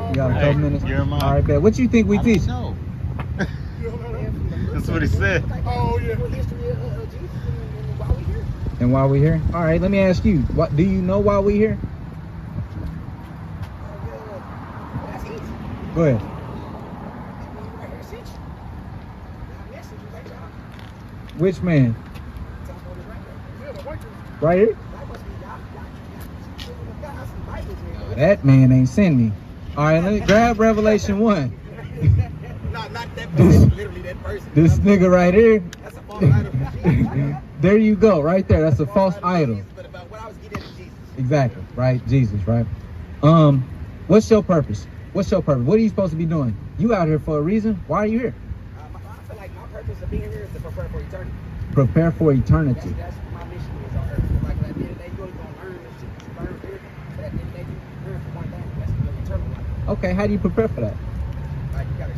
You got a couple minutes? All right, bet. What you think we teach? No. That's what he said. Oh, yeah. And why we here? All right, let me ask you. What do you know why we here? Go ahead. Which man? Right here? That man ain't sent me. All right, let me grab Revelation 1. Not that person, literally that person. This nigga right here. That's a false idol. There you go, right there. That's a false idol. But about what I was getting at Jesus. Exactly, right? Jesus, right? What's your purpose? What's your purpose? What are you supposed to be doing? You out here for a reason. Why are you here? I feel like my purpose of being here is to prepare for eternity. Prepare for eternity. That's my mission is on earth. Like at the end of the day, you're going to learn this shit that you learn here. But at the end of the day, you learn for one thing. That's the eternal life. Okay, how do you prepare for that? Like you gotta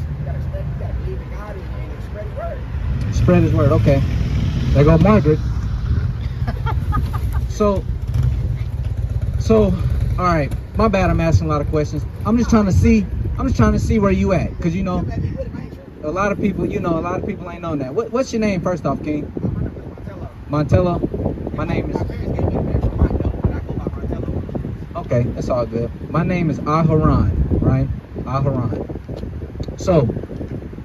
believe in God and spread His word. Spread His word. Okay. There go Margaret. So, all right. My bad. I'm asking a lot of questions. I'm just trying to see where you at, cause you know, a lot of people ain't known that. What's your name first off, King? Montello. My name is. Okay, that's all good. My name is Aharon, right? Aharon. So,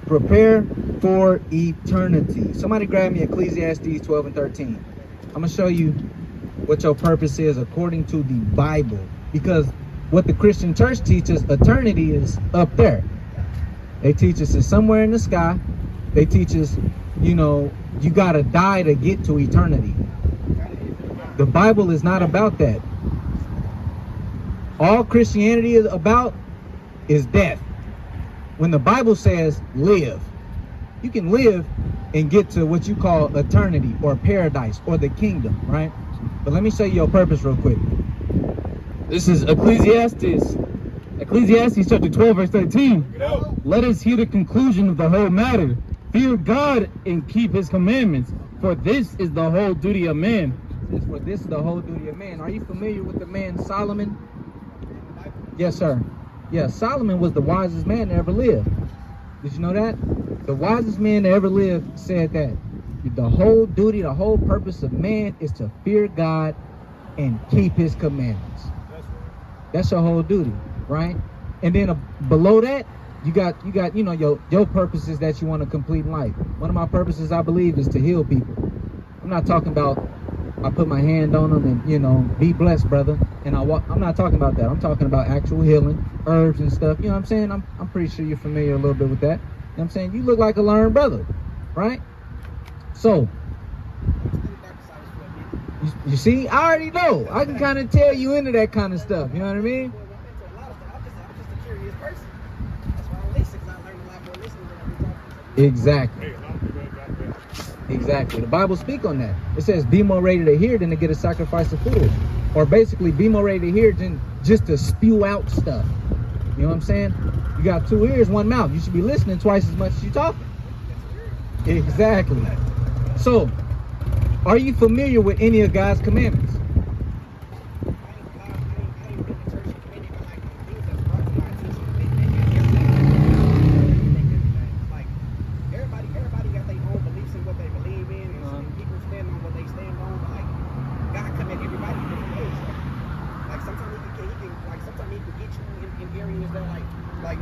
prepare for eternity. Somebody grab me Ecclesiastes 12 and 13. I'm gonna show you what your purpose is according to the Bible. Because what the Christian church teaches, eternity is up there. They teach us it's somewhere in the sky. They teach us, you gotta die to get to eternity. The Bible is not about that. All Christianity is about is death. When the Bible says live, you can live and get to what you call eternity or paradise or the kingdom, right? But let me show you your purpose real quick. This is Ecclesiastes chapter 12, verse 13. Let us hear the conclusion of the whole matter. Fear God and keep His commandments, for this is the whole duty of man. For this is the whole duty of man. Are you familiar with the man Solomon? Yes, sir. Yeah, Solomon was the wisest man to ever live. Did you know that? The wisest man to ever live said that the whole duty, the whole purpose of man is to fear God and keep His commandments. That's your whole duty, right? And then below that, you got your purposes that you want to complete in life. One of my purposes, I believe, is to heal people. I'm not talking about I put my hand on them and be blessed, brother. And I'm not talking about that. I'm talking about actual healing, herbs and stuff. You know what I'm saying? I'm pretty sure you're familiar a little bit with that. You know what I'm saying? You look like a learned brother, right? So, you see, I already know. I can kind of tell you into that kind of stuff. You know what I mean? Exactly. Exactly. The Bible speaks on that. It says, be more ready to hear than to get a sacrifice of food. Or basically, be more ready to hear than just to spew out stuff. You know what I'm saying? You got 2 ears, 1 mouth. You should be listening twice as much as you talking. Exactly. So, are you familiar with any of God's commandments?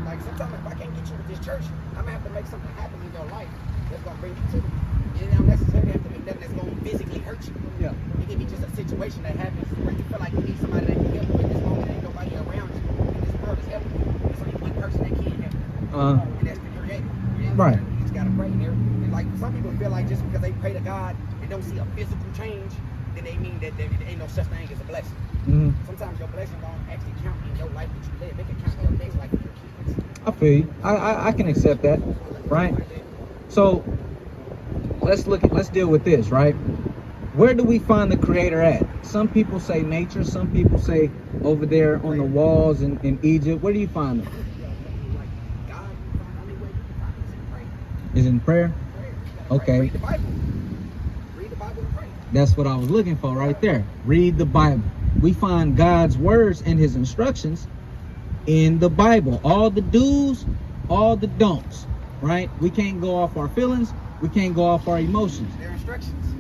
Like sometimes if I can't get you with this church, I'm gonna have to make something happen in your life that's gonna bring you to me. You don't necessarily have to be nothing that's gonna physically hurt you. Yeah. It can be just a situation that happens where you feel like you need somebody that can help you in this moment. Ain't nobody around you in this world is helping you. There's only one person that can help you, and that's the Creator. Right. You just gotta pray there. And like some people feel like just because they pray to God and don't see a physical change, then they mean that there ain't no such thing as a blessing. Mm-hmm. Sometimes your blessing don't actually count in your life that you live. It can count in your next life with your kids. I feel you. I can accept that, right? So let's deal with this, right? Where do we find the Creator at? Some people say nature, some people say over there on the walls in Egypt. Where do you find them? Is it in prayer? Okay. Read the Bible. Read the Bible and pray. That's what I was looking for right there. Read the Bible. We find God's words and his instructions in the Bible. All the do's, all the don'ts, right? We can't go off our feelings. We can't go off our emotions. Their instructions.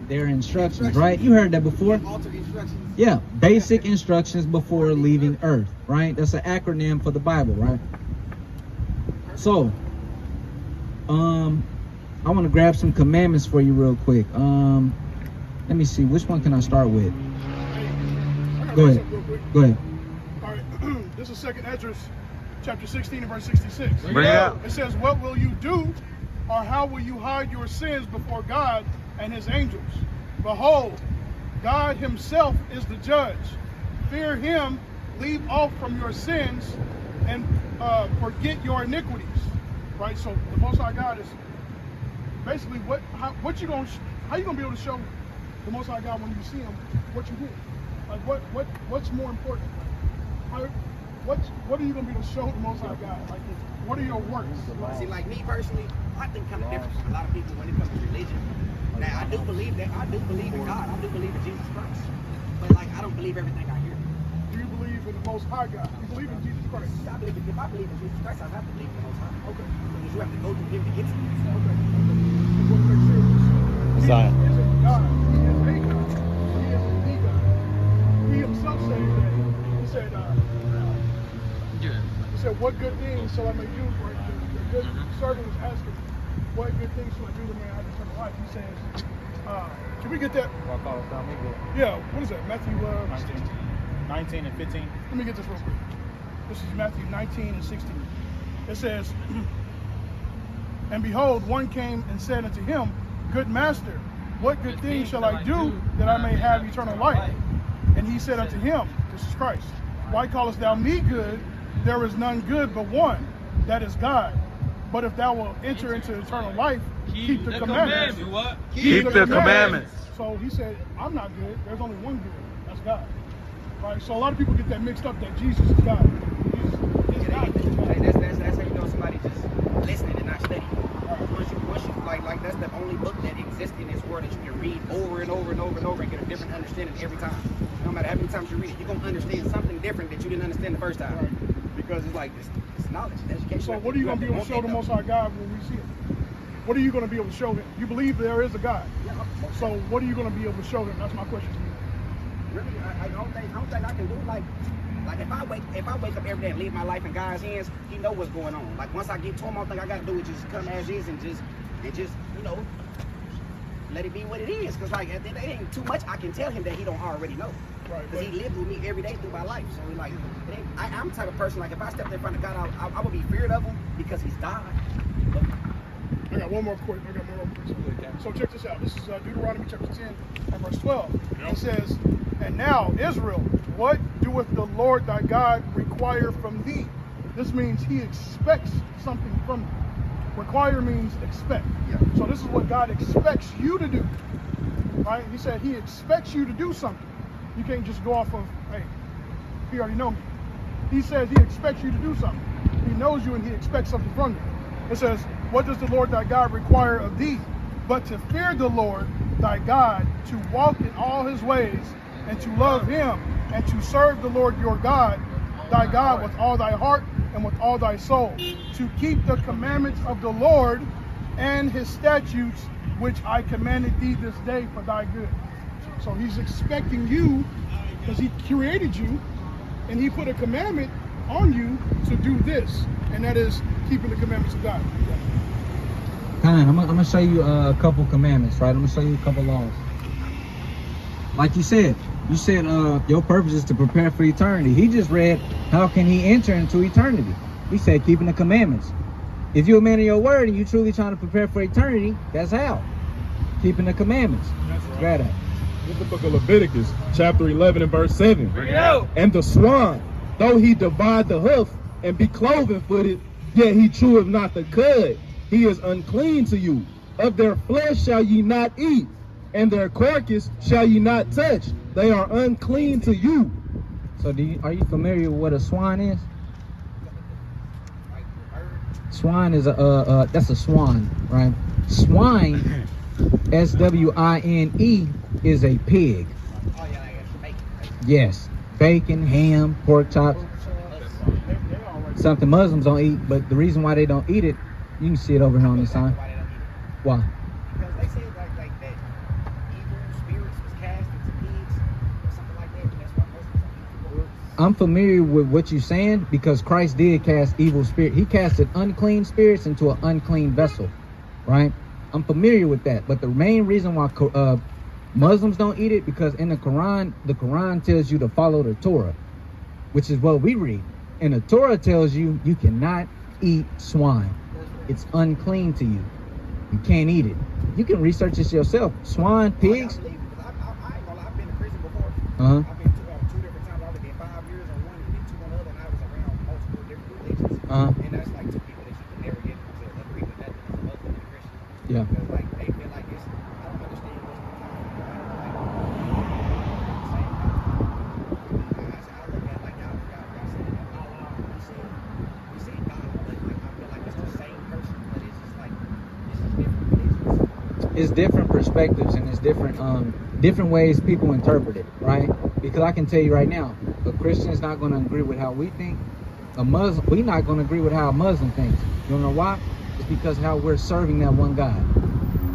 Their instructions, right? You heard that before. Alter instructions. Yeah, basic instructions before leaving Earth, right? That's an acronym for the Bible, right? So, I want to grab some commandments for you real quick. Let me see, which one can I start with? Go ahead. Go ahead. All right, this is 2nd Ezra, chapter 16 and verse 66. Bring it out. It says, what will you do, or how will you hide your sins before God and his angels? Behold, God himself is the judge. Fear him, leave off from your sins, and forget your iniquities. Right, so the Most High God is basically how you gonna be able to show the Most High God when you see him what you did? Like what's more important? What are you gonna be able to show the Most High God? Like what are your works? See, like me personally, I think kind of different from a lot of people when it comes to religion. Now I do believe in God. I do believe in Jesus Christ. But like I don't believe everything I hear. Do you believe in the Most High God? You believe in Jesus Christ? If I believe in Jesus Christ, I have to believe in the Most High. Okay. Because you have to go through him to get to him. Okay. Just want to make sure. Messiah. He isn't God. He is a God. He isn't the God. He himself said that. He said, what good things shall I may do for it? The good servant was asking, what good things shall I do to man have eternal life? He says, can we get that? Yeah, what is that? Matthew 19 and 15. Let me get this real quick. This is Matthew 19 and 16. It says, and behold, one came and said unto him, good master, what good thing shall I do that I may have eternal life? And he said unto him, this is Christ, why callest thou me good? There is none good but one, that is God. But if thou wilt enter into eternal life, keep the commandments. Keep the commandments. So he said, I'm not good. There's only one good. That's God. Right? So a lot of people get that mixed up that Jesus is God. Jesus is God. That's how you know somebody just listening and not studying. Once you like that's the only book that exists in this world that you can read over and over and over and over and get a different understanding every time. No matter how many times you read it, you're gonna understand something different that you didn't understand the first time. Right. Because it's like it's knowledge, it's education. So what are you going to be able to show the Most High God when we see him? What are you going to be able to show him? You believe there is a God. So what are you going to be able to show him? That's my question to you. Really, I don't think I can do like if I wake up every day and leave my life in God's hands, he know what's going on. Like once I get to him, all thing I got to do is just come as is and just let it be what it is. Because like there ain't too much I can tell him that he don't already know. Right. Because he lived with me every day through my life. So like, I'm the type of person like if I stepped in front of God, I would be feared of him because he's God. I got one more quick. So check this out. This is Deuteronomy chapter 10 and verse 12. It says, and now Israel, what doeth the Lord thy God require from thee? This means he expects something from you. Require means expect. Yeah. So this is what God expects you to do. Right? He said he expects you to do something. You can't just go off of, hey, he already know me. He says he expects you to do something. He knows you and he expects something from you. It says, what does the Lord thy God require of thee? But to fear the Lord thy God, to walk in all his ways, and to love him, and to serve the Lord your God, thy God with all thy heart and with all thy soul, to keep the commandments of the Lord and his statutes, which I commanded thee this day for thy good. So he's expecting you, because he created you, and he put a commandment on you to do this, and that is keeping the commandments of God. I'm gonna show you a couple commandments, right? I'm gonna show you a couple laws. Like you said your purpose is to prepare for eternity. He just read, how can he enter into eternity? He said keeping the commandments. If you're a man of your word and you're truly trying to prepare for eternity, that's how. Keeping the commandments. That's right. Grab that. This is the book of Leviticus, chapter 11 and verse 7. And the swan, though he divide the hoof and be cloven-footed, yet he cheweth not the cud. He is unclean to you. Of their flesh shall ye not eat, and their carcass shall ye not touch. They are unclean to you. So are you familiar with what a swan is? Swine is that's a swan, right? Swine, SWINE, is a pig. Oh yeah, Yes. Bacon, ham, pork chops. They all right. Something Muslims don't eat, but the reason why they don't eat it, you can see it over here on the sign. Why they don't eat it? Why? Because they say like that evil spirits was cast into pigs or something like that. And that's why Muslims don't eat it. I'm familiar with what you're saying because Christ did cast evil spirit. He casted unclean spirits into an unclean vessel, right? I'm familiar with that. But the main reason why Muslims don't eat it because in the Quran tells you to follow the Torah, which is what we read. And the Torah tells you you cannot eat swine. It's unclean to you. You can't eat it. You can research this yourself. Swine, pigs. I believe it, because I ain't gonna lie, I've been to prison before. Uh-huh. I've been to two different times. I was there 5 years on one and then 2 on the other, and I was around multiple different religions. Uh-huh. And that's like two people that you can never get to agree with that, as a Muslim and a Christian. Yeah. Because like they feel like it's, I don't understand what's going on. I look at like y'all said that Allah, we say God, but like I feel like it's the same person, but it's just like it's just different religions. It's different perspectives and it's different ways people interpret it, right? Because I can tell you right now, a Christian is not going to agree with how we think. A Muslim, we're not going to agree with how a Muslim thinks. You know why? It's because how we're serving that one God.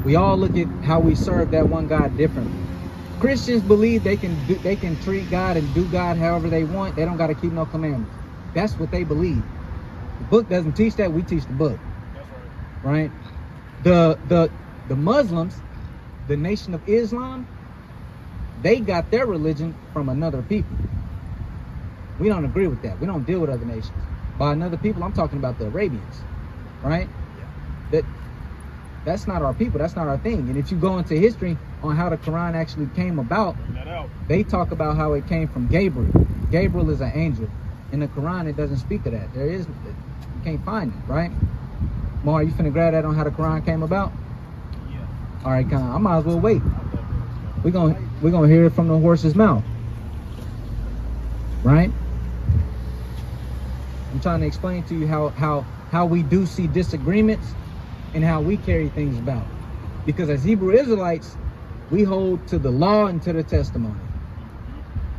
We all look at how we serve that one God differently. Christians believe they can treat God and do God however they want. They don't got to keep no commandments. That's what they believe. The book doesn't teach that. We teach the book, That's right. right? The Muslims, the Nation of Islam, they got their religion from another people. We don't agree with that. We don't deal with other nations. By another people, I'm talking about the Arabians, right? That's not our people. That's not our thing. And if you go into history on how the Quran actually came about, Bring that out. they talk about how it came from Gabriel. Gabriel is an angel. In the Quran, it doesn't speak of that. You can't find it, right? Mar, you finna grab that on how the Quran came about? Yeah. All right, Khan. I might as well wait. I love it. We're gonna hear it from the horse's mouth, right? I'm trying to explain to you how we do see disagreements and how we carry things about. Because as Hebrew Israelites, we hold to the law and to the testimony.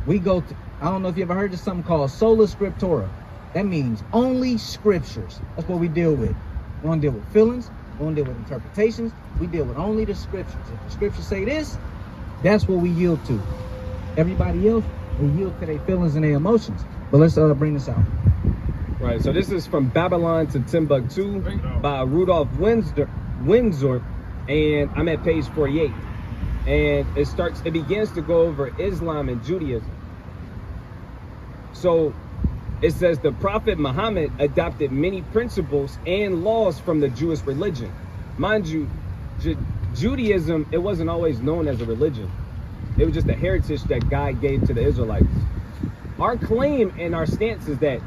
We go to, I don't know if you ever heard of something called sola scriptura. That means only scriptures. That's what we deal with. We don't deal with feelings. We don't deal with interpretations. We deal with only the scriptures. If the scriptures say this, that's what we yield to. Everybody else, we yield to their feelings and their emotions. But let's bring this out. Right, so this is from Babylon to Timbuktu by Rudolph Windsor, and I'm at page 48. And it begins to go over Islam and Judaism. So it says the Prophet Muhammad adopted many principles and laws from the Jewish religion. Mind you, Judaism, it wasn't always known as a religion. It was just a heritage that God gave to the Israelites. Our claim and our stance is that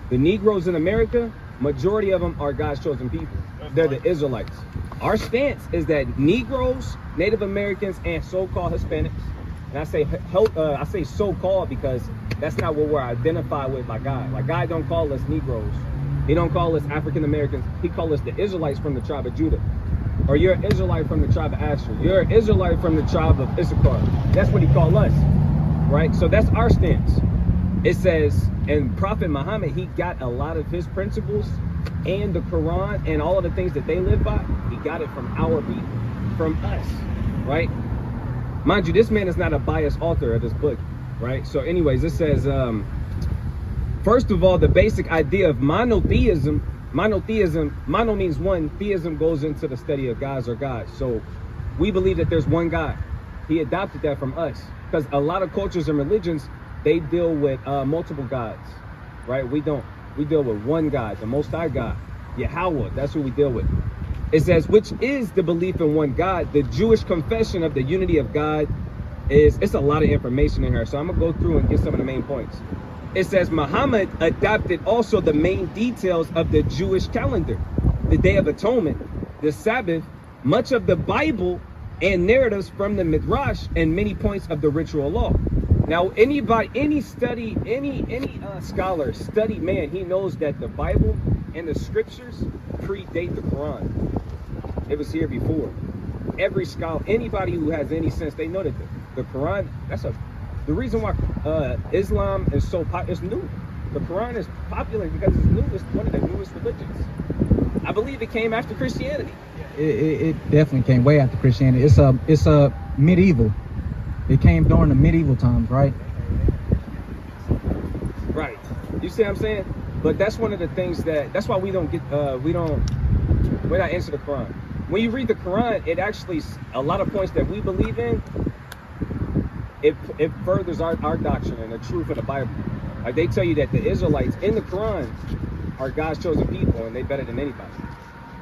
the Negroes in America, majority of them are God's chosen people. They're the Israelites. Our stance is that Negroes, Native Americans, and so-called Hispanics, and I say so-called because that's not what we're identified with by God. Like God don't call us Negroes. He don't call us African Americans. He calls us the Israelites from the tribe of Judah. Or you're an Israelite from the tribe of Asher. You're an Israelite from the tribe of Issachar. That's what he called us, right? So that's our stance. It says, and Prophet Muhammad, he got a lot of his principles and the Quran and all of the things that they live by, he got it from our people, from us, right? Mind you, this man is not a biased author of this book, right? So anyways, it says, first of all, the basic idea of monotheism, mono means one, theism goes into the study of gods or gods. So we believe that there's one God. He adopted that from us because a lot of cultures and religions, they deal with multiple gods, right? We don't. We deal with one God, the Most High God, Yahweh. That's who we deal with. It says, which is the belief in one God. The Jewish confession of the unity of God it's a lot of information in here. So I'm going to go through and get some of the main points. It says, Muhammad adopted also the main details of the Jewish calendar, the Day of Atonement, the Sabbath, much of the Bible, and narratives from the Midrash, and many points of the ritual law. Now, any scholar, study man, he knows that the Bible and the scriptures predate the Quran. It was here before. Every scholar, anybody who has any sense, they know that the Quran, that's a The reason why Islam is so popular, it's new. The Quran is popular because it's new. It's one of the newest religions. I believe it came after Christianity. It definitely came way after Christianity. It's a medieval. It came during the medieval times, right? Right. You see what I'm saying? But that's one of the things that's why we're not into the Quran. When you read the Quran, it actually, a lot of points that we believe in, it furthers our doctrine and the truth of the Bible. Like they tell you that the Israelites in the Quran are God's chosen people and they better than anybody.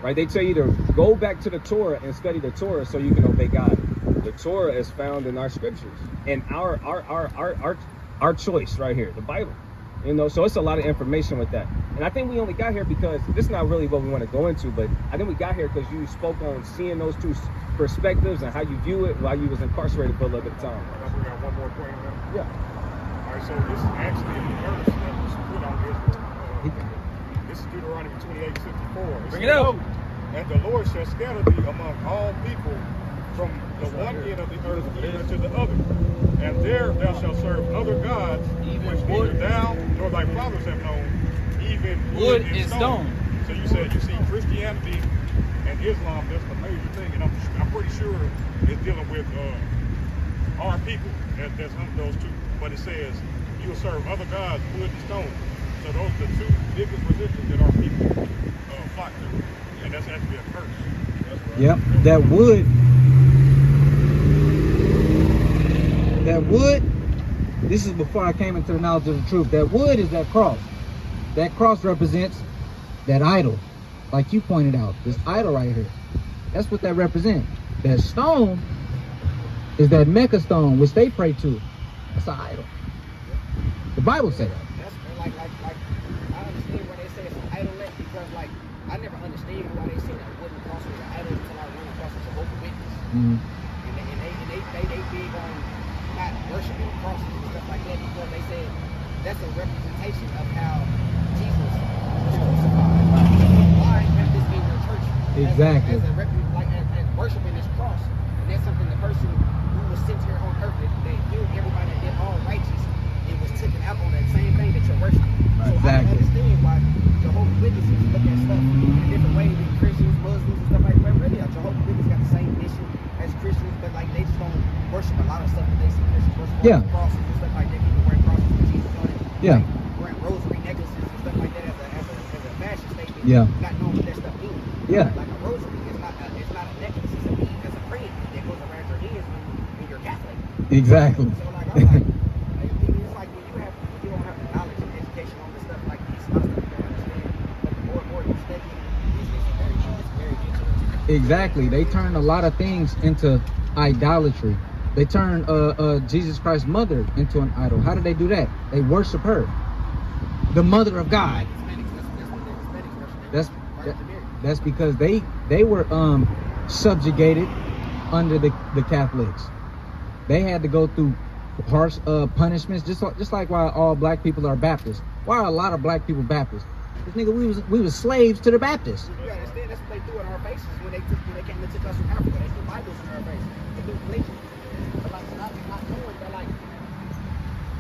Right? They tell you to go back to the Torah and study the Torah so you can obey God. The Torah is found in our scriptures and our choice right here, the Bible. You know, so it's a lot of information with that. And I think we only got here because this is not really what we want to go into, but I think we got here because you spoke on seeing those two perspectives and how you view it while you was incarcerated for a little bit of time. We got one more point here. Yeah. All right, so this is actually a verse that was put on Israel. This is Deuteronomy 28:54. Bring it out. And the Lord shall scatter thee among all people from the one end of the earth even to the other. And there thou shalt serve other gods, which neither thou nor thy fathers have known, even wood and stone. So you said you see Christianity and Islam, that's the major thing, and I'm pretty sure it's dealing with our people that's under those two. But it says you will serve other gods, wood and stone. So those are the two biggest religions that our people flock to, and that's actually a curse. That's right. Yep. That wood, this is before I came into the knowledge of the truth. That wood is that cross. That cross represents that idol. Like you pointed out, this idol right here. That's what that represents. That stone is that Mecca stone, which they pray to. That's an idol. The Bible said that. That's like I understand why they say it's an idol because like I never understood why they say that wooden cross was an idol until I run across a Jehovah's Witness. Mm-hmm. And they big on not worshiping crosses and stuff like that because they said that's a representation of how Jesus was crucified. Why have this in your church? Exactly. As worshiping this cross, and that's something the person who was sent here on earth that healed everybody that did all righteous. It was taken out on that same thing that you're worshiping. So Exactly. I understand why Jehovah's Witnesses look at stuff in a different way than Christians, Muslims, and stuff like that. But really, Jehovah's Witnesses got the same mission as Christians, but like they just don't worship a lot of stuff that they see Christians worship. Yeah. Crosses and stuff like that. People wearing crosses with Jesus on it. Yeah. Like, wearing rosary necklaces and stuff like that as a fashion statement. Yeah. Not knowing what that stuff means. Yeah. Like a rosary is not a necklace. It's a bead. It's a praying that goes around your ears when you're Catholic. Exactly. So like I'm like. It's like when you don't have the knowledge and education on this stuff like these stuff you don't understand. But the more and more you study, it's very interesting. Exactly. They turn a lot of things into idolatry. They turn Jesus Christ's mother into an idol. How do they do that? They worship her, the mother of God. That's because they were subjugated under the Catholics. They had to go through harsh punishments, just like why all black people are Baptists. Why are a lot of black people Baptists? This nigga, we was slaves to the Baptists. You understand? That's what they threw in our faces when they came and took us from Africa. They threw Bibles in our faces. They threw religion. But like not knowing that like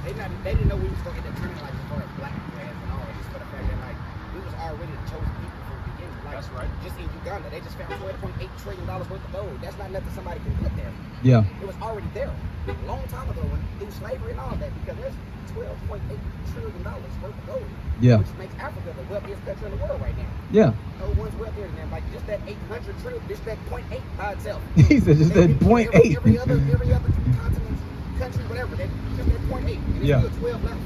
they didn't know we was gonna get determined like as far as black people and all, just for the fact that like we was already the chosen people from the beginning. Like, That's right. Just in Uganda, they just found $12.8 trillion worth of gold. That's not nothing somebody can put there. Yeah. It was already there a long time ago through slavery and all that because there's $12.8 trillion worth of gold. Yeah. Which makes Africa the wealthiest country in the world right now. Yeah. No one's wealthier than them. Like just that 800 trillion, just that 0.8 by itself. He said just that 0.8. Every other continent, country, whatever, just that 0.8. And Yeah. it's still 12 left.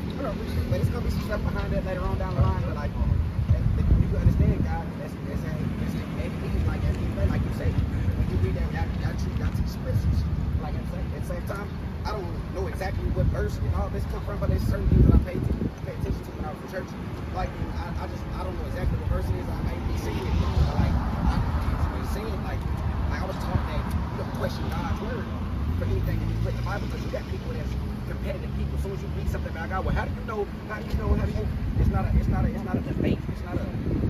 But it's gonna be some stuff behind that later on down the line. But like, you can understand, God. That's like you say. When you read that, y'all teach scriptures. Like I'm saying, at the same time, I don't know exactly what verse and all this come from, but there's certain things that I pay attention to when I was in church. Like, I don't know exactly what verse it is. I may be seeing it, but like, I'm saying like I was taught that you don't question God's word for anything that He's put in the Bible because you got people that's competitive people. As soon as you read something about God, well, how do you know? It's not a debate. It's not a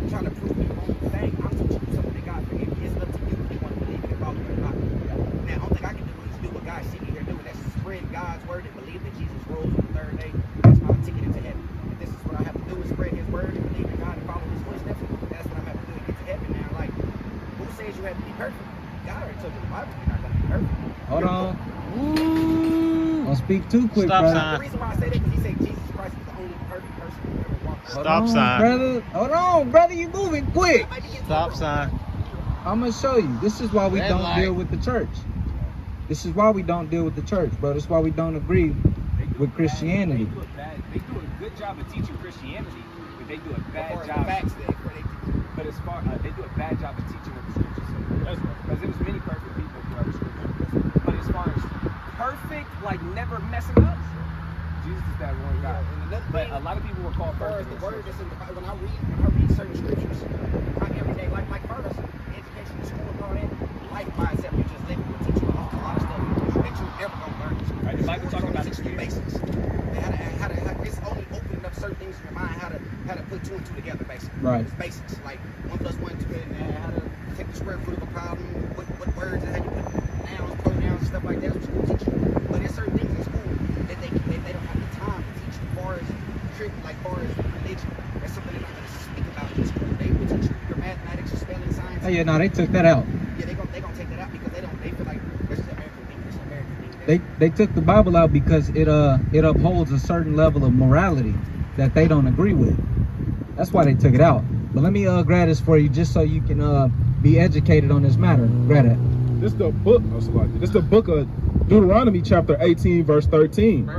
trying to prove me wrong thing. I'm teaching you something that God created. It's up to you if you want to believe it and follow it or not. Now, the only thing I can do is do what God sent me here to do, and that's spread God's word and believe that Jesus day, that's my ticket into heaven. If this is what I have to do is spread His word and believe in God and follow His footsteps, that's what I'm have to do to get to heaven now. Like, who says you have to be perfect? God already told you in the Bible you're not going to be perfect. Hold on. Don't speak too quick, Stop brother. sign. The reason why I say that is He said Jesus Christ is the only perfect person who ever walked the earth. Stop sign. brother. Hold on, brother. You moving quick. Stop sign. I'm gonna show you. This is why we Red don't light. deal with the church. This is why we don't deal with the church, bro. This is why we don't agree with Christianity. They do a good job of teaching Christianity, but they do a bad The job. facts there, where they But as far they do a bad job of teaching what the scriptures say. Because there was many perfect people throughout the scripture. But as far as perfect, like never messing up, Jesus is that one guy. And another But thing, a lot of people were called as far as perfect. the word that's in the Bible, when I read certain scriptures, my everyday life, like first, education in school and all that, life by itself, you just living will teach you a lot of stuff that you never gonna learn. Right, the Bible talking about teach you the basics. How to it's only opening up certain things in your mind, how to put two and two together, basically. Right. It's basics, like 1 + 1 2, and how to take the square root of a problem, what words and how you put nouns, pronouns, and stuff like that. That's what school teach you. But there's certain things in school that they don't have the time to teach you. As far as religion, that's something they're not going to speak about in school. They will teach you your mathematics, your spelling, science. Oh yeah, no, they took that out. Yeah, they gonna take that out because they feel like this is American thing. This is American thing. They took the Bible out because it upholds a certain level of morality that they don't agree with. That's why they took it out. But let me grab this for you just so you can be educated on this matter. Grab it. This the book. This the book of Deuteronomy, chapter 18, verse 13.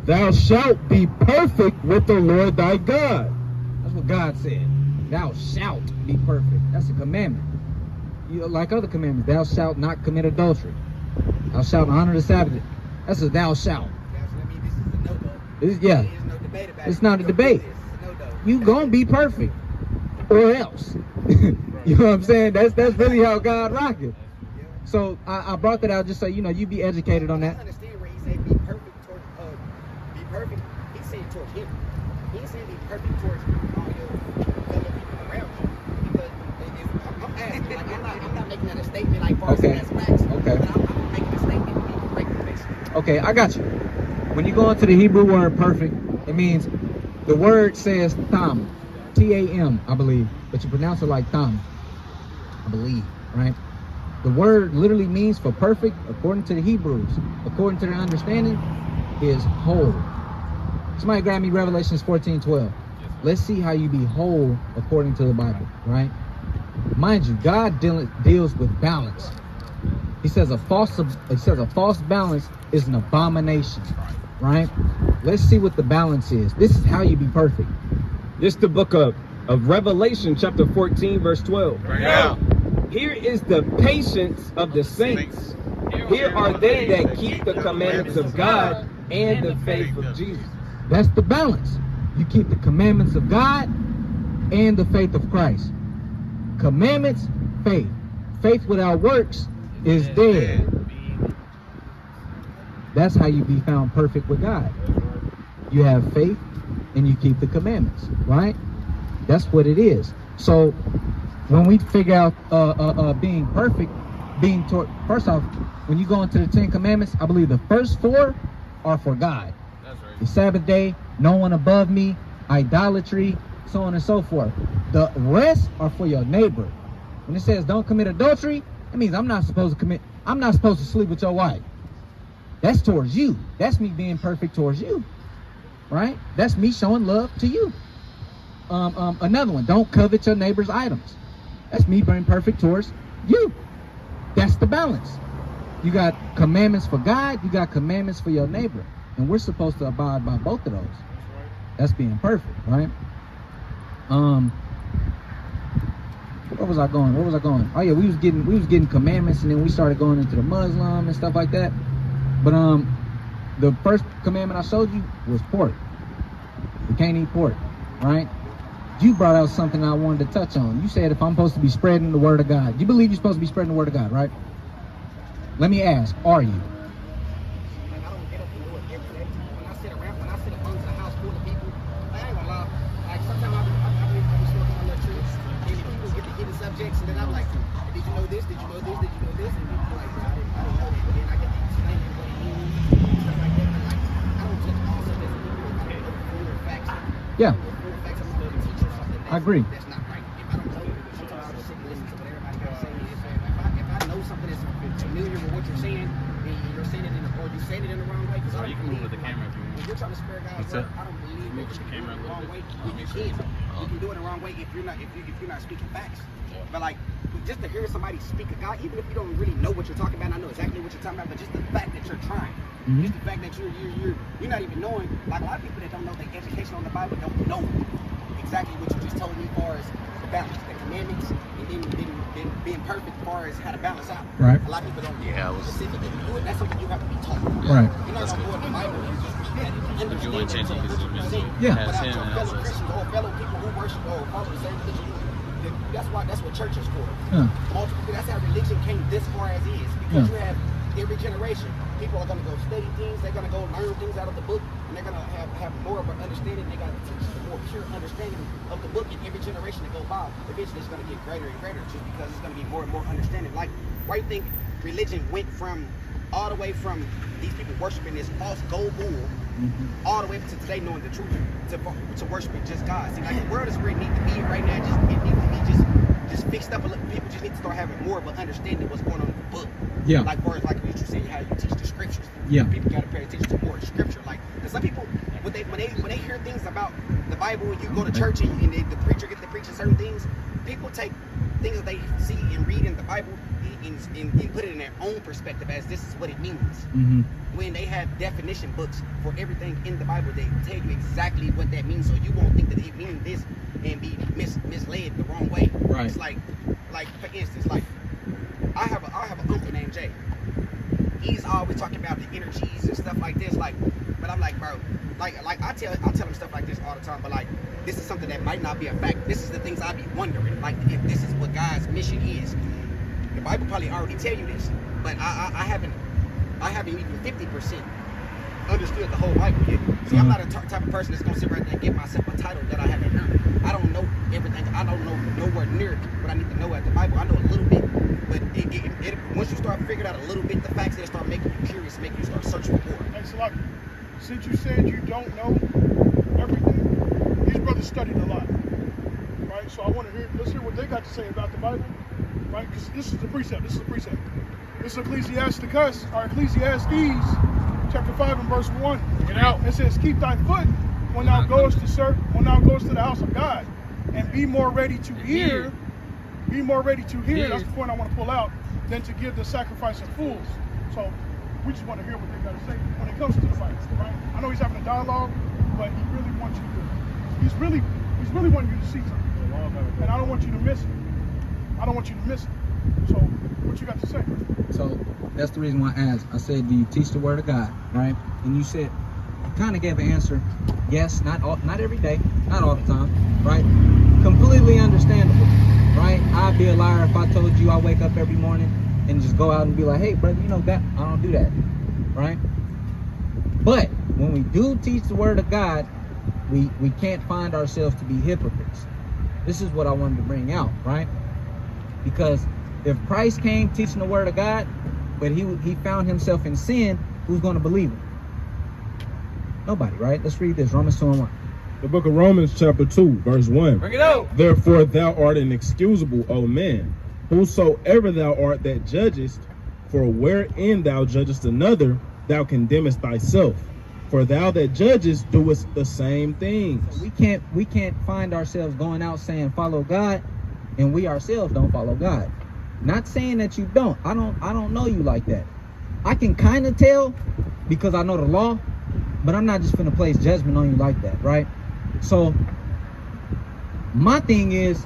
Thou shalt be perfect with the Lord thy God. That's what God said. Thou shalt be perfect. That's a commandment. Like other commandments, thou shalt not commit adultery. Thou shalt honor the Sabbath. That's a thou shalt. I mean, this is a no-go. Yeah. There's no debate about It's it. not a You debate. go do this. It's a no-go. You gonna be perfect, or else. You know what I'm saying? That's really how God rock it. So I brought that out just so you know you be educated on I that. understand where he said be perfect towards be perfect. He's saying towards him. He ain't saying be perfect towards all your fellow people around you. Because I'm asking, like I'm not making that a statement like far as Okay. that's facts. Okay. But I'm making a statement to be correct, basically. Okay, I got you. When you go into the Hebrew word perfect, it means the word says tam, T-A-M, I believe, but you pronounce it like tam, I believe, right? The word literally means for perfect, according to the Hebrews, according to their understanding, is whole. Somebody grab me Revelations 14:12. Let's see how you be whole according to the Bible, right? Mind you, God deals with balance. He says a false balance is an abomination, right? Let's see what the balance is. This is how you be perfect. This the book of Revelation, chapter 14, verse 12. Yeah. Here is the patience of the saints. Here are they that keep the commandments of God and the faith of Jesus. That's the balance. You keep the commandments of God and the faith of Christ. Commandments, faith. Faith without works is dead. That's how you be found perfect with God. You have faith and you keep the commandments, right? That's what it is. So when we figure out being perfect, first off, when you go into the 10 commandments, I believe the first 4 are for God. That's right. The Sabbath day, no one above me, idolatry, so on and so forth. The rest are for your neighbor. When it says don't commit adultery, that means I'm not supposed to sleep with your wife. That's towards you. That's me being perfect towards you, right? That's me showing love to you. Another one, don't covet your neighbor's items. That's me being perfect towards you. That's the balance. You got commandments for God, you got commandments for your neighbor. And we're supposed to abide by both of those. That's being perfect, right? Where was I going? Oh yeah, we was getting commandments, and then we started going into the Muslim and stuff like that. But the first commandment I showed you was pork. You can't eat pork, right? You brought out something I wanted to touch on. You said if I'm supposed to be spreading the word of God. You believe you're supposed to be spreading the word of God, right? Let me ask, are you? Like, I don't get up and do it every day. When I sit amongst a house full of people, I ain't gonna lie. Like, sometimes I be smoking on their trips, and people get to hidden subjects, and then I'm like, did you know this? Did you know this? Did you know this? And people like, I didn't know that. But then I get to explain what it means, and stuff like that. But like, I don't touch all subjects with people. Yeah. The full facts. I'm not going to teach you something I agree. that's not right. If I don't know, sometimes I just sit and listen to what everybody got to say. If I know something that's familiar with what you're saying, and you're saying it or you saying it in the wrong way, because I don't believe the camera if you're trying to spare God's word, I don't believe that you can do it the wrong way. You can do it the wrong way if you're not speaking facts. But like, just to hear somebody speak of God, even if you don't really know what you're talking about, I know exactly what you're talking about, but just the fact that you're trying, just the fact that you're not even knowing, like a lot of people that don't know their education on the Bible don't know exactly what you just told me as far as the balance, the commandments, and then being perfect as far as how to balance out. Right. A lot of people don't specifically do it. That's something you have to be taught. Right. You're not going to go in the Bible and just read that and understand it. Yeah. But our fellow Christians or fellow people who worship or follow the same religion, that's what church is for. Yeah. That's how religion came this far as is. Because you have every generation, people are going to go study things, they're going to go learn things out of the book, and they're going to have more of an understanding. They got to teach the more pure understanding of the book. And every generation that goes by, eventually it's going to get greater and greater, just because it's going to be more and more understanding. Like, why do you think religion went from all the way from these people worshiping this false gold bull, all the way to today knowing the truth, to worshiping just God? See, like, the world is where it needs to be right now. It needs to be just fixed up a little. People just need to start having more of an understanding of what's going on in the book. Yeah. Like, for like what you say, how you teach the scriptures. Yeah. People got to pay attention to more scripture. Like, cause some people, when they hear things about the Bible, and you go to church and the preacher gets to preaching certain things, people take things that they see and read in the Bible and put it in their own perspective as this is what it means. When they have definition books for everything in the Bible, they tell you exactly what that means, so you won't think that it means this and be misled the wrong way. Right. It's like for instance, like I have an uncle named Jay. He's always talking about the energies and stuff like this. Like, but I'm like, bro, like I tell him stuff like this all the time. But like, this is something that might not be a fact. This is the things I be wondering. Like, if this is what God's mission is. The Bible probably already tell you this, but I haven't even 50% understood the whole Bible yet. See, I'm not a type of person that's gonna sit right there and give myself a title that I haven't earned. I don't know everything. I don't know nowhere near what I need to know at the Bible. I know a little bit, but once you start figuring out a little bit the facts, they start making you curious, making you start searching for it. Hey, Salaki, since you said you don't know everything, these brothers studied a lot, right? So let's hear what they got to say about the Bible, right? Because this is the precept. This is Ecclesiastes, chapter 5 and verse 1. Get out. It says, "Keep thy foot when thou goest to the house of God, and be more ready to hear." Be more ready to hear. That's the point I want to pull out, than to give the sacrifice of fools. So we just want to hear what they got to say when it comes to the Bible, right? I know he's having a dialogue, but he really wants you to. He's really wanting you to see something, and I don't want you to miss it. So, what you got to say? So that's the reason why I asked. I said, do you teach the word of God, right? And you said, you kind of gave an answer, yes, not every day, not all the time, right? Completely understandable, right? I'd be a liar if I told you I wake up every morning and just go out and be like, hey, brother, you know, God, I don't do that, right? But when we do teach the word of God, we can't find ourselves to be hypocrites. This is what I wanted to bring out, right? Because if Christ came teaching the word of God, but he found himself in sin, who's going to believe him? Nobody, right? Let's read this, Romans 2 and 1. The book of Romans chapter 2, verse 1. Bring it out. Therefore thou art inexcusable, O man, whosoever thou art that judgest, for wherein thou judgest another, thou condemnest thyself. For thou that judgest doest the same things. So we can't find ourselves going out saying follow God, and we ourselves don't follow God. Not saying that you don't. I don't know you like that. I can kind of tell because I know the law, but I'm not just gonna place judgment on you like that, right? So my thing is,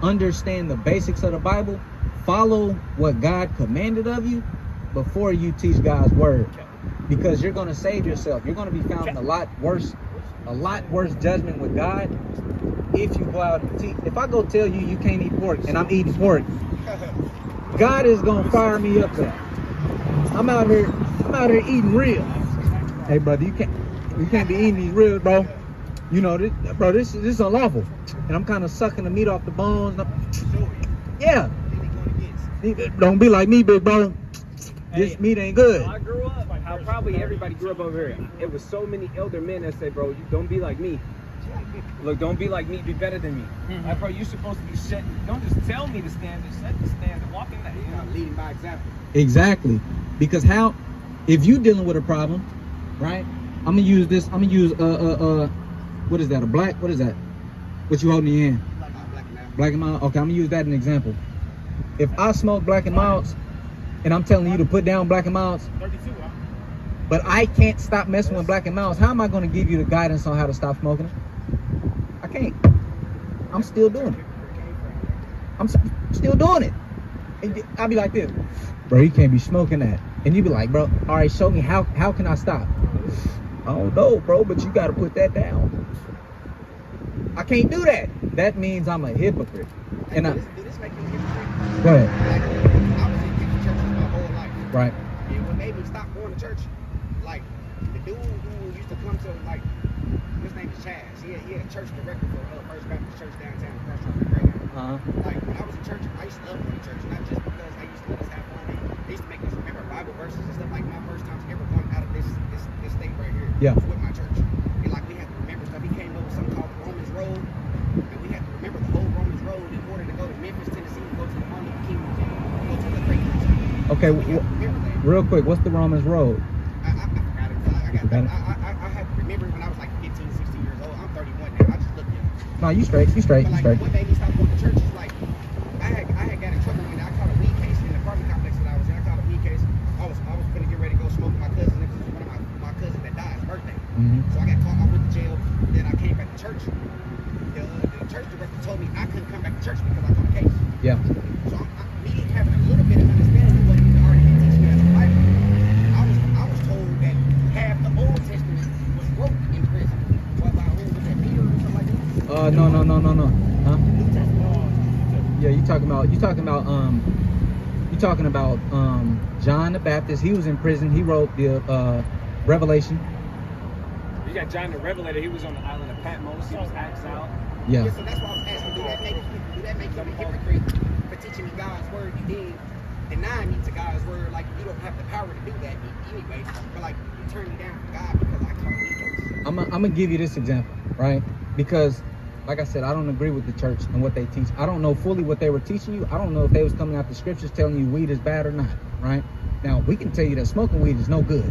understand the basics of the Bible, follow what God commanded of you before you teach God's word, because you're gonna save yourself. You're gonna be found in a lot worse judgment with God if you go out and teach. If I go tell you you can't eat pork and I'm eating pork, God is gonna fire me up there. I'm out here eating ribs. Hey brother, you can't be eating these ribs, bro. You know this, bro. This is unlawful. And I'm kind of sucking the meat off the bones. Yeah. Don't be like me, big bro. This meat ain't good. I grew up, how probably everybody grew up over here. It was so many elder men that say, bro, you don't be like me. Look, don't be like me, be better than me. Like, bro, you're supposed to be set. Don't just tell me the standard, set the standard, walk in that. You know, Leading by example. Exactly. Because how, if you dealing with a problem, right? I'm gonna use this. I'm gonna use what is that? A black? What is that? What you holding in your hand? Black and mild. Okay, I'm gonna use that as an example. If I smoke black and milds, and I'm telling you to put down black and milds, 32, huh? but I can't stop messing with black and milds, how am I gonna give you the guidance on how to stop smoking it? I can't. I'm still doing it. Still doing it. And I'll be like this, bro, you can't be smoking that. And you be like, bro, all right, show me how can I stop? I don't know, bro, but you gotta put that down. I can't do that. That means I'm a hypocrite. And Did this make you a hypocrite? go ahead. Like, I was in different churches my whole life. Right. And what made me stop going to church, like, the dude who used to come to, like, his name is Chaz. He had a church director for First Baptist Church downtown across from Uh-huh. Like, when I was in church, I used to love going to church, not just because they used to let us have fun. They used to make us remember Bible verses and stuff. Like, my first time ever going out of this state right here was with my church. And, like, we had to remember stuff. He came up with something called the Romans Road, and we had to remember the whole Romans Road in order to go to Memphis, Tennessee, and go to the Martin Luther King Museum, go to the great museum. Okay, So we had to remember that. real quick, what's the Romans Road? I forgot it. I had to remember it when I was like 15, 16 years old. I'm 31 now. I just looked young. No, you straight. But like, what made me stop going to church is like, I had got in trouble when I caught a weed case in the apartment complex that I was in. I caught a weed case. I was gonna get ready to go smoke with my cousin. It was one of my cousins that died, his birthday. So I got caught. I went to jail. Then I came back to church. The church director told me I couldn't come back to church because I caught a case. Yeah. So me having a little bit of understanding of what he was already been teaching me as a Bible, I was told that half the Old Testament was wrote in prison. What by who was that, Peter or something like that? No. Huh? New Testament. Yeah, you talking about John the Baptist. He was in prison. He wrote the Revelation. you got John the Revelator. He was on the island of Patmos. He was exiled. Yeah. Yeah, so that's why I was asking, do that make you a hypocrite for teaching me God's word and then denying me to God's word? Like, you don't have the power to do that anyway, but like, you turn me down for God because I caught weed. I'm gonna give you this example, right? Because, like I said, I don't agree with the church and what they teach. I don't know fully what they were teaching you. I don't know if they was coming out the scriptures telling you weed is bad or not, right? Now, we can tell you that smoking weed is no good.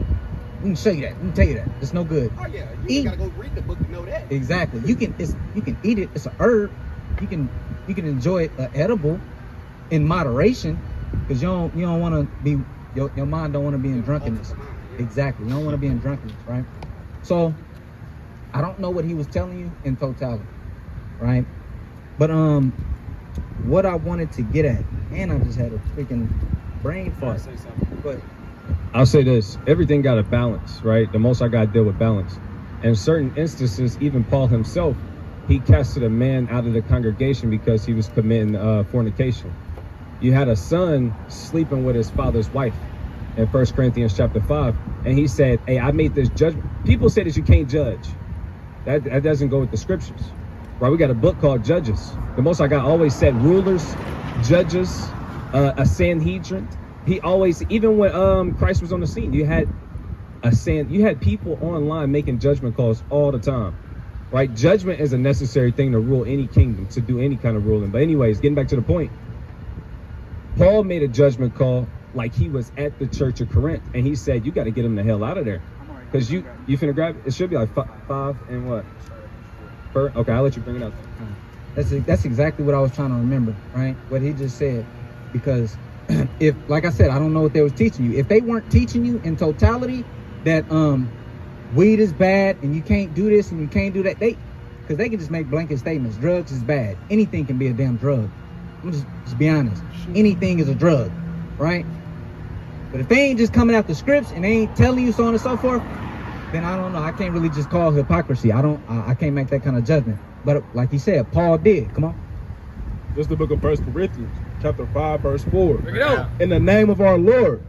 We can show you that. We can tell you that. It's no good. Oh yeah, you gotta go read the book to know that. Exactly. You can eat it. It's an herb. You can enjoy it edible in moderation, because you don't want to be your mind don't want to be in drunkenness. Exactly. You don't want to be in drunkenness, right? So I don't know what he was telling you in totality, right? But what I wanted to get at, and I just had a freaking brain fart. But I'll say this: everything got a balance, right? The Most High got to deal with balance. In certain instances, even Paul himself, he casted a man out of the congregation because he was committing fornication. You had a son sleeping with his father's wife in 1 Corinthians chapter 5, and he said, "Hey, I made this judgment." People say that you can't judge. That doesn't go with the scriptures, right? We got a book called Judges. The Most High God always said rulers, judges, a Sanhedrin. He always, even when Christ was on the scene, you had people online making judgment calls all the time, right? Judgment is a necessary thing to rule any kingdom, to do any kind of ruling. But anyways, getting back to the point, Paul made a judgment call like he was at the church of Corinth, and he said, "You got to get them the hell out of there, because you finna grab it." It should be like 5 and what? Okay, I'll let you bring it up. that's exactly what I was trying to remember, right? What he just said, because if, like I said, I don't know what they was teaching you. If they weren't teaching you in totality that weed is bad and you can't do this and you can't do that, because they can just make blanket statements. Drugs is bad. Anything can be a damn drug. I'm just be honest. Anything is a drug, right? But if they ain't just coming out the scripts and they ain't telling you so on and so forth, then I don't know. I can't really just call hypocrisy. I can't make that kind of judgment. But like he said, Paul did. Come on. This is the book of 1 Corinthians, chapter 5, verse 4. Bring it out. In the name of our Lord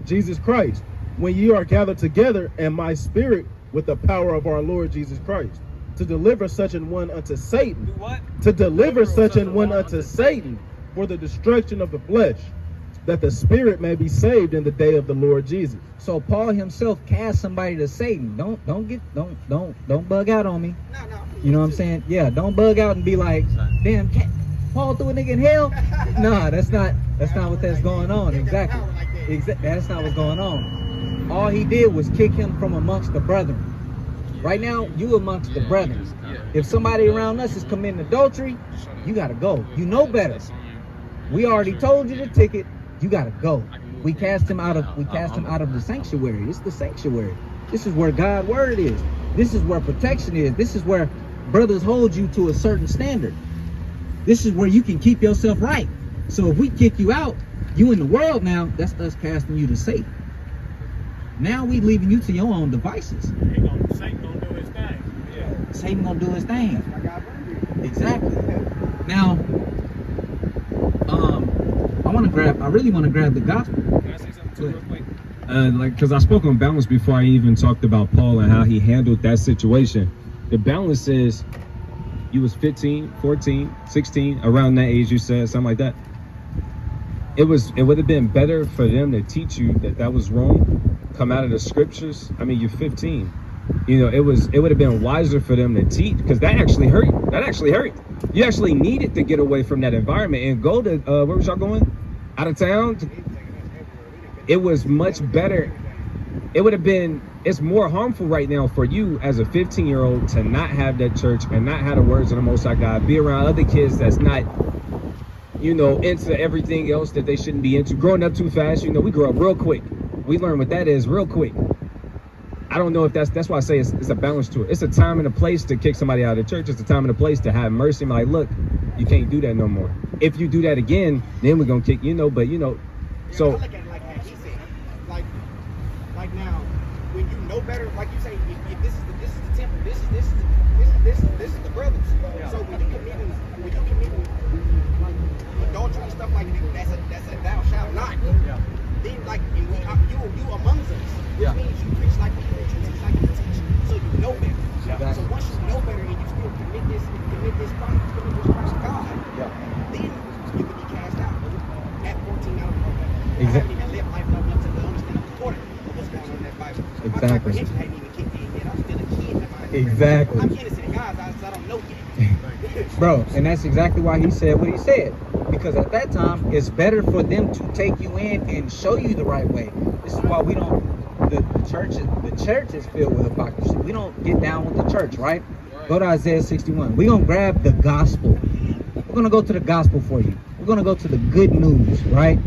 Jesus Christ, when ye are gathered together in my spirit with the power of our Lord Jesus Christ, to deliver such an one unto Satan. Do what? To deliver such an one unto Satan for the destruction of the flesh, that the spirit may be saved in the day of the Lord Jesus. So Paul himself cast somebody to Satan. Don't bug out on me. No, You know what I'm saying? Yeah, don't bug out and be like, damn, Paul threw a nigga in hell. Nah, that's not what that's going on. Exactly. That's not what's going on. All he did was kick him from amongst the brethren. Right now, you amongst the brethren. If somebody around us is committing adultery, you gotta go. You know better. We already told you the ticket. You gotta go. We cast him out of the sanctuary. It's the sanctuary. This is where God's word is. This is where protection is. This is where brothers hold you to a certain standard. This is where you can keep yourself right. So if we kick you out, you in the world now, that's us casting you to Satan. Now we leaving you to your own devices. Satan gonna do his thing. Yeah. Satan gonna do his thing. Exactly. Now, I really want to grab the gospel. Can I say something too real quick? Because I spoke on balance before I even talked about Paul and how he handled that situation. The balance is, you was 15, 14, 16, around that age, you said, something like that. It would have been better for them to teach you that was wrong, come out of the scriptures. I mean, you're 15. You know, it would have been wiser for them to teach, because that actually hurt. You actually needed to get away from that environment and go to, where was y'all going? Out of town? It was much better. It would have been, it's more harmful right now for you as a 15-year-old to not have that church and not have the words of the Most High God, be around other kids that's not, you know, into everything else that they shouldn't be into. Growing up too fast, you know, we grow up real quick. We learn what that is real quick. I don't know if that's why I say it's a balance to it. It's a time and a place to kick somebody out of the church. It's a time and a place to have mercy. I'm like, look, you can't do that no more. If you do that again, then we're gonna kick, you know. But you know, so. I look at it like he said, like now, when you know better, like you say, if this is the temple, this is the brothers. So when you committing like adultery and stuff like that, that's a thou shalt not. Then like you amongst us. Which means you preach like you preach, you teach like you teach, so you know better. Exactly. So once you know better and you still commit this crime of God, then you can be cast out at 14 out of 12. I haven't even lived life long enough to understand the importance of what's going on in that Bible. So my comprehension hadn't even kicked in yet. I'm still a kid in my Exactly. I'm innocent in God's eyes, so I don't know yet. Bro, and that's exactly why he said what he said. Because at that time, it's better for them to take you in and show you the right way. This is why we don't, the church is filled with hypocrisy. We don't get down with the church, right? Go to Isaiah 61. We're going to grab the gospel. We're going to go to the gospel for you. We're going to go to the good news, right?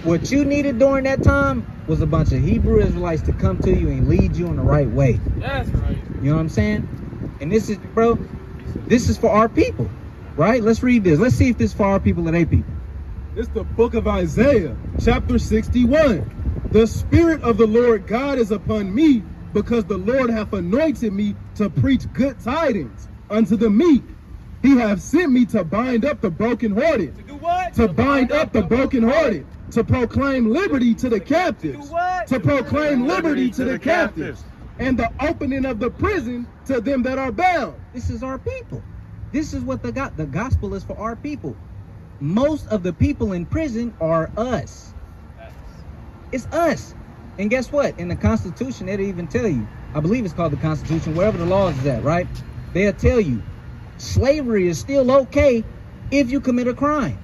What you needed during that time was a bunch of Hebrew Israelites to come to you and lead you in the right way. That's right. You know what I'm saying? And this is, bro, this is for our people, right? Let's read this. Let's see if this is for our people or they people. It's the book of Isaiah, chapter 61. The Spirit of the Lord God is upon me, because the Lord hath anointed me to preach good tidings unto the meek. He hath sent me to bind up the brokenhearted. To do what? To bind up the brokenhearted. To proclaim liberty to the captives. Do what? To proclaim liberty to the captives. And the opening of the prison to them that are bound. This is our people. This is what the gospel is for our people. Most of the people in prison are us. It's us. And guess what? In the Constitution, it'll even tell you, I believe it's called the Constitution, wherever the laws is at, right? They'll tell you, slavery is still okay if you commit a crime.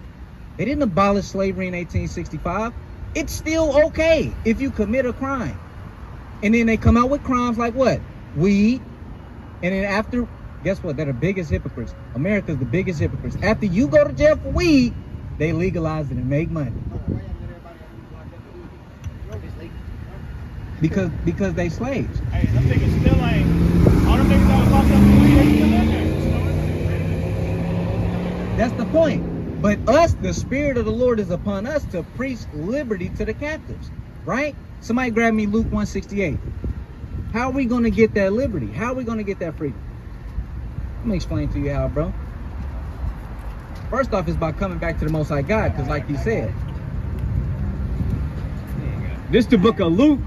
They didn't abolish slavery in 1865. It's still okay if you commit a crime. And then they come out with crimes like what? Weed. And then after, guess what? They're the biggest hypocrites. America's the biggest hypocrites. After you go to jail for weed, they legalize it and make money. Because they slaves. Hey, them niggas still ain't. All them niggas that was locked up for weed, they still in there. That's the point. But us, the Spirit of the Lord is upon us to preach liberty to the captives, right? Somebody grab me Luke 168. How are we going to get that liberty? How are we going to get that freedom? I'm going to explain to you how, bro. First off, it's by coming back to the Most High God, because like you said. This is the book of Luke,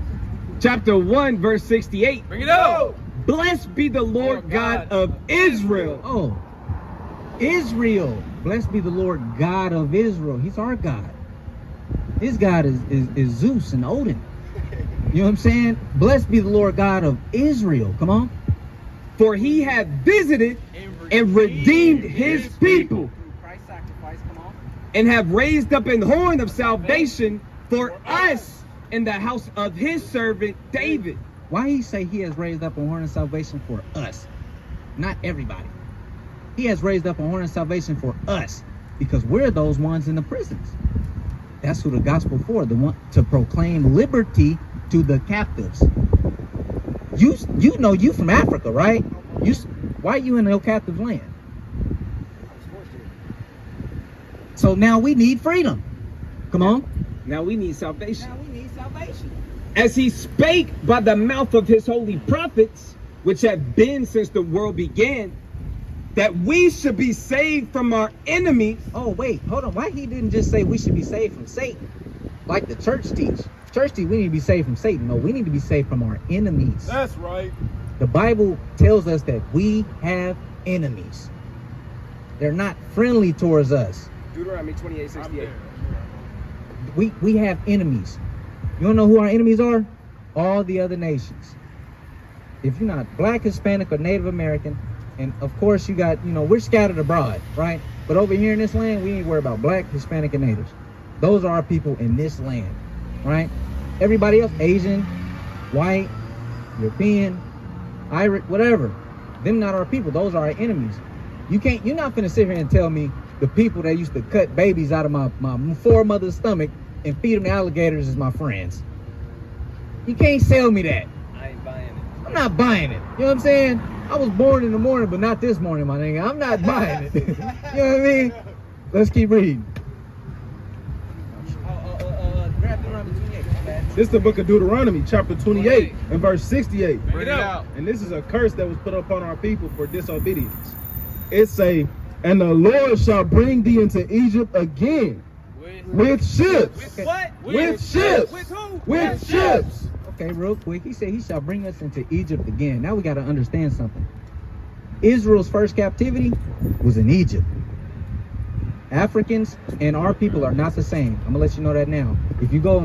chapter 1, verse 68. Bring it out. Blessed be the Lord God of Israel. Oh, Israel. Blessed be the Lord God of Israel. He's our God. His God is Zeus and Odin. You know what I'm saying? Blessed be the Lord God of Israel. Come on. For he hath visited and redeemed his people, Through Christ's sacrifice, come on. and have raised up an horn of salvation for us in the house of his servant David. Why he say he has raised up a horn of salvation for us? Not everybody. He has raised up a horn of salvation for us because we're those ones in the prisons. That's who the gospel for, the one to proclaim liberty to the captives. You know you from Africa, right? Why are you in no captive land? So now we need freedom. Come on. Now we need salvation. Now we need salvation. As he spake by the mouth of his holy prophets, which have been since the world began, that we should be saved from our enemies. Oh, wait, hold on. Why he didn't just say we should be saved from Satan? Like the church teach. Church teach we need to be saved from Satan. No, we need to be saved from our enemies. That's right. The Bible tells us that we have enemies. They're not friendly towards us. Deuteronomy 28:68. We have enemies. You don't know who our enemies are? All the other nations. If you're not black, Hispanic, or Native American, and of course you got, we're scattered abroad, right? But over here in this land, we ain't worried about black, Hispanic, and natives. Those are our people in this land, right? Everybody else, Asian, white, European, Irish, whatever. Them not our people. Those are our enemies. You're not finna sit here and tell me the people that used to cut babies out of my foremother's stomach and feed them to alligators is my friends. You can't sell me that. I ain't buying it. I'm not buying it. You know what I'm saying? I was born in the morning, but not this morning, my nigga. I'm not buying it. You know what I mean? Let's keep reading. Grab Deuteronomy 28. my bad. This is the book of Deuteronomy, chapter 28, and verse 68. Bring it out. And this is a curse that was put upon our people for disobedience. It say, and the Lord shall bring thee into Egypt again with ships. With what? With ships. With who? With ships. Okay, real quick. He said he shall bring us into Egypt again. Now we got to understand something. Israel's first captivity was in Egypt. Africans and our people are not the same. I'm gonna let you know that now. If you go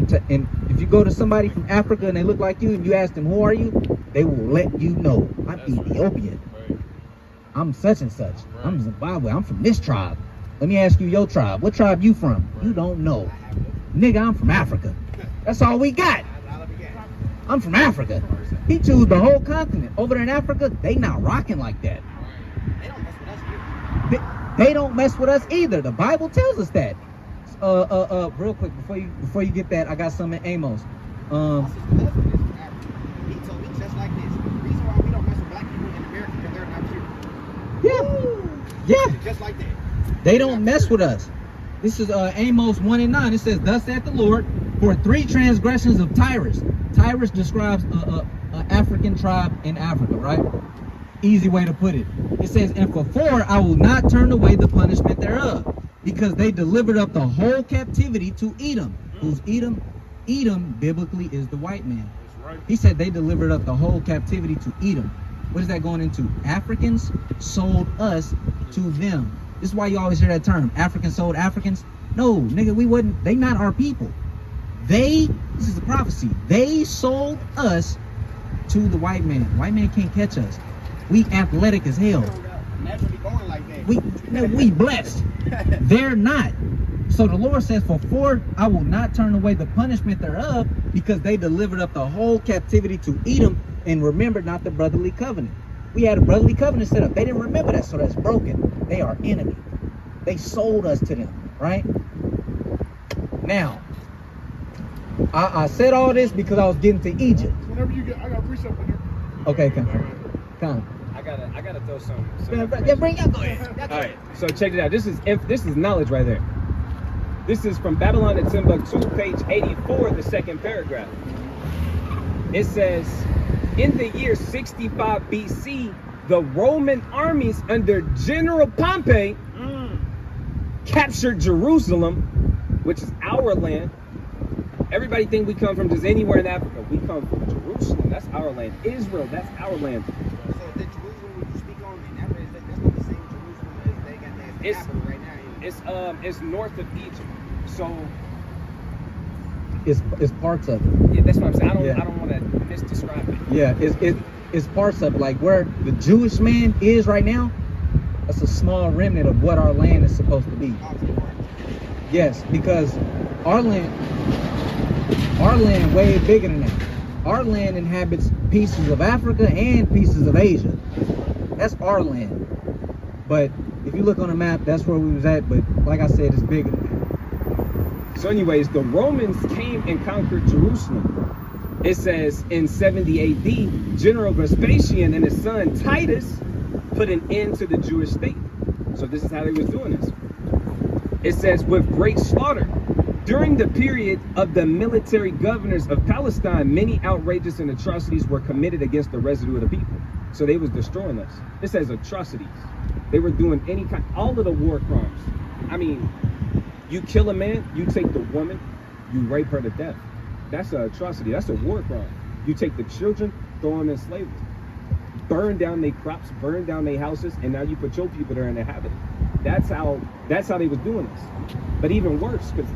to somebody from Africa and they look like you and you ask them who are you, they will let you know. I'm Ethiopian. I'm such and such. I'm Zimbabwe. I'm from this tribe. Let me ask you your tribe. What tribe you from? You don't know. Nigga, I'm from Africa. That's all we got. I'm from Africa. He chose the whole continent. Over there in Africa, they not rocking like that. They don't mess with us either. The Bible tells us that. Real quick, before you get that, I got some in Amos. He told me just like this. The reason why we don't mess with black people in America because they're not here. Yeah. Just like that. They don't mess with us. This is Amos 1:9. It says, "Thus saith the Lord, for 3 transgressions of Tyrus." Tyrus describes a African tribe in Africa, right? Easy way to put it. It says, "And for 4 I will not turn away the punishment thereof, because they delivered up the whole captivity to Edom." Who's Edom? Edom biblically is the white man. He said they delivered up the whole captivity to Edom. What is that going into? Africans sold us to them. This is why you always hear that term, Africans sold Africans. No, nigga, we wouldn't. They not our people. This is a prophecy. They sold us to the white man. White man can't catch us. We athletic as hell. Naturally going like that. We blessed. They're not. So the Lord says, for 4 I will not turn away the punishment thereof, because they delivered up the whole captivity to Edom and remembered not the brotherly covenant. We had a brotherly covenant set up. They didn't remember that, so that's broken. They are enemy. They sold us to them, right? Now, I said all this because I was getting to Egypt. Whenever you get, I got a precept in there. Okay, come. I gotta throw some. Yeah, bring up. Go ahead. All right, so check it out. This is knowledge right there. This is from Babylon and Timbuktu, page 84, the second paragraph. It says, in the year 65 BC, the Roman armies under General Pompey captured Jerusalem, which is our land. Everybody think we come from just anywhere in Africa. We come from Jerusalem. That's our land. Israel, that's our land. So the Jerusalem you speak on in Africa, that's not the same Jerusalem as they got the capital right now. It's north of Egypt. So It's parts of it. yeah, that's what I'm saying. I don't Yeah. want to misdescribe it. Yeah, is parts of it. Like where the Jewish man is right now, that's a small remnant of what our land is supposed to be. Yes, because our land way bigger than that. Our land inhabits pieces of Africa and pieces of Asia. That's our land. But if you look on the map, that's where we was at. But like I said, it's bigger than that. So anyways, the Romans came and conquered Jerusalem. It says in 70 AD, General Vespasian and his son Titus put an end to the Jewish state. So this is how they was doing this. It says, with great slaughter. During the period of the military governors of Palestine, many outrageous and atrocities were committed against the residue of the people. So they was destroying us. It says atrocities. They were doing any kind, all of the war crimes. I mean, you kill a man, you take the woman, you rape her to death. That's an atrocity. That's a war crime. You take the children, throw them in slavery. Burn down their crops, burn down their houses, and now you put your people there and inhabit it. That's how they was doing this. But even worse, because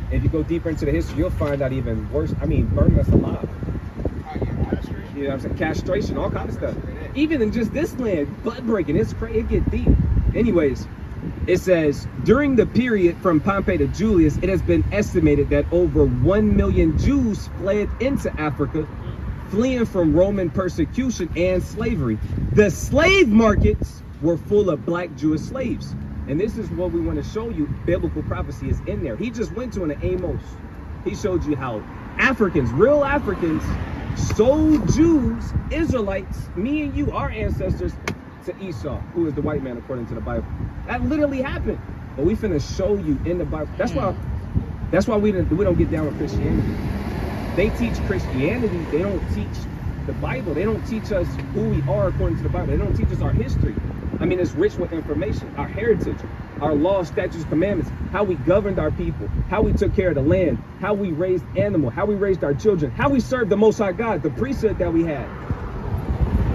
if you go deeper into the history, you'll find out even worse. I mean, burning us alive. You know what I'm saying? Castration, all kind of stuff. Even in just this land, butt breaking, it's crazy, it get deep. Anyways, it says, during the period from Pompey to Julius, it has been estimated that over 1 million Jews fled into Africa, fleeing from Roman persecution and slavery. The slave markets were full of black Jewish slaves. And this is what we want to show you. Biblical prophecy is in there. He just went to an Amos. He showed you how Africans, real Africans, sold Jews, Israelites, me and you, our ancestors, to Esau, who is the white man according to the Bible. That literally happened. But we finna show you in the Bible. That's why we don't get down with Christianity. They teach Christianity. They don't teach the Bible. They don't teach us who we are according to the Bible. They don't teach us our history. I mean, it's rich with information, our heritage, our laws, statutes, commandments, how we governed our people, how we took care of the land, how we raised animals, how we raised our children, how we served the Most High God, the priesthood that we had.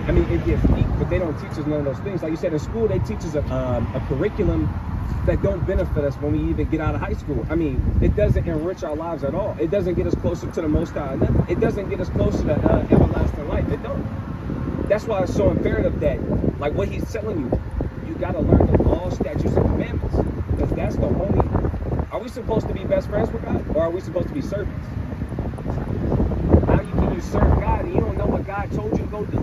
I mean, it gets deep, but they don't teach us none of those things. Like you said, in school, they teach us a curriculum that don't benefit us when we even get out of high school. I mean, it doesn't enrich our lives at all. It doesn't get us closer to the Most High. It doesn't get us closer to everlasting life. It don't. That's why it's so imperative that, like what he's telling you, you got to learn the laws, statutes, and commandments. Because that's the only... Are we supposed to be best friends with God? Or are we supposed to be servants? How can you serve God and you don't know what God told you to go do?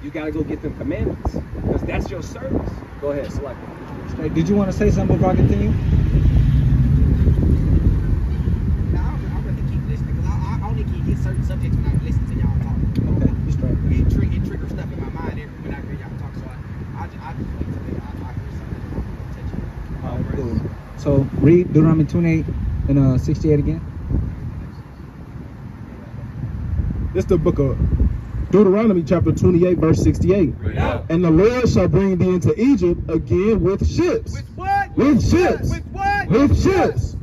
You got to go get them commandments. Because that's your service. Go ahead, select it. Did you want to say something before I continue? No, I'm going to keep listening because I only can hit certain subjects when I listen to y'all talk. Okay, just right. It triggers stuff in my mind when I hear y'all talk. So I just wait till I hear something. I'm going to touch it. Cool. So read Deuteronomy 28 and 68 again. This is the book of Deuteronomy chapter 28 verse 68. And the Lord shall bring thee into Egypt again with ships. With what? With ships. With what? With ships.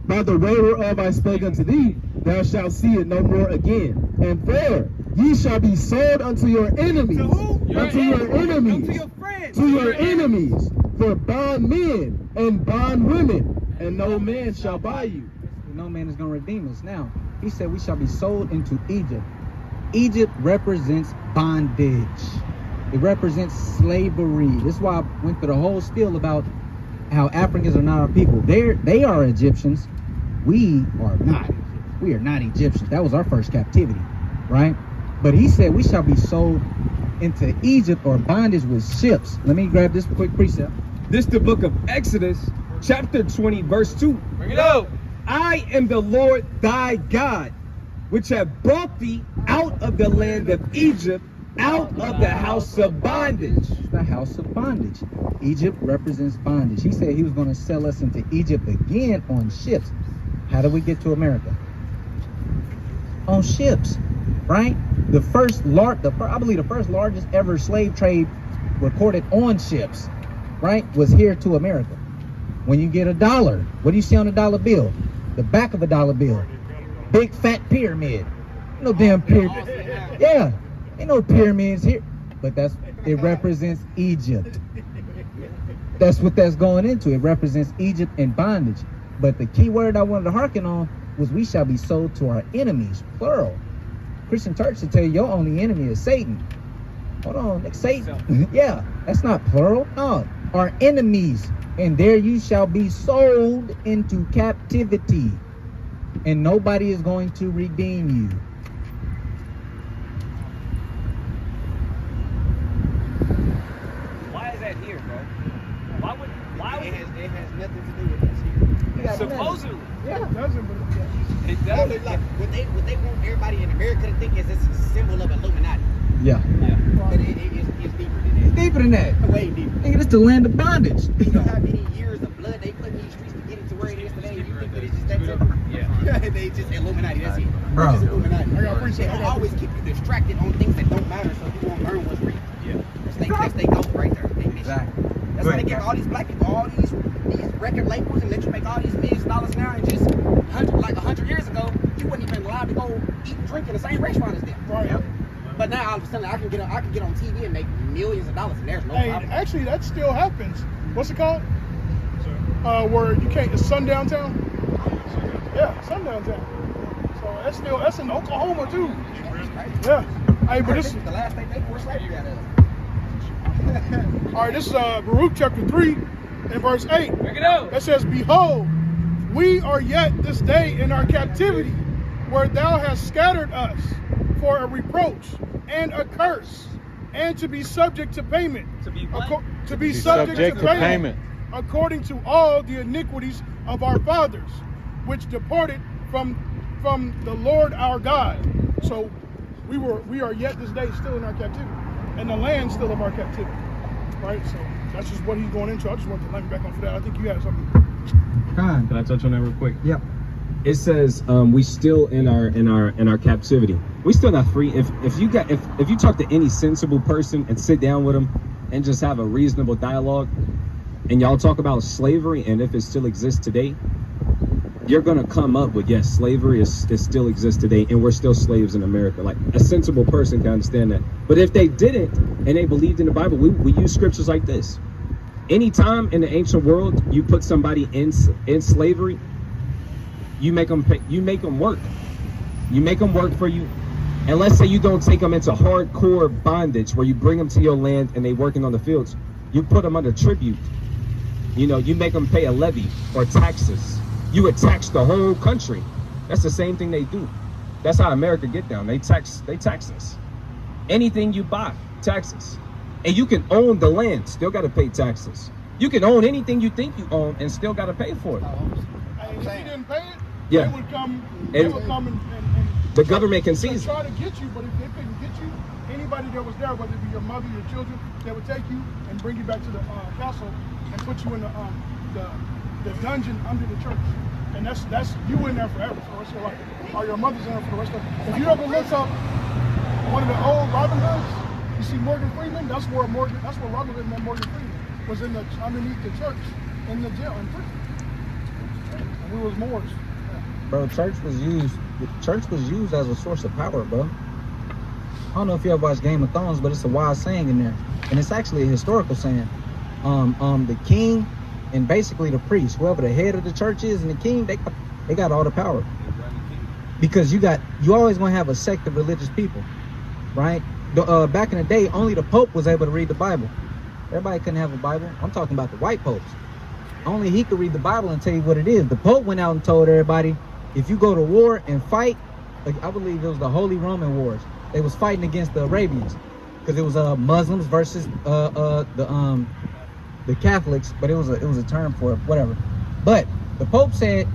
By the way whereof I spake unto thee, thou shalt see it no more again. And there ye shall be sold unto your enemies. To who? Unto your enemies. To your friends. To your enemies. For bondmen and bondwomen. And no man shall buy you. No man is going to redeem us. Now, he said we shall be sold into Egypt. Egypt represents bondage. It represents slavery. This is why I went through the whole spiel about how Africans are not our people. They are Egyptians. We are not. We are not Egyptians. That was our first captivity, right? But he said we shall be sold into Egypt or bondage with ships. Let me grab this quick precept. This is the book of Exodus, chapter 20, verse 2. Bring it out. I am the Lord thy God, which have brought thee out of the land of Egypt, out of the house of bondage. The house of bondage. Egypt represents bondage. He said he was going to sell us into Egypt again on ships. How do we get to America? On ships, right? I believe the first largest ever slave trade recorded on ships, right, was here to America. When you get $1, what do you see on a dollar bill? The back of a dollar bill. Big fat pyramid. No damn pyramid. Yeah, ain't no pyramids here. But it represents Egypt. That's what that's going into. It represents Egypt and bondage. But the key word I wanted to hearken on was we shall be sold to our enemies, plural. Christian church to tell you your only enemy is Satan. Hold on, like Satan. Yeah, that's not plural. No, our enemies, and there you shall be sold into captivity, and nobody is going to redeem you. Why is that here, bro? Why would It has nothing to do with us here. supposedly Yeah, it doesn't, but it No, does? but like what they want everybody in America to think is it's a symbol of Illuminati. Yeah, But it's deeper than it's deeper than that. that. Way deeper. Nigga, this the land of bondage. You know how many years of blood they put in these streets to get it to where it is today? You think that it's just that simple? Yeah. They just Illuminati. That's it. Bro. It's just Illuminati. I got appreciate They it. always keep you distracted on things that don't matter, so you won't learn what's real. Yeah. That's they go right there. They miss you. Exactly. That's why they give all these black people all these record labels and let you make all these millions of dollars now. And just 100 years ago, you wouldn't even allowed to go eat and drink in the same restaurant as them. right. But now all of a sudden I can get on TV and make millions of dollars, and there's no Hey, problem. actually, that still happens. What's it called? Where you can't, it's sundown town? Yeah, sundown town. So that's in Oklahoma too. Yeah. Hey, but this, the last thing they forced slavery out of. all right, this is Baruch chapter 3 and verse 8. Bring it out. That says, behold, we are yet this day in our captivity, where thou hast scattered us for a reproach and a curse, and to be subject to payment. To be what? To be subject to payment, according to all the iniquities of our fathers, which departed from the Lord our God. So we are yet this day still in our captivity, and the land still of our captivity. Right? So that's just what he's going into. I just wanted to let me back on for that. I think you had something. Con. Can I touch on that real quick? Yep. It says we still in our captivity. We still not free. If you talk to any sensible person and sit down with them and just have a reasonable dialogue, and y'all talk about slavery and if it still exists today, you're gonna come up with yes, slavery is still exists today, and we're still slaves in America. Like a sensible person can understand that. But if they didn't and they believed in the Bible, we use scriptures like this. Anytime in the ancient world you put somebody in slavery, you make them pay, you make them work. You make them work for you. And let's say you don't take them into hardcore bondage where you bring them to your land and they working on the fields. You put them under tribute. You know, you make them pay a levy or taxes. You would tax the whole country. That's the same thing they do. That's how America get down. They tax us. Anything you buy, taxes. And you can own the land, still got to pay taxes. You can own anything you think you own and still got to pay for it. And if he didn't pay it, Yeah. they would come and The government can seize it. try to get you, but if they couldn't get you, anybody that was there, whether it be your mother, your children, they would take you and bring you back to the castle and put you in the dungeon under the church. And that's you in there forever for the rest of your life. Or your mother's in there for the rest of it. If you ever look up one of the old Robin Hoods, you see Morgan Freeman, that's where Robin Hood met Morgan Freeman, was underneath the church in the jail in prison. And we was Moors. Bro, church was used as a source of power, bro. I don't know if you ever watched Game of Thrones, but it's a wise saying in there. And it's actually a historical saying. The king and basically the priest, whoever the head of the church is and the king, they got all the power. Because you always gonna have a sect of religious people, right? Back in the day, only the Pope was able to read the Bible. Everybody couldn't have a Bible. I'm talking about the white popes. Only he could read the Bible and tell you what it is. The Pope went out and told everybody, if you go to war and fight, like I believe it was the Holy Roman Wars. They was fighting against the Arabians because it was Muslims versus the Catholics, but it was a term for it, whatever. But the Pope said,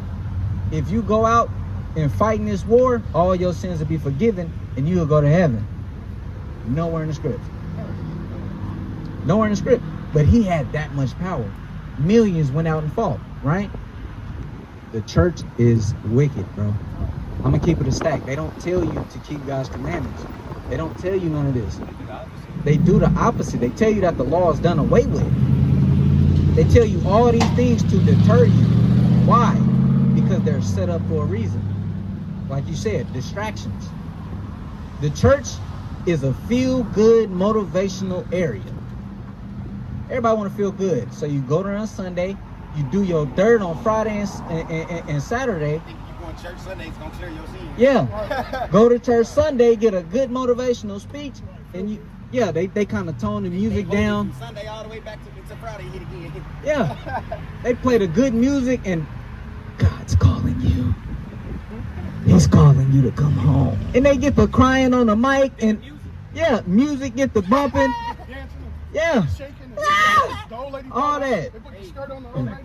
if you go out and fight in this war, all your sins will be forgiven and you will go to heaven. Nowhere in the script. Nowhere in the script. But he had that much power. Millions went out and fought, right? The church is wicked, bro. I'm gonna keep it a stack. They don't tell you to keep God's commandments. They don't tell you none of this. They do the opposite. They tell you that the law is done away with. They tell you all these things to deter you. Why? Because they're set up for a reason. Like you said, distractions. The church is a feel-good motivational area. Everybody want to feel good. So you go there on Sunday, you do your dirt on Friday and Saturday. You're going church Sunday's gonna clear your sins. Yeah. Go to church Sunday, get a good motivational speech, and you, yeah, they kind of tone the music They hold you down. from Sunday all the way back to Friday, hit again. Yeah. They play the good music, and God's calling you. He's calling you to come home. And they get the crying on the mic, and yeah, music get the bumping. Dancing, Yeah. shaking, and Ah! the old lady. All that. They put the skirt on the old lady.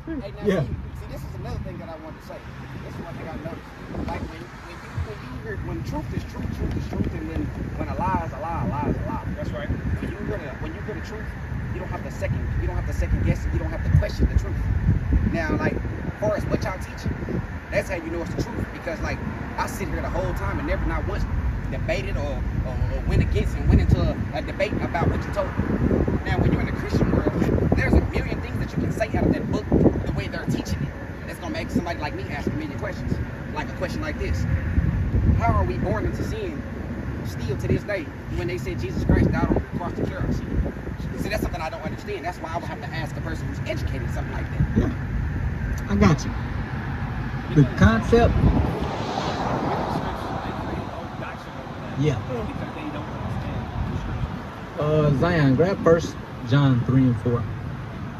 Hey, now Yeah. see, this is another thing that I wanted to say. This is one thing I noticed. Like when truth is truth, truth is truth, and when a lie is a lie, a lie is a lie. That's right. When you hear the truth, you don't have to second guess it, you don't have to question the truth. Now, like, as far as what y'all teaching, that's how you know it's the truth. Because like I sit here the whole time and never not once debated or went against and went into a debate about what you told me. Now, when you're in the Christian world, there's a million things that you can say out of that book, the way they're teaching it. That's gonna make somebody like me ask a million questions. Like a question like this: how are we born into sin still to this day when they said Jesus Christ died on the cross to cure our sin? See, that's something I don't understand. That's why I would have to ask a person who's educated something like that. Yeah. I got you. The concept. Yeah. Zion, grab 1 John 3 and 4.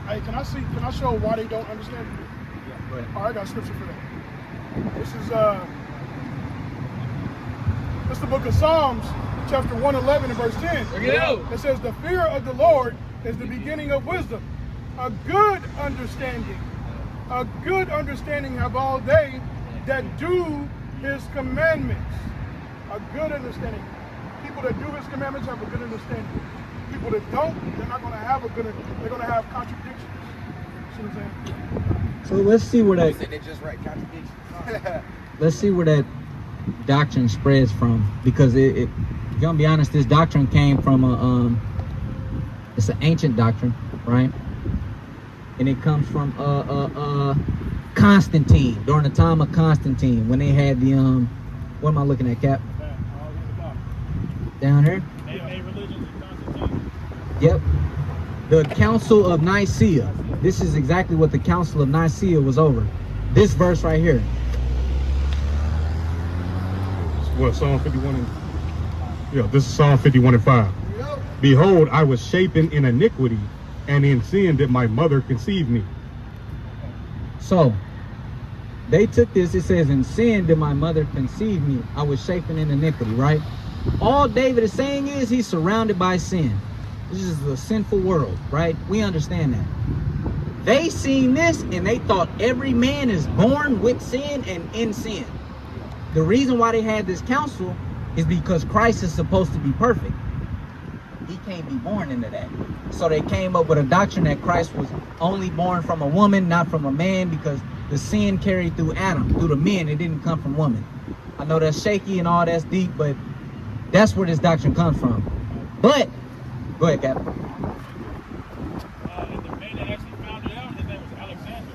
Hey, can I show why they don't understand it? Yeah, go ahead. All right, I got scripture for that. This is the book of Psalms, chapter 111 and verse 10. It says, the fear of the Lord is the beginning of wisdom. A good understanding have all they that do his commandments. A good understanding. People that do his commandments have a good understanding. People that don't, they're not going to have they're going to have contradictions. See what I'm saying? So let's see where You that said they're just right, contradictions. let's see where that doctrine spreads from, because it gonna be honest, this doctrine came from it's an ancient doctrine, right? And it comes from Constantine, during the time of Constantine, when they had the what am I looking at, Cap? Down here? Yep. The Council of Nicaea. This is exactly what the Council of Nicaea was over. This verse right here. What, Psalm 51 and... Yeah, this is Psalm 51 and 5. Behold, I was shapen in iniquity, and in sin did my mother conceive me. So, they took this, it says, in sin did my mother conceive me. I was shapen in iniquity, right? All David is saying is he's surrounded by sin. This is a sinful world, right? We understand that. They seen this and they thought every man is born with sin and in sin. The reason why they had this council is because Christ is supposed to be perfect. He can't be born into that. So they came up with a doctrine that Christ was only born from a woman, not from a man, because the sin carried through Adam, through the men. It didn't come from woman. I know that's shaky and all that's deep, but that's where this doctrine comes from. But, go ahead, Captain. And the man that actually found it out, his name was Alexander.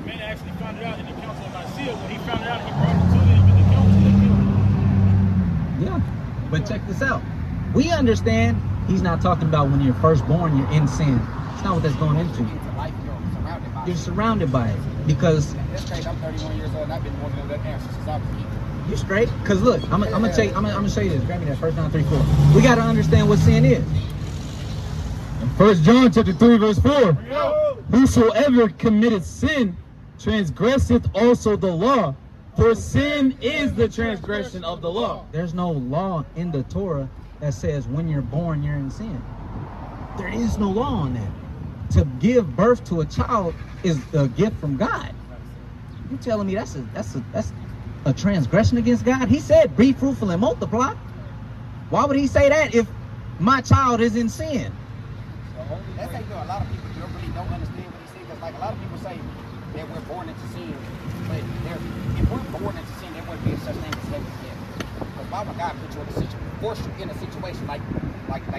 The man that actually found it out in the Council of Nicaea, when he found it out, he brought it to them in the council. They killed him. Yeah, but check this out. We understand he's not talking about when you're first born, you're in sin. It's not what that's going into. Into life, You're surrounded by it because That's crazy. I'm 31 years old and I've been wanting that answer since I was a kid. you straight. Cause look, I'm gonna show you this. Grab me that 1 John 3:4. We gotta understand what sin is. In 1 John chapter 3 verse 4. Whosoever committeth sin transgresseth also the law, for sin is the transgression of the law. There's no law in the Torah that says when you're born you're in sin. There is no law on that. To give birth to a child is a gift from God. You telling me that's a transgression against God? He said, "Be fruitful and multiply." Why would he say that if my child is in sin? That's how you know a lot of people really don't understand what he's saying. Because like a lot of people say that we're born into sin, but if we're born into sin, there wouldn't be such thing as heaven and hell. Because why would God put you in a situation, force you in a situation like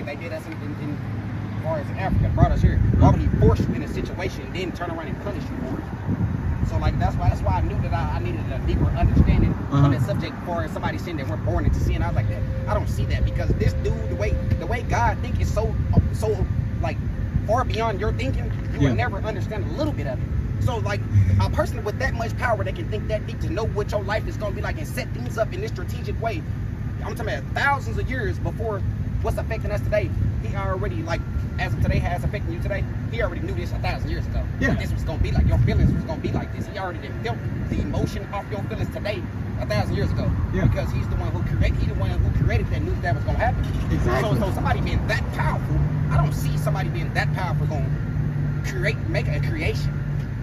they did us in as far as in Africa, brought us here? Why would he force you in a situation and then turn around and punish you for it? So like that's why I knew that I needed a deeper understanding on that subject. For somebody saying that we're born into sin, I was like, I don't see that, because this dude, the way God thinks is so like far beyond your thinking. You will never understand a little bit of it. So like a person with that much power that can think that deep to know what your life is gonna be like and set things up in this strategic way. I'm talking about thousands of years before what's affecting us today. He already, like, as of today has affecting you today, he already knew this 1,000 years ago. Yeah. This was gonna be like, your feelings was gonna be like this. He already felt the emotion off your feelings today 1,000 years ago. Yeah. Because he's the one who created that knew that was gonna happen. Exactly. So somebody being that powerful, I don't see somebody being that powerful gonna make a creation,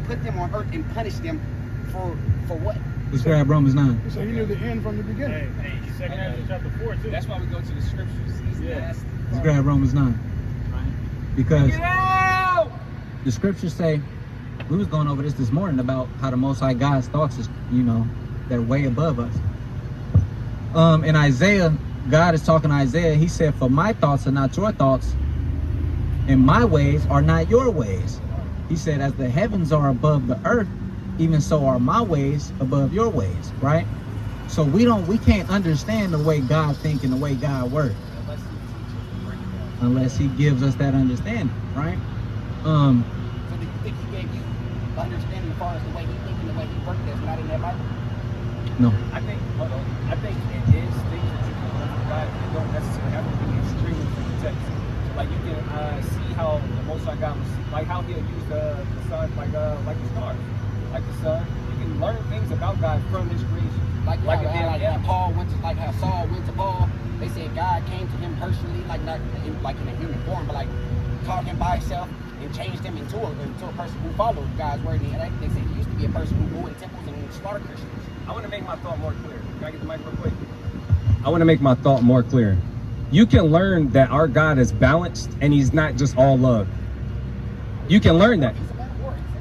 put them on earth and punish them for what? Let's grab Romans 9. So he knew the end from the beginning. Hey, second half of chapter 4 too. That's why we go to the scriptures. Let's grab Romans 9. Because the scriptures say, we was going over this morning about how the Most High God's thoughts is, they're way above us. In Isaiah, God is talking to Isaiah. He said, for my thoughts are not your thoughts, and my ways are not your ways. He said, as the heavens are above the earth, even so are my ways above your ways, right? So we can't understand the way God think and the way God works unless he gives us that understanding, right? So do you think he gave you understanding as far as the way he thinks and the way he works that's not in that Bible? No. I think it is things that you can learn from God. It don't necessarily have to be extremely from the text. Like you can see how the Most High God was, like how he'll use the sun, like the stars, like the sun. You can learn things about God from His creation. Like how Paul went to, like how Saul went to Paul. They said God came to him personally, like not in a human form, but like talking by himself and changed him into a person who followed God's word. And they said he used to be a person who go in temples and slaughter Christians. I want to make my thought more clear. Can I get the mic real quick? I want to make my thought more clear. You can learn that our God is balanced and He's not just all love. You can learn that.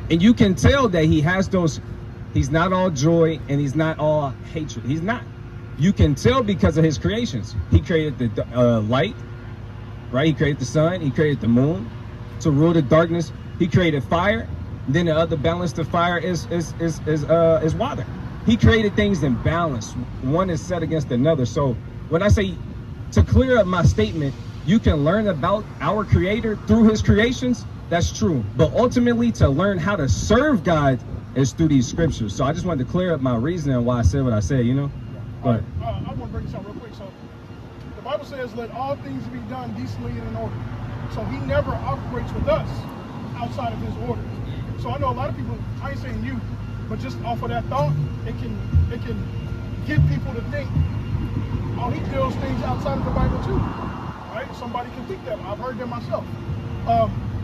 And you can tell that He has those, He's not all joy and He's not all hatred. He's not. You can tell because of His creations. He created the light, right? He created the sun. He created the moon to rule the darkness. He created fire. Then the other balance to fire is water. He created things in balance. One is set against another. So when I say to clear up my statement, you can learn about our Creator through His creations. That's true. But ultimately, to learn how to serve God is through these scriptures. So I just wanted to clear up my reasoning why I said what I said. But I want to bring this out real quick. So the Bible says, let all things be done decently and in order. So he never operates with us outside of his orders. So I know a lot of people, I ain't saying you, but just off of that thought, it can get people to think, oh, he builds things outside of the Bible too, right? Somebody can think that. I've heard that myself.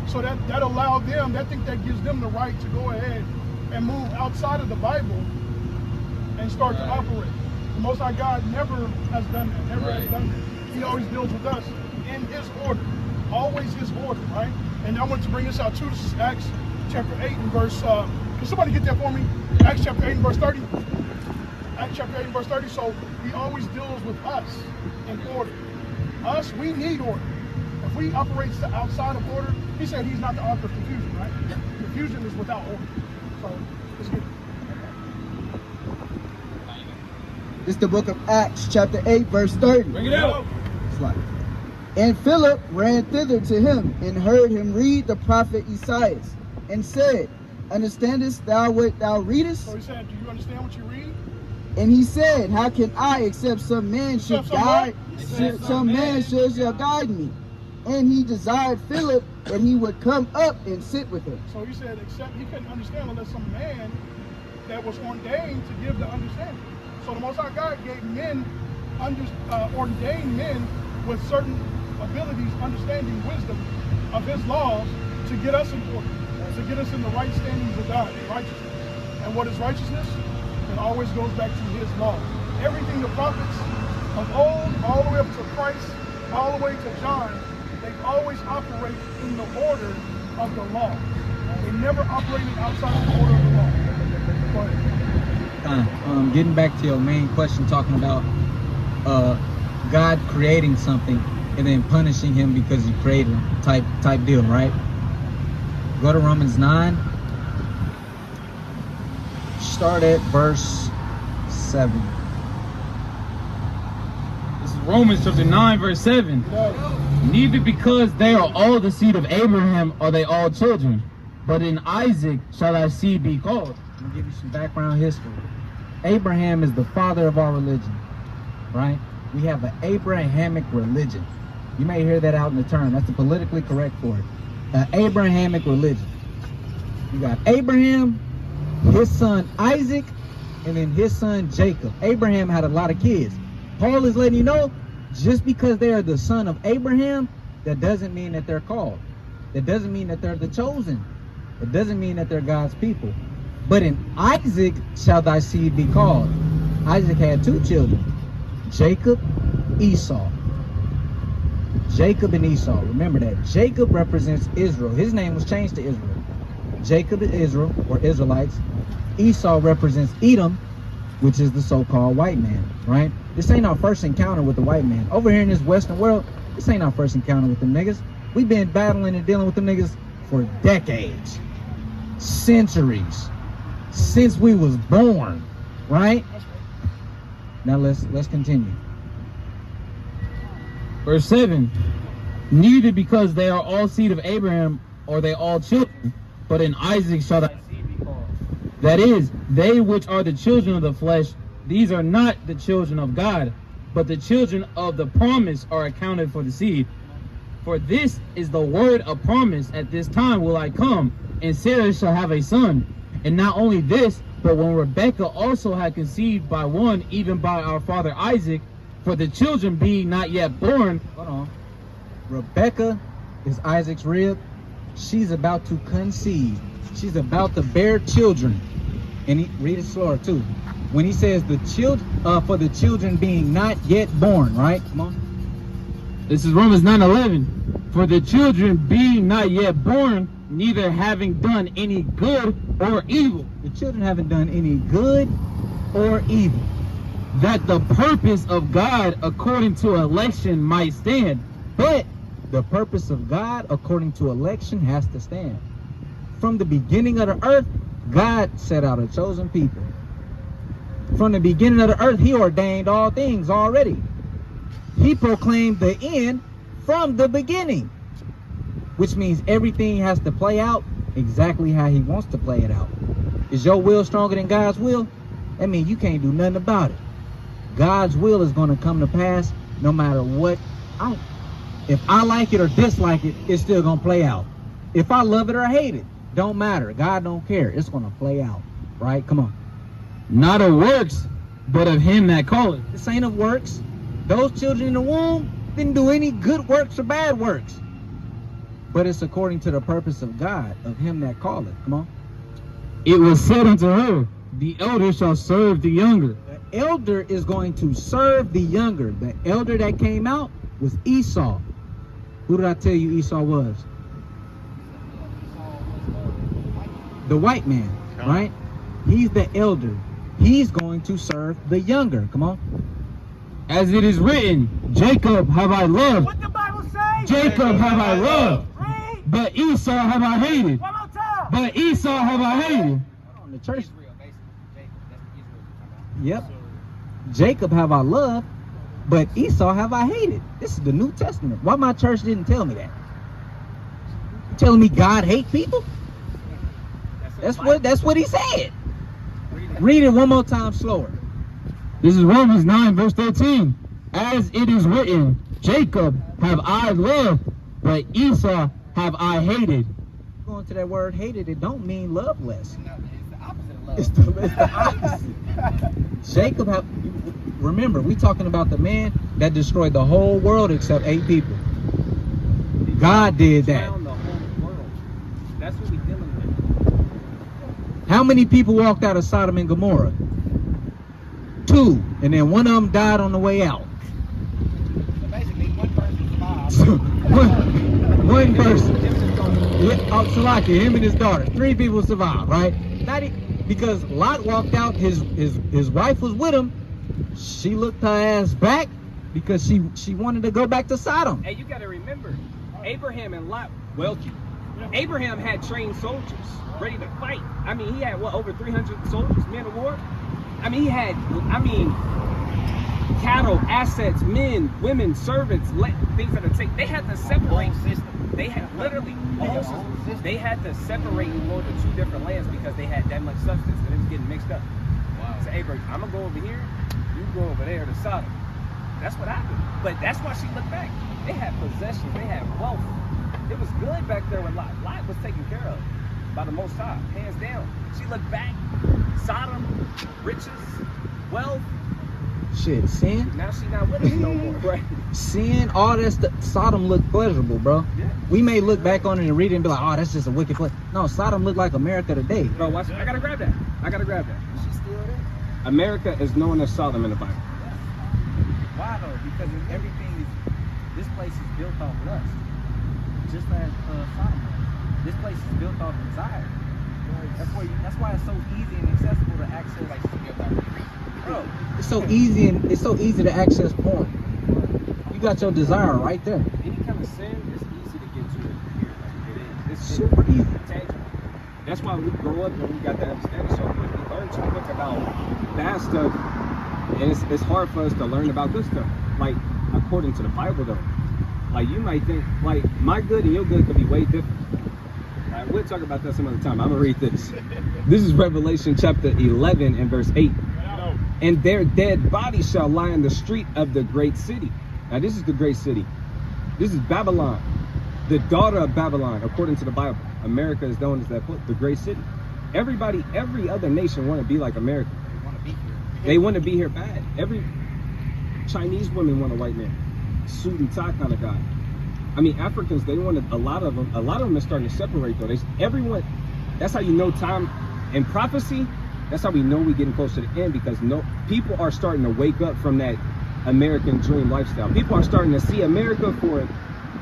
So that allowed them, I think that gives them the right to go ahead and move outside of the Bible and start to operate. The Most High God never has done that, has done that. He always deals with us in His order, always His order, right? And I want to bring this out too. This is Acts chapter 8 and verse, can somebody get that for me? Acts chapter 8 and verse 30. Acts chapter 8 and verse 30. So He always deals with us in order. Us, we need order. If we operate outside of order, He said He's not the author of confusion, right? Confusion is without order. So let's get it. This is the book of Acts, chapter 8, verse 30. Bring it out. Slide. And Philip ran thither to him, and heard him read the prophet Isaiah, and said, understandest thou what thou readest? So he said, do you understand what you read? And he said, how can I, except some man should Except some guide, what? some man shall guide me? And he desired Philip that he would come up and sit with him. So he said, except he couldn't understand unless some man that was ordained to give the understanding. So the Most High God gave men, ordained men with certain abilities, understanding, wisdom of His laws to get us in order, to get us in the right standings of God, righteousness. And what is righteousness? It always goes back to His law. Everything the prophets of old, all the way up to Christ, all the way to John, they always operate in the order of the law. They never operated outside of the order of the law. Go ahead. Getting back to your main question, talking about God creating something and then punishing him because he created him, type deal, right? Go to Romans 9. Start at verse 7. This is Romans chapter 9, verse 7. Neither because they are all the seed of Abraham are they all children, but in Isaac shall thy seed be called. Let me give you some background history. Abraham is the father of our religion, right? We have an Abrahamic religion. You may hear that out in the term. That's the politically correct for it. An Abrahamic religion. You got Abraham, his son Isaac, and then his son Jacob. Abraham had a lot of kids. Paul is letting you know, just because they are the son of Abraham, that doesn't mean that they're called. That doesn't mean that they're the chosen. It doesn't mean that they're God's people. But in Isaac shall thy seed be called. Isaac had two children, Jacob, Esau. Jacob and Esau. Remember that. Jacob represents Israel. His name was changed to Israel. Jacob is Israel, or Israelites. Esau represents Edom, which is the so-called white man, right? This ain't our first encounter with the white man. Over here in this Western world, this ain't our first encounter with them niggas. We've been battling and dealing with them niggas for decades, centuries, since we was born, right? Now let's continue. Verse 7, neither because they are all seed of Abraham are they all children, but in Isaac shall thy seed be called. That is, they which are the children of the flesh, these are not the children of God, but the children of the promise are accounted for the seed. For this is the word of promise, at this time will I come, and Sarah shall have a son. And not only this, but when Rebekah also had conceived by one, even by our father Isaac, for the children being not yet born. Hold on. Rebekah is Isaac's rib. She's about to conceive. She's about to bear children. And read it slower too. When he says the children, for the children being not yet born, right? Come on. This is Romans 9:11. For the children being not yet born, neither having done any good or evil. The children haven't done any good or evil. That the purpose of God according to election might stand. But the purpose of God according to election has to stand. From the beginning of the earth, God set out a chosen people. From the beginning of the earth, he ordained all things already. He proclaimed the end from the beginning, which means everything has to play out exactly how he wants to play it out. Is your will stronger than God's will? That means you can't do nothing about it. God's will is going to come to pass no matter what. If I like it or dislike it, it's still going to play out. If I love it or hate it, don't matter. God don't care. It's going to play out, right? Come on. Not of works, but of him that calleth. This ain't of works. Those children in the womb didn't do any good works or bad works. But it's according to the purpose of God, of him that calleth. Come on. It was said unto her, the elder shall serve the younger. The elder is going to serve the younger. The elder that came out was Esau. Who did I tell you Esau was? The white man, right? He's the elder. He's going to serve the younger. Come on. As it is written, Jacob have I loved. What the Bible say? Jacob have I loved. Read. But Esau have I hated. One more time. But Esau have I hated. The church. Israel, basically. Jacob, that's the Israel we're talking about. Yep. Jacob have I loved, but Esau have I hated. This is the New Testament. Why my church didn't tell me that? You telling me God hate people? That's what he said. Read it one more time slower. This is Romans 9 verse 13. As it is written, Jacob have I loved, but Esau have I hated. Going to that word hated, it don't mean love less. No, it's the opposite of love. It's the opposite. Jacob have, remember, we talking about the man that destroyed the whole world except 8 people. God did that. Around the whole world. That's what we dealing with. How many people walked out of Sodom and Gomorrah? 2, and then one of them died on the way out. So basically, one person survived. one person. Yeah, Salaki, him and his daughter. 3 people survived, right? Because Lot walked out, his wife was with him. She looked her ass back because she wanted to go back to Sodom. Hey, you got to remember, Abraham and Lot, Abraham had trained soldiers ready to fight. I mean, he had, over 300 soldiers, men of war? I mean, cattle, assets, men, women, servants, things that are taken. They had to separate. They had literally, they had to separate and go to two different lands because they had that much substance and it was getting mixed up. Wow. So, hey, bro, I'm gonna go over here, you go over there to Sodom. That's what happened. But that's why she looked back. They had possessions, they had wealth. It was good back there with Lot. Lot was taken care of by the Most High, hands down. She looked back, Sodom, riches, wealth. Shit, sin. Now she not with us no more, right? Sin, all that stuff. Sodom looked pleasurable, bro. Yeah. We may look back on it and read it and be like, oh, that's just a wicked place. No, Sodom looked like America today. Bro, watch it. I gotta grab that. She's still there. America is known as Sodom in the Bible. Why though? Because everything is, this place is built off lust. Just as Sodom was. This place is built off desire. That's why it's so easy and accessible to access, like, bro. It's so easy to access porn. You got your desire right there. Any kind of sin, it's easy to get to it here. Like it is. It's Super easy. tangible. That's why we grow up and we got to understand it so quick. We learn too quick about bad stuff, and it's hard for us to learn about good stuff. Like according to the Bible, though, like you might think like my good and your good could be way different. Like, we'll talk about that some other time. I'm gonna read this. This is Revelation chapter 11 and verse 8. And their dead bodies shall lie in the street of the great city. Now this is the great city. This is Babylon, the daughter of Babylon, according to the Bible. America is known as that, the great city. Everybody, every other nation want to be like America. They want to be here. They want to be here bad. Every Chinese women want a white man, suit and tie kind of guy. I mean, Africans, they want a lot of them are starting to separate though. Everyone, that's how you know time and prophecy. That's how we know we're getting close to the end, because people are starting to wake up from that American dream lifestyle. People are starting to see America for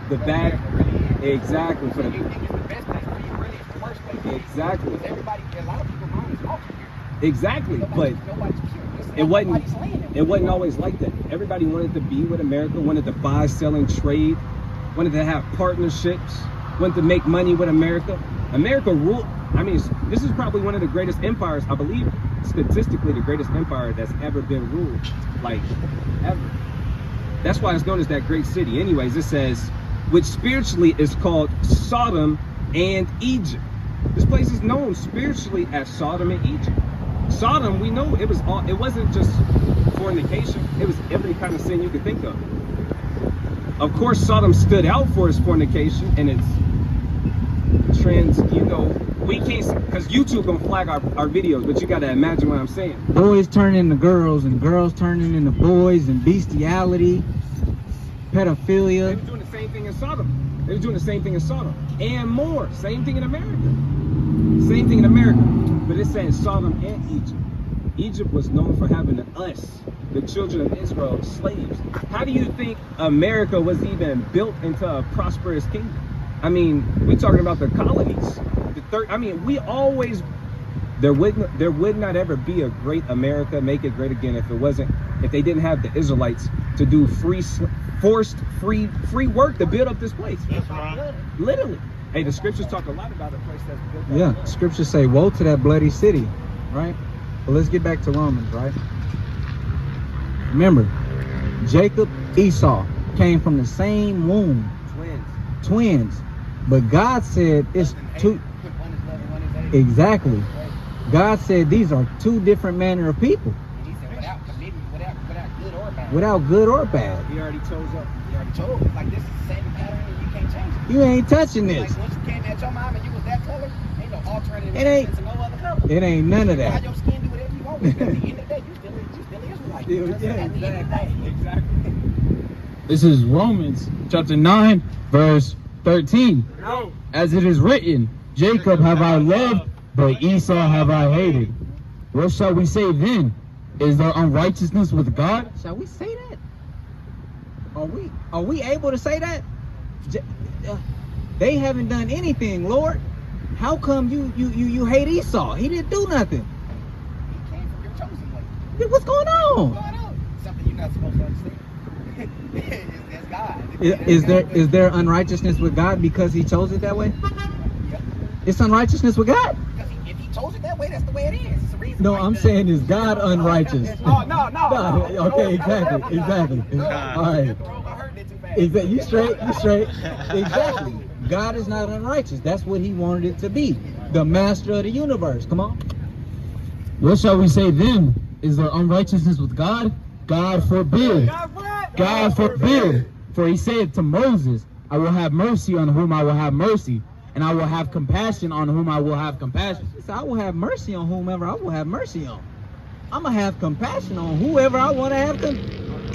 the bad. Exactly. For the You think it's the best place, but you really it's the worst place. Exactly. Because everybody, a lot of people mind is off here. Exactly. But Nobody's curious. it wasn't always like that. Everybody wanted to be with America, wanted to buy, sell, and trade, wanted to have partnerships, wanted to make money with America. America ruled. I mean, this is probably one of the greatest empires, I believe, statistically, the greatest empire that's ever been ruled, like, ever. That's why it's known as that great city. Anyways, it says, which spiritually is called Sodom and Egypt. This place is known spiritually as Sodom and Egypt. Sodom, we know it wasn't just fornication, it was every kind of sin you could think of. Of course, Sodom stood out for its fornication and its we can't, because YouTube gonna flag our videos, but you gotta imagine what I'm saying. Boys turn into girls and girls turning into boys and bestiality, pedophilia. They were doing the same thing in Sodom. They were doing the same thing in Sodom and more. Same thing in America. But it's saying Sodom and Egypt. Egypt was known for having us, the children of Israel, slaves. How do you think America was even built into a prosperous kingdom? I mean, we're talking about the colonies. There would not ever be a great America, make it great again, if they didn't have the Israelites to do forced free work to build up this place. That's right. Literally. Hey, the scriptures talk a lot about a place that's built up. Yeah, scriptures say, woe to that bloody city, right? But let's get back to Romans, right? Remember, Jacob, Esau came from the same womb. Twins. But God said it's two. Exactly. God said these are two different manner of people. He said without good or bad. Without good or bad. He already chose up. He already told. Like, this is the same pattern and you can't change it. You ain't touching this. Like, once you came at your mom and you was that color, ain't no alternative It ain't- to no other color. It ain't none of How that. your skin do whatever you want, but at the end of the day, you still Israelite. Yeah, At the end of the day. Exactly. This is Romans chapter 9, verse 13. No. As it is written, Jacob have I loved, but Esau have I hated. What shall we say then? Is there unrighteousness with God? Shall we say that? Are we able to say that? They haven't done anything, Lord. How come you hate Esau? He didn't do nothing. He came from your chosen one. What's going on? What's going on? Something you're not supposed to understand. That's God. Is there unrighteousness with God because he chose it that way? Yep. It's unrighteousness with God. Because he if he chose it that way, that's the way it is. It's a reason. No, why he I'm does saying it. is God unrighteous? No. Okay, exactly. All right. I heard that too fast. Is that you straight? You straight? Exactly. God is not unrighteous. That's what he wanted it to be. The master of the universe. Come on. What shall we say then? Is there unrighteousness with God? God forbid. God forbid. For he said to Moses, I will have mercy on whom I will have mercy, and I will have compassion on whom I will have compassion. He said, I will have mercy on whomever I will have mercy on. I'm going to have compassion on whoever I want to have.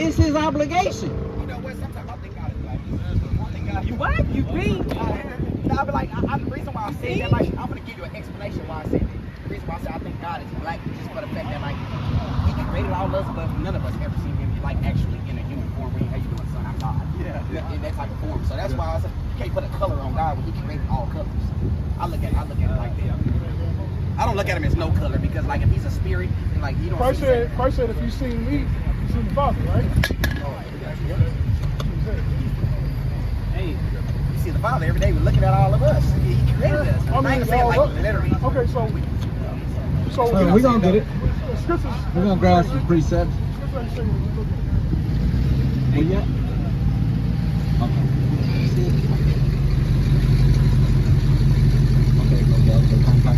It's his obligation. You know what? Sometimes I think God is like, I think God. You what? You mean? I be like, the reason why I say that, like, I'm gonna give you an explanation why I say that. The reason why I say I think God is black is just for the fact that, like, he created all of us, but none of us ever seen him, like, actually in a human form. Where how you doing, son? I'm God. Yeah. In that type of form. So that's why I said you can't put a color on God when he created all colors. I look at it like that. I don't look at him as no color because, like, if he's a spirit, and, like, you don't. Christ said, if you've seen me, you've seen the Father, right? Hey, you see the Father every day. We're looking at all of us. He created us. I mean, ain't saying like literally. Okay, so We're going to get it. the scriptures. We're going to grab some precepts. Well, yeah. Okay.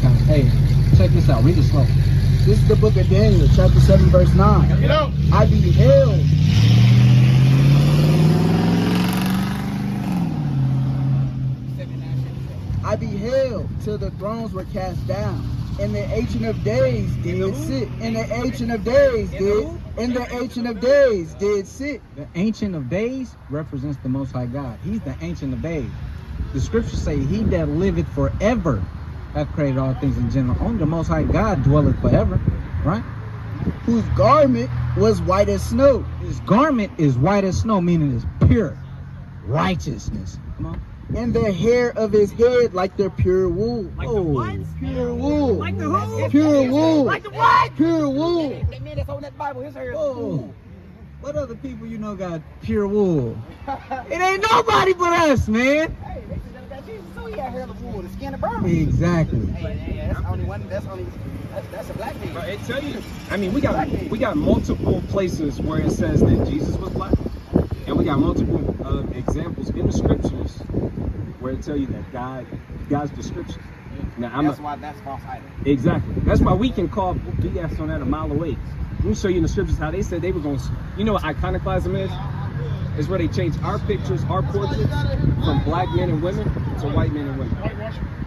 Come. Hey, check this out. Read it slow. This is the book of Daniel, chapter 7, verse 9. Get out. I beheld. I beheld till the thrones were cast down, and the Ancient of Days did sit. And the Ancient of Days did. And the Ancient of Days did sit. The Ancient of Days represents the Most High God. He's the Ancient of Days. The scriptures say, he that liveth forever hath created all things in general. Only the Most High God dwelleth forever, right? Whose garment was white as snow. His garment is white as snow, meaning it's pure righteousness. Come on. And the hair of his head like the pure wool. Like the what? Pure wool. Like the who? Pure wool. Like the what? Pure wool. That man that's on that Bible, his hair is Whoa. cool. What other people you know got pure wool? It ain't nobody but us, man. Hey, they said that Jesus, so he had hair of wool, the skin of burn. Exactly. Hey, that's only one. That's a black man. But it tell you, I mean, we got multiple places where it says that Jesus was black, and we got multiple examples in the scriptures where it tell you that God's description. Now, That's why that's false idol. Exactly. That's why we can call BS on that a mile away. Let me show you in the scriptures how they said they were going to. You know what iconoclasm is? Is where they change our pictures, our portraits, from black men and women to white men and women.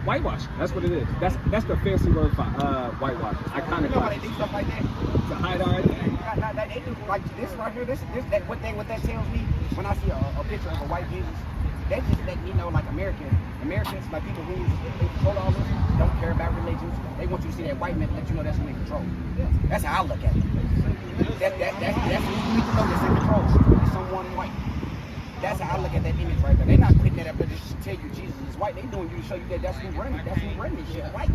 Whitewash. That's what it is. That's the fancy word for whitewash. Iconoclasm. You know why they do stuff like that? To hide our identity. They do like this right here. What that tells me when I see a picture of a white Jesus, that just let me know, like, Americans, like people who control all this, don't care about religions. They want you to see that white man to let you know that's who in control. That's how I look at it. That's who you need to know that's in control. It's someone white. That's how I look at that image right there. They're not putting that up there just to tell you Jesus is white. They doing you to show you that that's who running. That's who running this shit. White.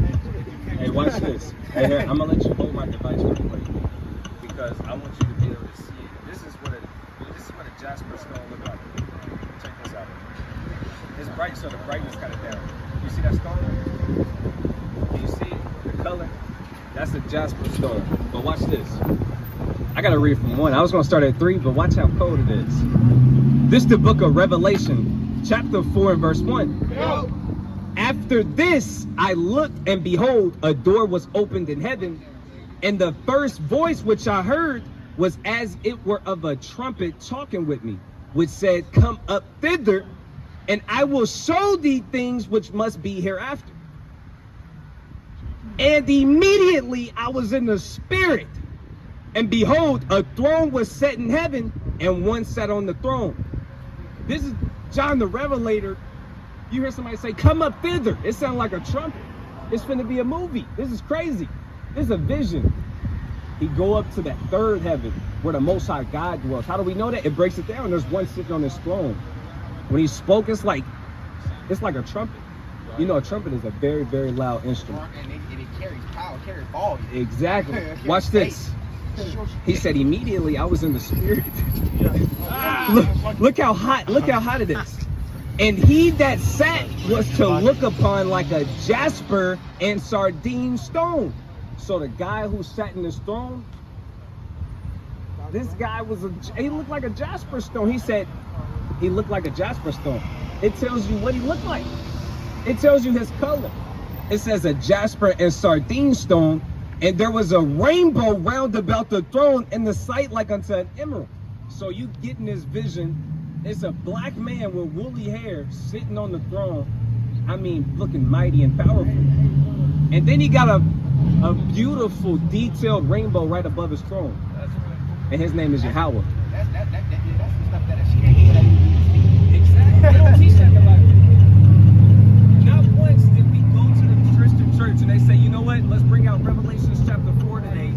Hey, watch this. Hey, here, I'm gonna let you hold my device real quick because I want you to be able to see it. This is what a jasper stone look like. Check this out. It's bright, so the brightness kind of down. You see that stone? Can you see the color? That's a jasper stone. But watch this. I gotta read from 1. I was gonna start at 3, but watch how cold it is. This is the book of Revelation, chapter 4 and verse 1. Yo. After this, I looked, and behold, a door was opened in heaven, and the first voice which I heard was as it were of a trumpet talking with me, which said, Come up thither, and I will show thee things which must be hereafter. And immediately I was in the spirit, and behold, a throne was set in heaven, and one sat on the throne. This is John the Revelator. You hear somebody say, Come up thither. It sounds like a trumpet. It's finna be a movie. This is crazy. This is a vision. He go up to that third heaven where the Most High God dwells. How do we know that? It breaks it down. There's one sitting on this throne. When he spoke, it's like a trumpet. You know, a trumpet is a very, very loud instrument. And it carries power, carries volume. Exactly. Watch this. He said, immediately I was in the spirit. Look how hot it is. And he that sat was to look upon like a jasper and sardine stone. So the guy who sat in this throne, this guy he looked like a jasper stone. He said he looked like a jasper stone. It tells you what he looked like. It tells you his color. It says a jasper and sardine stone, and there was a rainbow round about the throne in the sight like unto an emerald. So you get in this vision, it's a black man with woolly hair sitting on the throne. I mean, looking mighty and powerful. And then he got a beautiful detailed rainbow right above his throne. And his name is Yahweh. That's the stuff that a scared. Exactly. They don't teach that about it. Not once did we go to the Christian church and they say, you know what, let's bring out Revelation chapter 4 today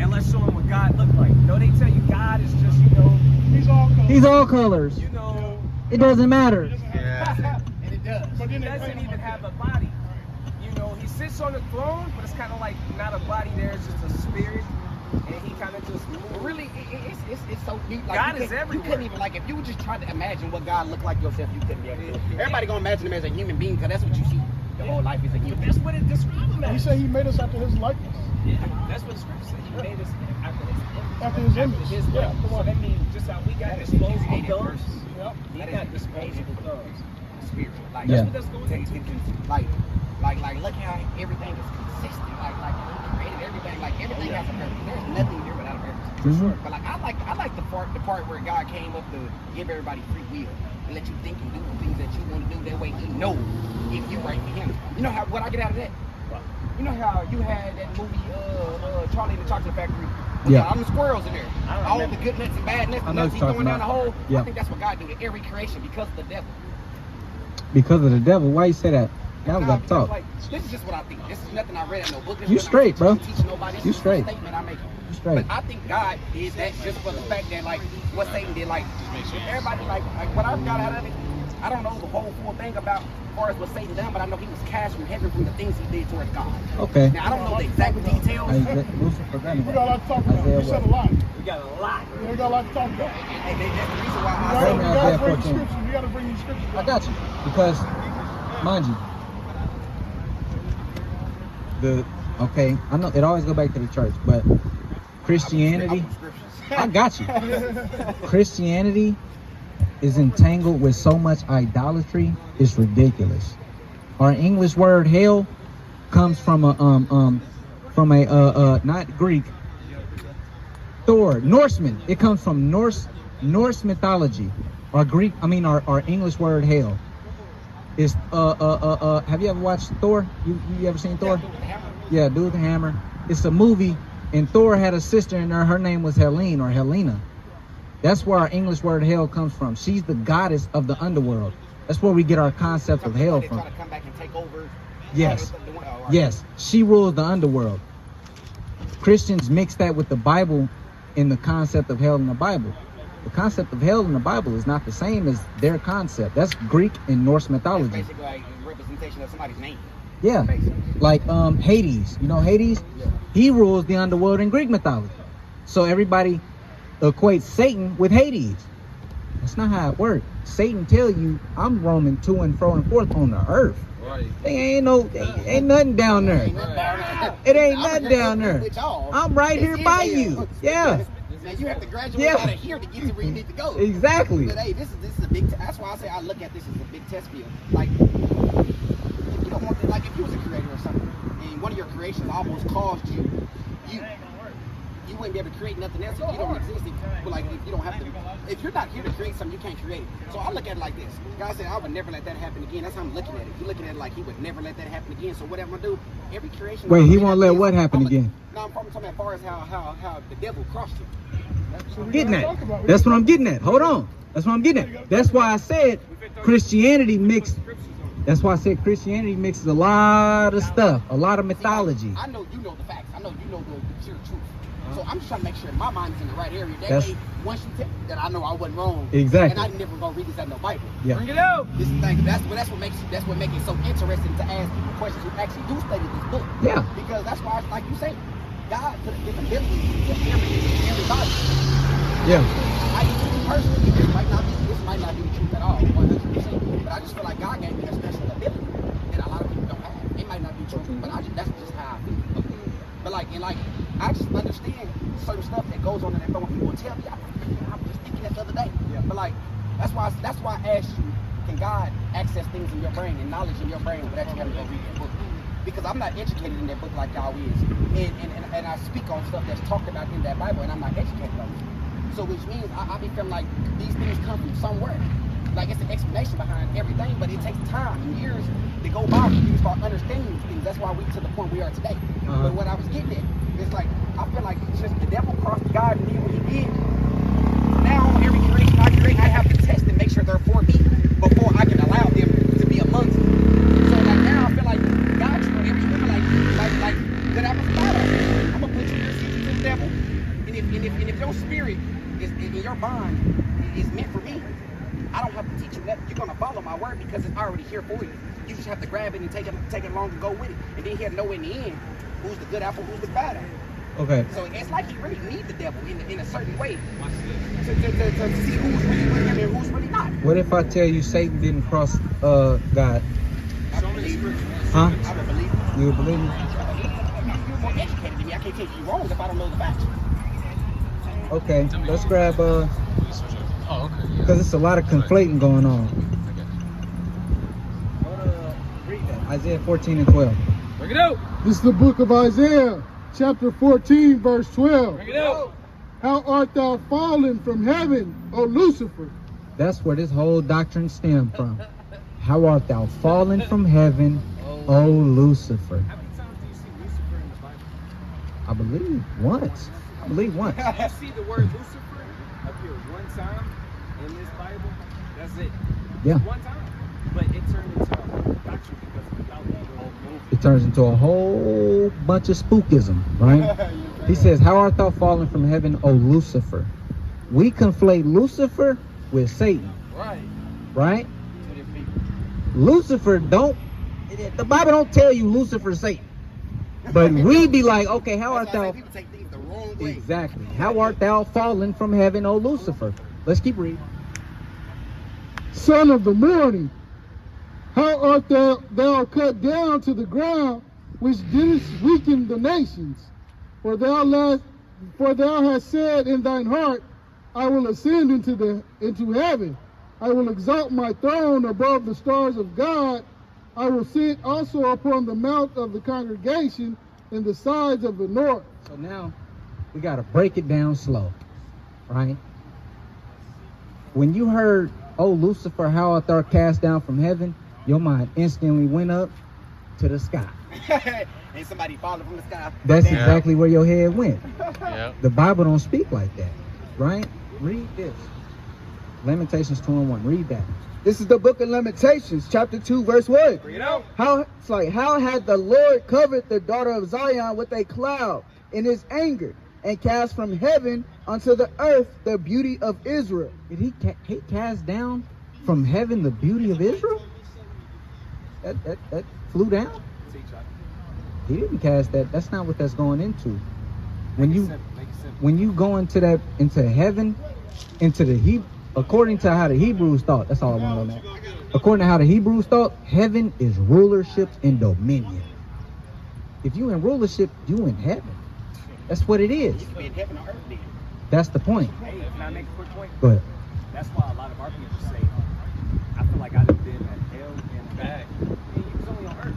and let's show them what God looked like. No, they tell you God is just, He's all colors. you know, It doesn't matter. and it does. But He then they doesn't claim even have a body. You know, he sits on the throne, but it's kind of like not a body there, it's just a spirit. And he kind of just moves. Really, it's so deep. Like, God you is can't- everywhere. You couldn't even, like, if you were just trying to imagine what God looked like yourself, you couldn't be able to do it. Everybody gonna imagine him as a human being, because that's what you see. Your whole life is a human. That's what it describes him He as. said he made us after his likeness. Yeah, that's what the scripture says. He made us after his image. After his image. His Yeah, likeness. come So on. that means just how we got disposable thumbs. Yep. He got disposable thumbs. Spirit. Like, Yeah. That's what that's going into. like, look how everything is consistent. Like, he created everything. Like, everything has a purpose. There's nothing here without a purpose. For sure. But like, I like the part where God came up to give everybody free will and let you think and do the things that you want to do. That way, He knows if you right for Him. You know what I get out of that? You know how you had that movie, Charlie and the Chocolate Factory? Yeah. All the squirrels in there. All the good nuts and bad nuts. I The know nuts what he's you're throwing talking down the about. hole. Yeah. I think that's what God do to every creation because of the devil. Because of the devil. Why you say that? Now we got to talk. Like, this is just what I think. This is nothing I read in no book. This You is nothing straight, bro. I'm teaching nobody. This You is straight. a statement I make. You straight. But I think God did that just for the fact that, like, what Satan did, like, everybody, like what I got out of it, I don't know the whole full thing about as far as what Satan done, but I know he was cast from heaven from the things he did towards God. Okay. Now, I don't know the exact details. Lucifer, We got a lot to talk about. We said a lot. We got a lot. Yeah, we got a lot to talk about. And that's the reason why I We Bring me say, gotta Isaiah bring the 14. scriptures. We gotta bring these scriptures. I got you. Because, mind you, okay, I know it always go back to the church, but Christianity, I got you. Christianity is entangled with so much idolatry, it's ridiculous. Our English word hell comes from a not Greek, Thor, Norseman. It comes from Norse mythology. Our English word hell is have you ever watched Thor? You ever seen Thor? Yeah, Dude with the Hammer. It's a movie, and Thor had a sister in there. Her name was Helene or Helena. That's where our English word hell comes from. She's the goddess of the underworld. That's where we get our concept of hell from. try to come back and take over. Yes. Yes, she rules the underworld. Christians mix that with the Bible in the concept of hell in the Bible. The concept of hell in the Bible is not the same as their concept. That's Greek and Norse It's mythology. basically like a representation of somebody's name. Yeah, like Hades. You know Hades? He rules the underworld in Greek mythology. So everybody equates Satan with Hades. That's not how it works. Satan tell you, I'm roaming to and fro and forth on the earth. Right. Ain't nothing down there. It ain't nothing down there. I'm right here by you. Yeah. Now you have to graduate Yeah. out of here to get to where you need to go. Exactly. But hey, this is a big. That's why I say I look at this as a big test field. Like, you don't want to, like, if you was a creator or something, and one of your creations almost caused you wouldn't be able to create nothing else if you don't exist. If you don't have to, if you're not here to create something, you can't create it. So I look at it like this. God said, I would never let that happen again. That's how I'm looking at it. You're looking at it like he would never let that happen again. So what am I gonna do? Every creation. Wait, he won't let what happen again? No, I'm talking as far as how the devil crossed you. Getting at. That's what I'm getting at. Hold on. That's what I'm getting at. That's why I said Christianity mixed. That's why I said Christianity mixes a lot of stuff, a lot of mythology. I know you know the facts. I know you know the pure truth. So I'm just trying to make sure my mind is in the right area. That way, once you tell me that I know I wasn't wrong. Exactly. And I never gonna read this out no Bible. Yeah. Bring it out. This thing. That's what makes it so interesting to ask people questions who actually do study this book. Yeah. Because that's why, like you say, God put different abilities to everybody. Yeah. I personally, this might not be the truth at all, 100%. But But I just feel like God gave me a special ability that a lot of people don't have. It might not be true, but that's just how I feel. But like, I just understand certain stuff that goes on in that. But when people tell me, I was just thinking that the other day. Yeah. But like, that's why I asked you, can God access things in your brain and knowledge in your brain without you having to go read that book? Because I'm not educated in that book like y'all is. And I speak on stuff that's talked about in that Bible, and I'm not educated on it. So which means I be feeling like these things come from somewhere. Like it's an explanation behind everything, but it takes time and years to go by for you to start understanding these things. That's why we to the point we are today. But what I was getting at is like, I feel like it's just the devil crossed God and did what he did. Now on every creation I create, I have to test and make sure they're for me before I can allow them to be amongst me. So like now I feel like God's for everything, like that I was thought of. I'm gonna put you here, send you to the devil, and if your spirit is in your bond is meant for me, I don't have to teach you nothing. You're gonna follow my word because it's already here for you. You just have to grab it and take it along and go with it, and then he'll know in the end who's the good apple, who's the bad apple. Okay. So it's like he really needs the devil in a certain way to see who's really with him and who's really not. What if I tell you Satan didn't cross God? I don't believe it. Huh? I don't believe it. You would believe me? You're more educated than me. I can't tell you wrong if I don't know the facts. Okay, let's grab because it's a lot of conflating going on. Isaiah 14 and 12. Bring it out. This is the book of Isaiah, chapter 14, verse 12. Bring it out. How art thou fallen from heaven, O Lucifer? That's where this whole doctrine stemmed from. How art thou fallen from heaven, O Lucifer? How many times do you see Lucifer in the Bible? I believe once. You see the word Lucifer appear one time in this Bible. That's it. Yeah. One time. But it turned into a whole doctrine because without that whole movie. It turns into a whole bunch of spookism, right? He says, how art thou fallen from heaven, O Lucifer? We conflate Lucifer with Satan. Right? Lucifer the Bible don't tell you Lucifer Satan. But we be like, okay, how art thou? People take things the wrong way. Exactly. How art thou fallen from heaven, O Lucifer? Let's keep reading. Son of the morning, how art thou cut down to the ground, which didst weaken the nations? For thou hast said in thine heart, I will ascend into heaven. I will exalt my throne above the stars of God. I will sit also upon the mount of the congregation in the sides of the north. So now we got to break it down slow, right? When you heard, oh, Lucifer, how art thou cast down from heaven, your mind instantly went up to the sky. And somebody falling from the sky. That's exactly where your head went. Yeah. The Bible don't speak like that, right? Read this. Lamentations 2:1. Read that. This is the book of Lamentations, chapter 2, verse 1. Bring it out. How had the Lord covered the daughter of Zion with a cloud in his anger, and cast from heaven unto the earth the beauty of Israel? Did he cast down from heaven the beauty of Israel? That flew down? He didn't cast that. That's not what that's going into. When you go into heaven, into the according to how the Hebrews thought, that's all I want to know. According to how the Hebrews thought, heaven is rulership and dominion. If you in rulership, you in heaven. That's what it is. You can be in heaven or earth then. That's the point. Hey, can I make a quick point? Go ahead. That's why a lot of our people say, I feel like I done been at hell and back. And you was only on earth.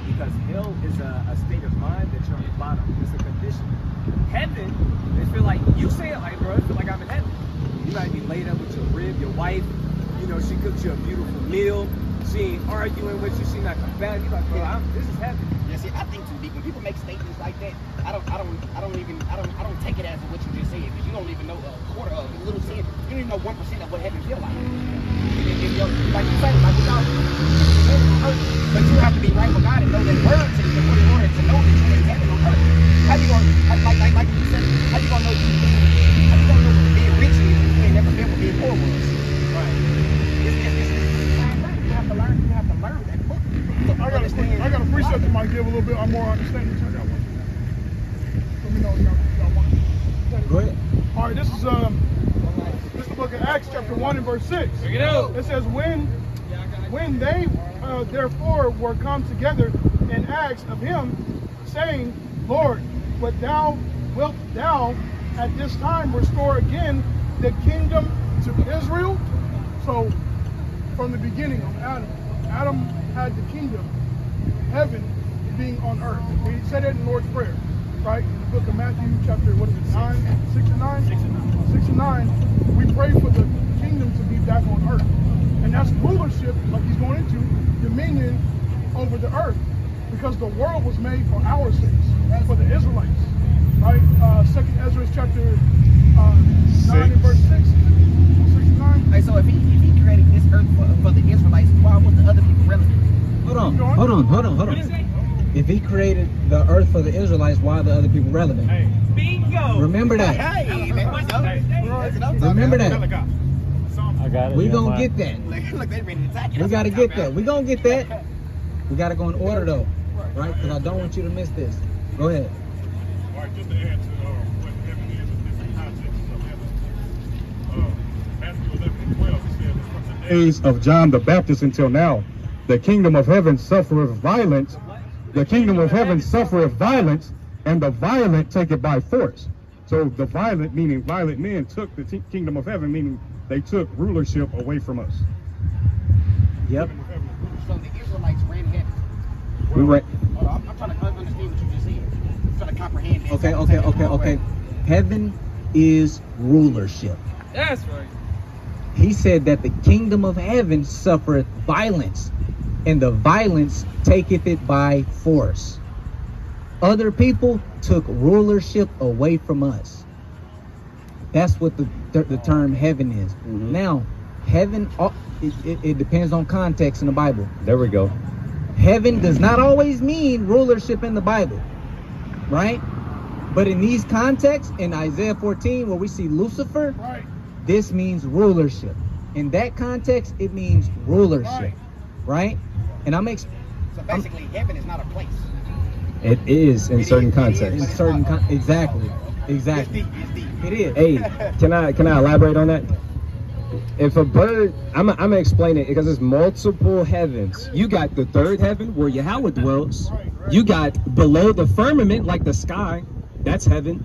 Because hell is a state of mind that you're on the bottom. It's a condition. Heaven, they feel like, you say it like, bro, I feel like I'm in heaven. You might be laid up with your rib, your wife. You know, she cooks you a beautiful meal. She ain't arguing with you. She not combative. You like, bro, this is heaven. Yeah, see, I think too deep. When people make statements like that, I don't take it as what you just said, because you don't even know a quarter of a little cent. You don't even know 1% of what heaven feel like. Like you say, like without, but you have to be right with God and know that word to the word in order to know that you're in heaven on earth. How you gonna like you said? How you gonna know being rich is you ain't never been what being poor was? Right. You have to learn. You have to learn that book. I got a precept that might give a little bit more understanding. Check out one. Let me know if y'all want it. Go ahead. All right, this is the book of Acts, chapter 1 and verse 6. Bring it out. It says, when When they therefore were come together and asked of him, saying, Lord, wilt thou at this time restore again the kingdom to Israel? So from the beginning of Adam had the kingdom, heaven being on earth. We said it in the Lord's Prayer, right? In the book of Matthew, chapter, 6 and 9? 6 and 9. We pray for the kingdom to be back on earth. And that's rulership, like he's going into, dominion over the earth. Because the world was made for our sakes, for the Israelites, right? 2nd Ezra chapter 9 and verse 6 and 9. Hey, so if he created this earth for the Israelites, why was the other people relevant? Hold on. If he created the earth for the Israelites, why are the other people relevant? Bingo. Remember that. Hey, Remember that. I got it. We gonna get that. Look, they ready to attack you. We gotta get that. We gonna get that. We gotta go in order though, right? Because I don't want you to miss this. Go ahead. All right, just to add to what heaven is in different contexts of heaven. Matthew 11 and 12, it says, from the days of John the Baptist until now, the kingdom of heaven suffereth violence. The kingdom of heaven suffereth violence, and the violent take it by force. So the violent, meaning violent men, took the kingdom of heaven, meaning they took rulership away from us. Yep. So the Israelites ran heaven. We ran. I'm trying to understand what you just said. I'm trying to comprehend this. Okay. Heaven is rulership. That's right. He said that the kingdom of heaven suffereth violence, and the violence taketh it by force. Other people took rulership away from us. That's what the term heaven is. Mm-hmm. Now, heaven, it depends on context in the Bible. There we go. Heaven does not always mean rulership in the Bible, right? But in these contexts, in Isaiah 14, where we see Lucifer, Right. this means rulership. In that context, it means rulership, right? And So basically, heaven is not a place. It is in certain in contexts. certain exactly. It's deep. It is. Hey, can I elaborate on that? If a bird, I'm gonna explain it because there's multiple heavens. You got the third heaven where Yahweh dwells. You got below the firmament, like the sky, that's heaven.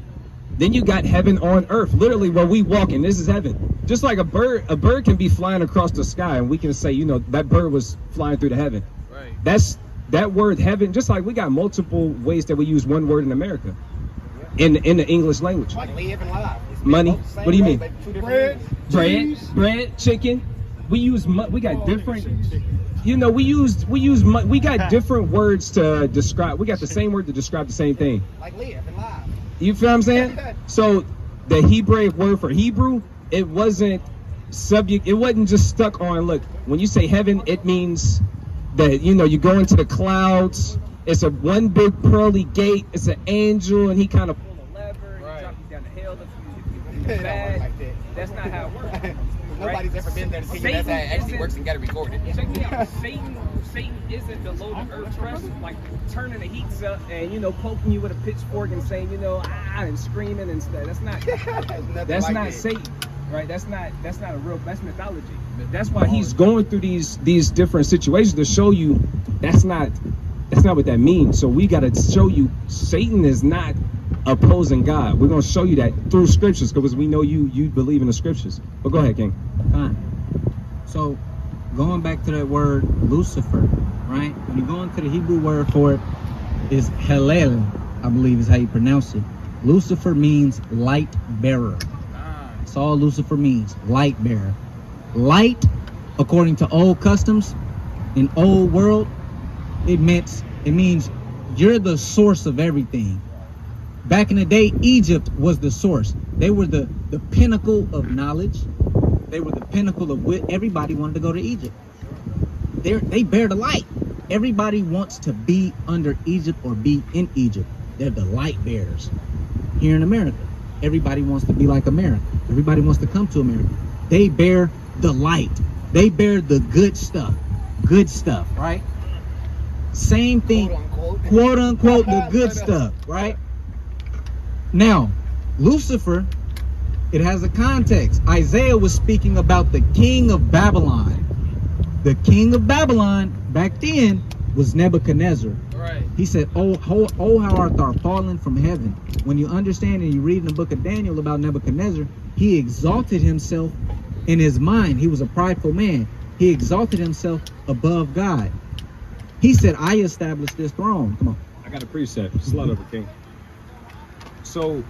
Then you got heaven on earth, literally where we walk in. This is heaven. Just like a bird can be flying across the sky, and we can say, that bird was flying through the heaven. Right. That's that word heaven. Just like we got multiple ways that we use one word in America, in the English language. Like live and live. It's Money. both the same What do you way, mean? but two different Bread, meanings. cheese. Bread, chicken. We use we got different. We got different words to describe. We got the same word to describe the same thing. Like live and live. You feel what I'm saying? So the Hebraic word for Hebrew, it wasn't subject. It wasn't just stuck on. Look, when you say heaven, it means that you go into the clouds. It's a one big pearly gate. It's an angel, and he kind of pull a lever and he drop you down the hill. It don't work like that. That's not how it works. Nobody's ever been there to see you. That's how it actually works and got it recorded. Check me out. Satan isn't below the earth crust, like turning the heat up and poking you with a pitchfork and saying and screaming and stuff. That's not that's like not that. Satan, right? That's not a real. That's mythology. That's why he's going through these different situations to show you that's not what that means. So we got to show you Satan is not opposing God. We're going to show you that through scriptures because we know you believe in the scriptures. But go ahead, King. Fine. So, going back to that word Lucifer, right? When you go into the Hebrew word for it is Hallel, I believe is how you pronounce it. Lucifer means light bearer. That's all Lucifer means, light bearer. Light, according to old customs, in old world, it means you're the source of everything. Back in the day, Egypt was the source. They were the pinnacle of knowledge. They were the pinnacle of wit. Everybody wanted to go to Egypt. They bear the light. Everybody wants to be under Egypt or be in Egypt. They're the light bearers. Here in America, everybody wants to be like America. Everybody wants to come to America. They bear the light. They bear the good stuff. Good stuff, right? Same thing, quote unquote, the good stuff, right? Now, Lucifer, it has a context. Isaiah was speaking about the king of Babylon. The king of Babylon back then was Nebuchadnezzar. Right. He said, oh, how art thou fallen from heaven. When you understand and you read in the book of Daniel about Nebuchadnezzar, he exalted himself in his mind. He was a prideful man. He exalted himself above God. He said, I established this throne. Come on. I got a precept. Slide over, King. So,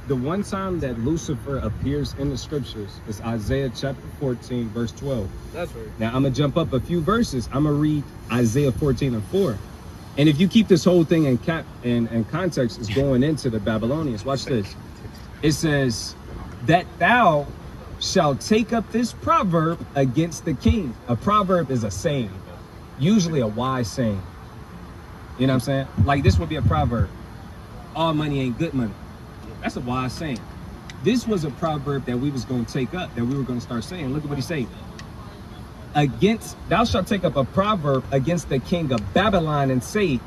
the one time that Lucifer appears in the scriptures is Isaiah chapter 14, verse 12. That's right. Now, I'm going to jump up a few verses. I'm going to read Isaiah 14 and 4. And if you keep this whole thing in context, it's going into the Babylonians. Watch this. It says, that thou shalt take up this proverb against the king. A proverb is a saying, usually a wise saying. You know what I'm saying? Like this would be a proverb. All money ain't good money. That's a wise saying. This was a proverb that we was going to take up, that we were going to start saying. Look at what he said. Thou shalt take up a proverb against the king of Babylon and say,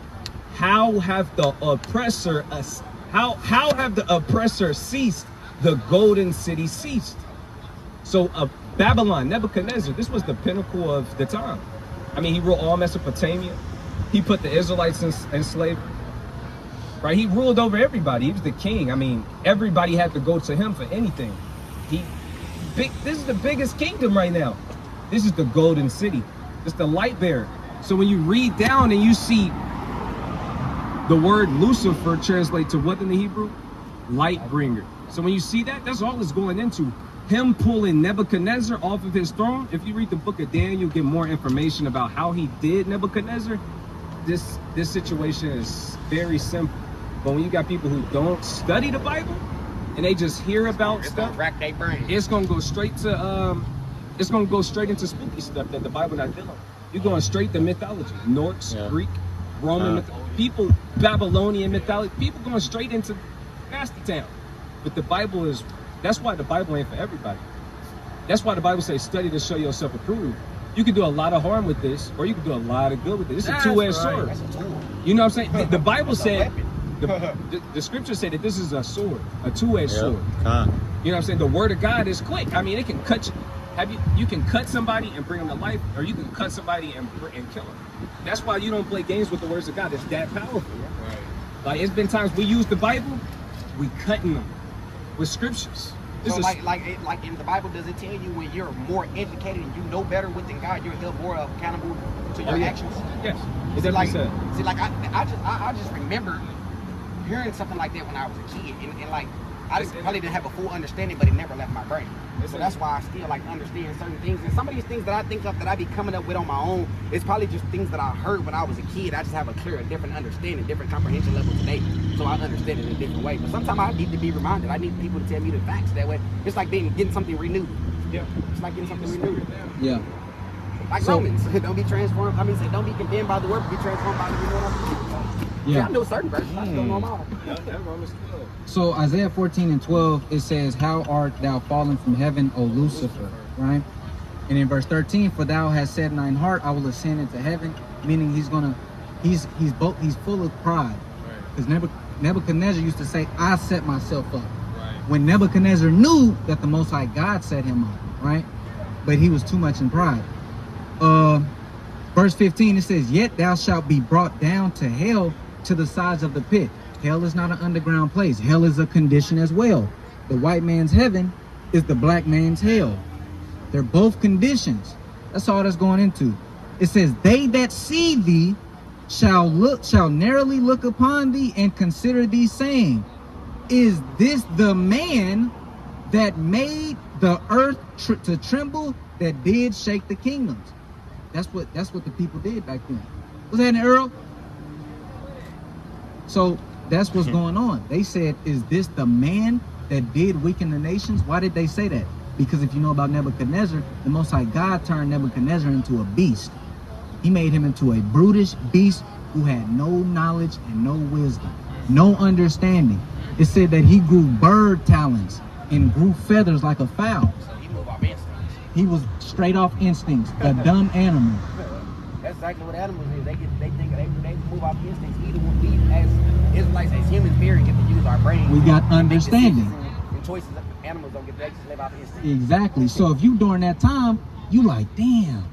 how have the oppressor ceased? The golden city ceased. So Babylon, Nebuchadnezzar, this was the pinnacle of the time. I mean, he ruled all Mesopotamia. He put the Israelites in slavery. Right? He ruled over everybody. He was the king. I mean, everybody had to go to him for anything. This is the biggest kingdom right now. This is the golden city. It's the light bearer. So when you read down and you see the word Lucifer translate to what in the Hebrew? Light bringer. So when you see that, that's all it's going into. Him pulling Nebuchadnezzar off of his throne. If you read the book of Daniel, you get more information about how he did Nebuchadnezzar. This situation is very simple. But when you got people who don't study the Bible and they just hear about stuff, rack their brain. it's gonna go straight into spooky stuff that the Bible not dealing with. You're going straight to mythology, Norse, Greek, Roman people, Babylonian mythology. People going straight into nasty town. But the Bible is. That's why the Bible ain't for everybody. That's why the Bible says, study to show yourself approved. You can do a lot of harm with this, or you can do a lot of good with this. It's a two-edged sword. That's a tool. You know what I'm saying? The Bible said, the scripture said that this is a sword, a two-edged sword. You know what I'm saying? The word of God is quick. I mean, it can cut you. You can cut somebody and bring them to life, or you can cut somebody and kill them. That's why you don't play games with the words of God. It's that powerful. Right. Like, it's been times we use the Bible, we cutting them with scriptures. So like in the Bible, does it tell you when you're more educated and you know better within God, you're held more accountable to your actions? Yes. It definitely said. See, like I just remember hearing something like that when I was a kid, and like I just probably didn't have a full understanding, but it never left my brain. So that's why I still like understand certain things. And some of these things that I think of that I be coming up with on my own, it's probably just things that I heard when I was a kid. I just have a different understanding, different comprehension level today. So I understand it in a different way. But sometimes I need to be reminded. I need people to tell me the facts that way. It's like getting something renewed. Yeah. It's like getting something renewed. Yeah. Like Romans, don't be transformed. I mean, say don't be condemned by the word, but be transformed by the renewal of the spirit. Yeah, I know certain verses. I don't know them all. So Isaiah 14 and 12, it says, how art thou fallen from heaven, O Lucifer, right? And in verse 13, for thou hast said in thine heart, I will ascend into heaven, meaning he's full of pride. Because Nebuchadnezzar used to say, I set myself up. When Nebuchadnezzar knew that the Most High God set him up, right? But he was too much in pride. Verse 15, it says, yet thou shalt be brought down to hell, to the sides of the pit. Hell is not an underground place. Hell is a condition as well. The white man's heaven is the black man's hell. They're both conditions. That's all that's going into. It says, they that see thee shall narrowly look upon thee and consider thee, saying, is this the man that made the earth to tremble, that did shake the kingdoms? That's what the people did back then. Was that an Earl? So that's what's going on. They said, is this the man that did weaken the nations? Why did they say that? Because if you know about Nebuchadnezzar, the Most High God turned Nebuchadnezzar into a beast. He made him into a brutish beast who had no knowledge and no wisdom, no understanding. It said that he grew bird talons and grew feathers like a fowl. So he moved off instincts. He was straight off instincts, a dumb animal. That's exactly what animals is. They think they move off instincts. Either when we as Israelites, as humans, period, get to use our brain. We got understanding. And choices of animals don't get to live off instincts. Exactly. So if you during that time, you like, damn,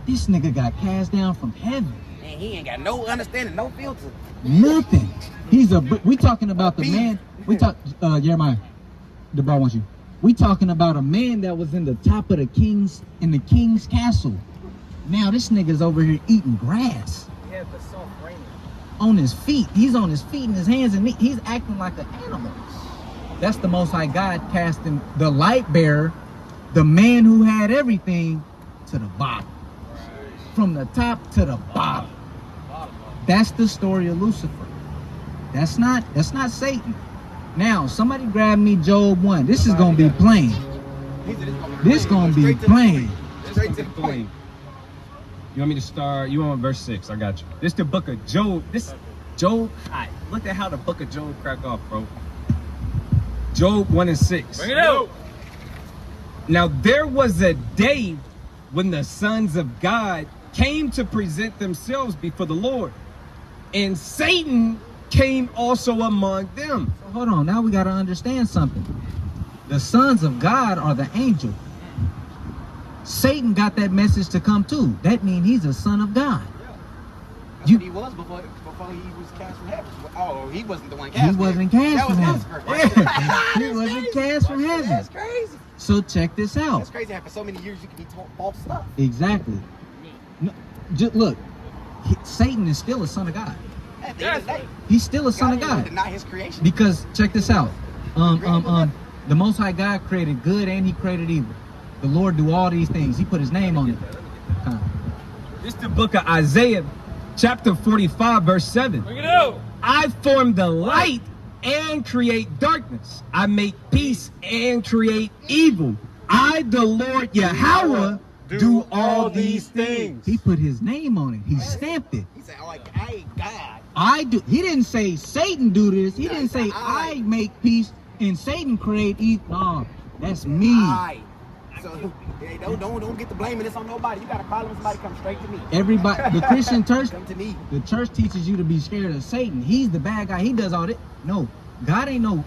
This nigga got cast down from heaven. And he ain't got no understanding, no filter. Nothing. We talking about the man. We talk, Jeremiah, the bro wants you. We talking about a man that was in the top of the king's castle. Now this nigga's over here eating grass. He had the soft raiment. On his feet. He's on his feet and his hands and knees. He's acting like an animal. That's the Most High God casting the light bearer, the man who had everything, to the bottom. From the top to the bottom. That's the story of Lucifer. That's not Satan. Now, somebody grab me Job 1. This is gonna be plain. This gonna be plain. Straight to the point. You want me to start? You want verse 6? I got you. This the book of Job. Job. Look at how the book of Job crack off, bro. Job 1 and 6. Bring it out. Now there was a day when the sons of God came to present themselves before the Lord, and Satan came also among them. So hold on, now we gotta understand something. The sons of God are the angel. Satan got that message to come too. That means he's a son of God. That's what he was before he was cast from heaven. Oh, he wasn't the one cast. He wasn't cast That was from Lucifer. heaven. He wasn't cast from heaven. That's crazy. So check this out. That's crazy how for so many years you can be taught false stuff. Exactly. No, just look, Satan is still a son of God. At the end of the day, He's still a son of God didn't God. deny his creation. Because check this out. The Most High God created good and he created evil. The Lord do all these things. He put his name on it. This is the book of Isaiah, chapter 45, verse 7. Bring it out. I form the light and create darkness. I make peace and create evil. I, the Lord Yahweh, do all these things. He put his name on it. He stamped it. He said, like, I ain't God. I do. He didn't say Satan do this. He No, didn't he said say I. I make peace and Satan create evil. No, that's me. I. So hey, don't get the blaming this on nobody. You got a problem with somebody, come straight to me. Everybody, the Christian church, Come to me. the church teaches you to be scared of Satan. He's the bad guy. He does all that. No, God ain't no.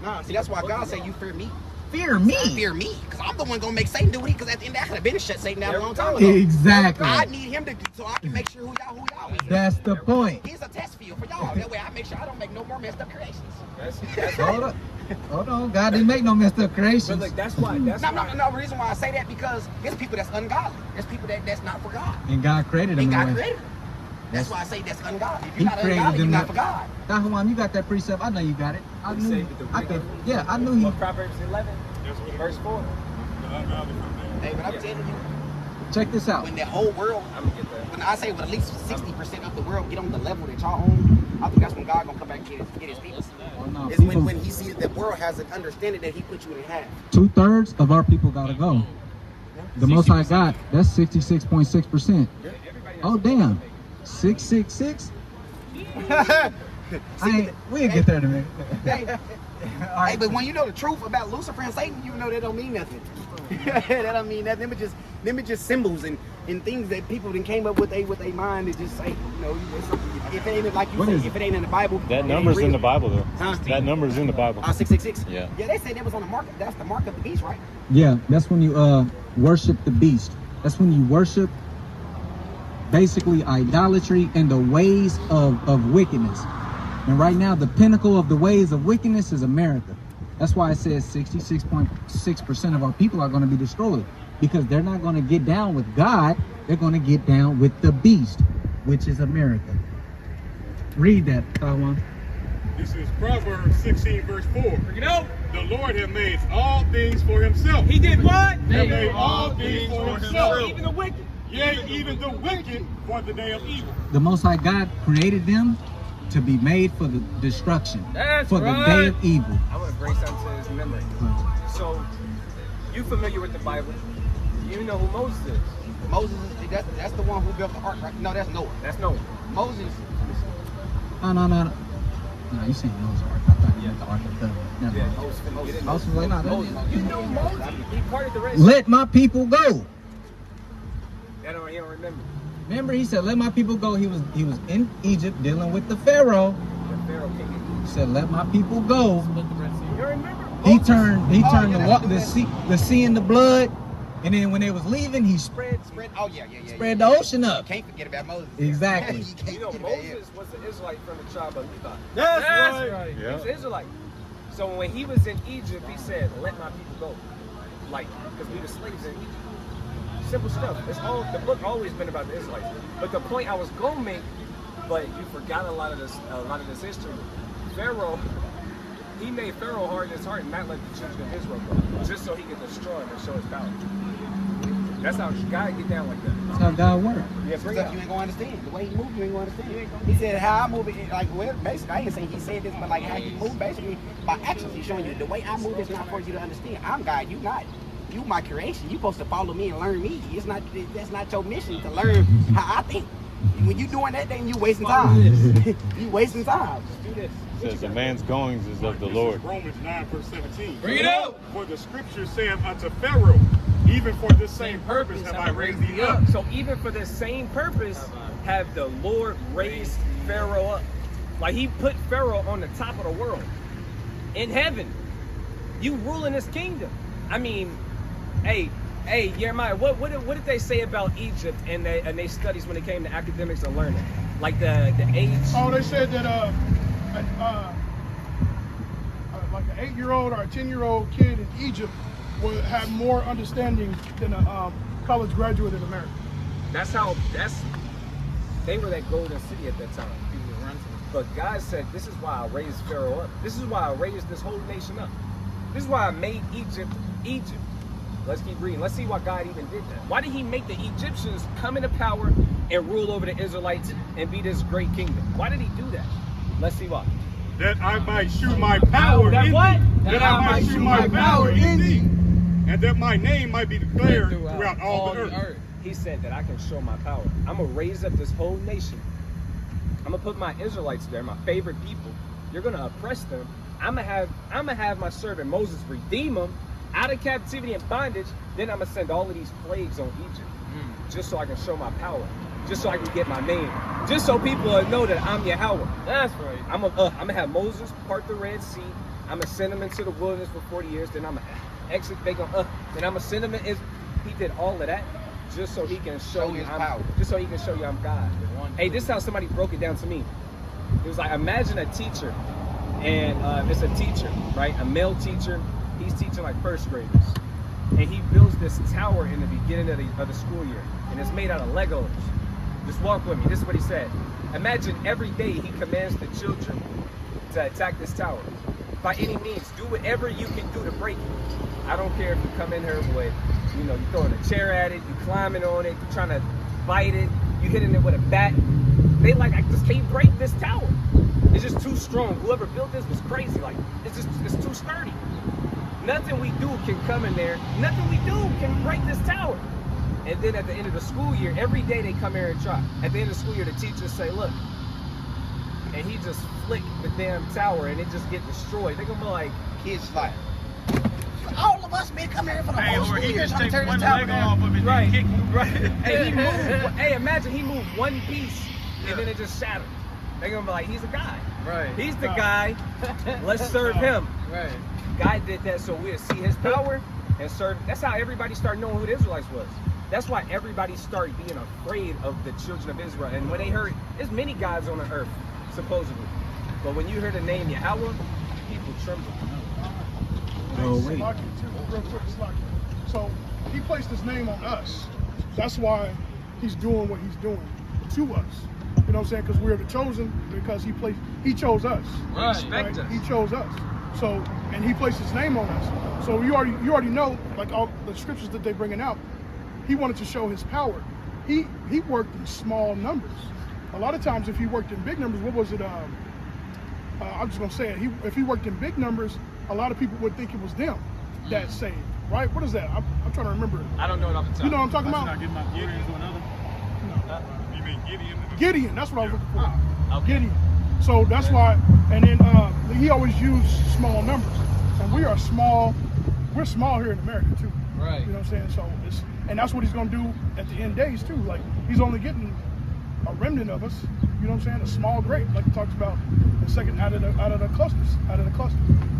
Nah, see, that's why God said you fear me. Fear me. Fear me, because I'm the one gonna make Satan do what he. Because at the end, that could have been shut Satan down a long time ago. Exactly. I need him to, so I can make sure who y'all is. That's the point. He's a test field for y'all. That way, I make sure I don't make no more messed up creations. Hold up. Hold on. God didn't make no messed up creations. But look, that's why. That's No, why. no. The reason why I say that because there's people that's ungodly. There's people that's not for God. And God created And them. God that way. created them. That's why I say that's ungodly. If He you're not created ungodly, them you're not that- for God. Dahuam, you got that precept. I know you got it. I He knew. saved the I wicked. could. Yeah, I knew he. Well, Proverbs 11, verse 4. The ungodly from there. Hey, but I'm telling you, Check this out. when the whole world, I'm gonna get that. when I say when at least 60% of the world get on the level that y'all on, I think that's when God gonna come back and get his people. Oh, no, It's people- when he sees that the world has an understanding that he put you in half. 2/3 of our people gotta go. The Most High God. That's 66.6%. Oh damn. 666. We'll get there in a minute. Hey, All hey, right. but when you know the truth about Lucifer and Satan, you know that don't mean nothing. That don't mean nothing. Them are just symbols and things that people then came up with their mind to just say, you know, it's something. If it ain't like you What say, is if it ain't in the Bible, it That ain't number's real. in the Bible, though. Huh? That number's in the Bible. 666. Yeah. Yeah, they say that was on the mark. That's the mark of the beast, right? Yeah, that's when you worship the beast. That's when you worship basically idolatry and the ways of wickedness. And right now, the pinnacle of the ways of wickedness is America. That's why it says 66.6% of our people are going to be destroyed, because they're not going to get down with God. They're going to get down with the beast, which is America. Read that, Taiwan. This is Proverbs 16, verse 4. Bring it out. The Lord has made all things for himself. He did what? He made all things for himself. Even the wicked. Yea, even the wicked for the day of evil. The Most High God created them to be made for the destruction, That's for the right. day of evil. I want to bring something to his memory. So, you familiar with the Bible? You know who Moses is? Moses, that's the one who built the ark, right? No, that's Noah. That's Noah. Moses. No, you saying Noah's Ark. I thought you meant the Ark of the Covenant. Never Yeah, mind. Moses. Moses was like, nah, You know Moses. He parted the Red Sea. let my people go. He don't remember. Remember, he said, let my people go. He was in Egypt dealing with the Pharaoh. The Pharaoh king. He said, let my people go. Split the Red Sea. You remember? He turned yeah, the sea into blood. And then when they was leaving, he spread Oh yeah, yeah, yeah. the yeah. ocean You up. can't forget about Moses. Exactly. You can't You know, forget about him. Moses was an Israelite from the tribe of Levi. That's right. He was an Israelite. So when he was in Egypt, he said, "Let my people go," like because we were slaves in Egypt. Simple stuff. It's all the book always been about the Israelites. But the point I was gonna make, but you forgot a lot of this history. Pharaoh, he made Pharaoh harden his heart and not let the children of Israel go, just so he could destroy them and show his power. That's how God get down like that. That's how God works. Yeah, Some bring stuff it you out. ain't gonna understand. The way he moved, you ain't gonna understand. He said how I move it, like, well, basically, I ain't saying he said this, but like how you move, basically, by actions, he's showing you the way I move is not for you to understand. I'm God, you not. You my creation. You supposed to follow me and learn me. It's not. That's not your mission to learn how I think. When you doing that, then you wasting time. You wasting time. Do this. Says a man's goings is of the Lord. Romans 9 verse 17. Bring it out. For the scripture saith unto Pharaoh, even for this same purpose have I raised thee up. So even for this same purpose, have the Lord raised Pharaoh up. Like he put Pharaoh on the top of the world. In heaven. You ruling this kingdom. I mean, hey, Jeremiah, what did they say about Egypt and they studies when it came to academics and learning? Like the age. Oh, they said that like an 8-year-old or a 10-year-old kid in Egypt would have more understanding than a college graduate in America. They were that golden city at that time. But God said, this is why I raised Pharaoh up. This is why I raised this whole nation up. This is why I made Egypt. Let's keep reading. Let's see why God even did that. Why did he make the Egyptians come into power and rule over the Israelites and be this great kingdom? Why did he do that? Let's see why. That I might shew my power That in what? thee. That I might shew my power in thee. And that my name might be declared throughout all the earth. He said that I can show my power. I'm going to raise up this whole nation. I'm going to put my Israelites there, my favorite people. You're going to oppress them. I'm going to have my servant Moses redeem them out of captivity and bondage. Then I'm going to send all of these plagues on Egypt just so I can show my power. Just so I can get my name. Just so people will know that I'm Yahweh. That's right. I'm gonna have Moses part the Red Sea. I'm gonna send them into the wilderness for 40 years. Then I'm gonna exit. Then I'm gonna send them in. He did all of that just so he can show you his power. Just so he can show you I'm God. Hey, this is how somebody broke it down to me. It was like, imagine a teacher, and it's a teacher, right? A male teacher. He's teaching like first graders, and he builds this tower in the beginning of the school year, and it's made out of Legos. Just walk with me. This is what he said. Imagine every day he commands the children to attack this tower. By any means, do whatever you can do to break it. I don't care if you come in here with, you throwing a chair at it, you climbing on it, you trying to bite it, you hitting it with a bat. They I just can't break this tower. It's just too strong. Whoever built this was crazy. It's too sturdy. Nothing we do can come in there. Nothing we do can break this tower. And then at the end of the school year, every day they come here and try. At the end of the school year, the teachers say, look, and he just flicked the damn tower and it just get destroyed. They're gonna be like, Kids like, all of us been coming here for the Hey, whole or school he year just trying to take turn one this tower leg down. off of it right, and kick him. right. Hey, imagine he moved one piece and then it just shattered. They're gonna be like, he's a guy. Right. He's the guy. Let's serve him. Right. God did that so we'll see his power and serve. That's how everybody started knowing who the Israelites was. That's why everybody started being afraid of the children of Israel. And when they heard, there's many gods on the earth, supposedly. But when you hear the name Yahweh, people tremble. Oh, wait. Slocky, too, real quick, Slocky. So he placed his name on us. That's why he's doing what he's doing to us. You know what I'm saying? Because we're the chosen, because he chose us. Respect us. He chose us. So, and he placed his name on us. So you already know, like all the scriptures that they're bringing out, he wanted to show his power. He worked in small numbers. A lot of times, if he worked in big numbers, what was it? I'm just gonna say it. If he worked in big numbers, a lot of people would think it was them that saved, right? What is that? I'm trying to remember it. I don't know it off the top. You know what I'm talking Not about? getting my foot into another. You mean Gideon? Gideon. That's what I was looking for. Okay. Gideon. So that's why. And then he always used small numbers, and we are small. We're small here in America too. Right. You know what I'm saying? So and that's what he's gonna do at the end days too. Like he's only getting a remnant of us. You know what I'm saying? A small grape, like he talks about the second out of the cluster.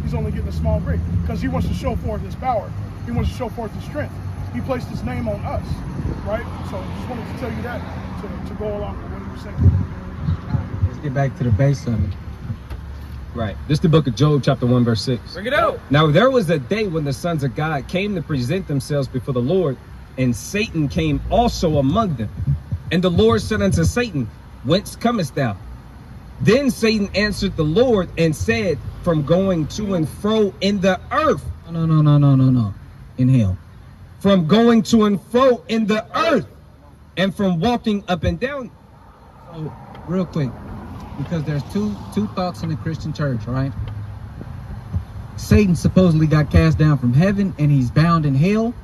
He's only getting a small grape because he wants to show forth his power. He wants to show forth his strength. he placed his name on us, right? So just wanted to tell you that to go along with what he was saying. Let's get back to the base of it. Right. This is the book of Job, chapter 1, verse 6. Bring it out. Now there was a day when the sons of God came to present themselves before the Lord, and Satan came also among them. And the Lord said unto Satan, Whence comest thou? Then Satan answered the Lord and said, From going to and fro in the earth. No. In hell. From going to and fro in the earth, and from walking up and down. So, real quick, because there's two thoughts in the Christian church, right? Satan supposedly got cast down from heaven and he's bound in hell,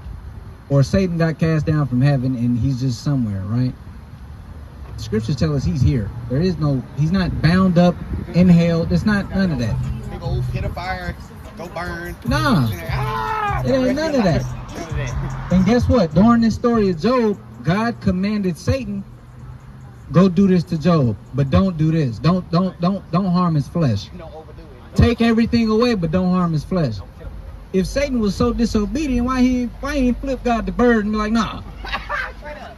or Satan got cast down from heaven and he's just somewhere, right? The scriptures tell us he's here. He's not bound up in hell. There's not none of that. Big old pit of fire, go burn. Nah, it ain't none of that. And guess what? During this story of Job, God commanded Satan, go do this to Job, but don't do this. Don't harm his flesh. Don't overdo it. Take everything away, but don't harm his flesh. If Satan was so disobedient, why he ain't flip God the bird and be like, nah, Straight up.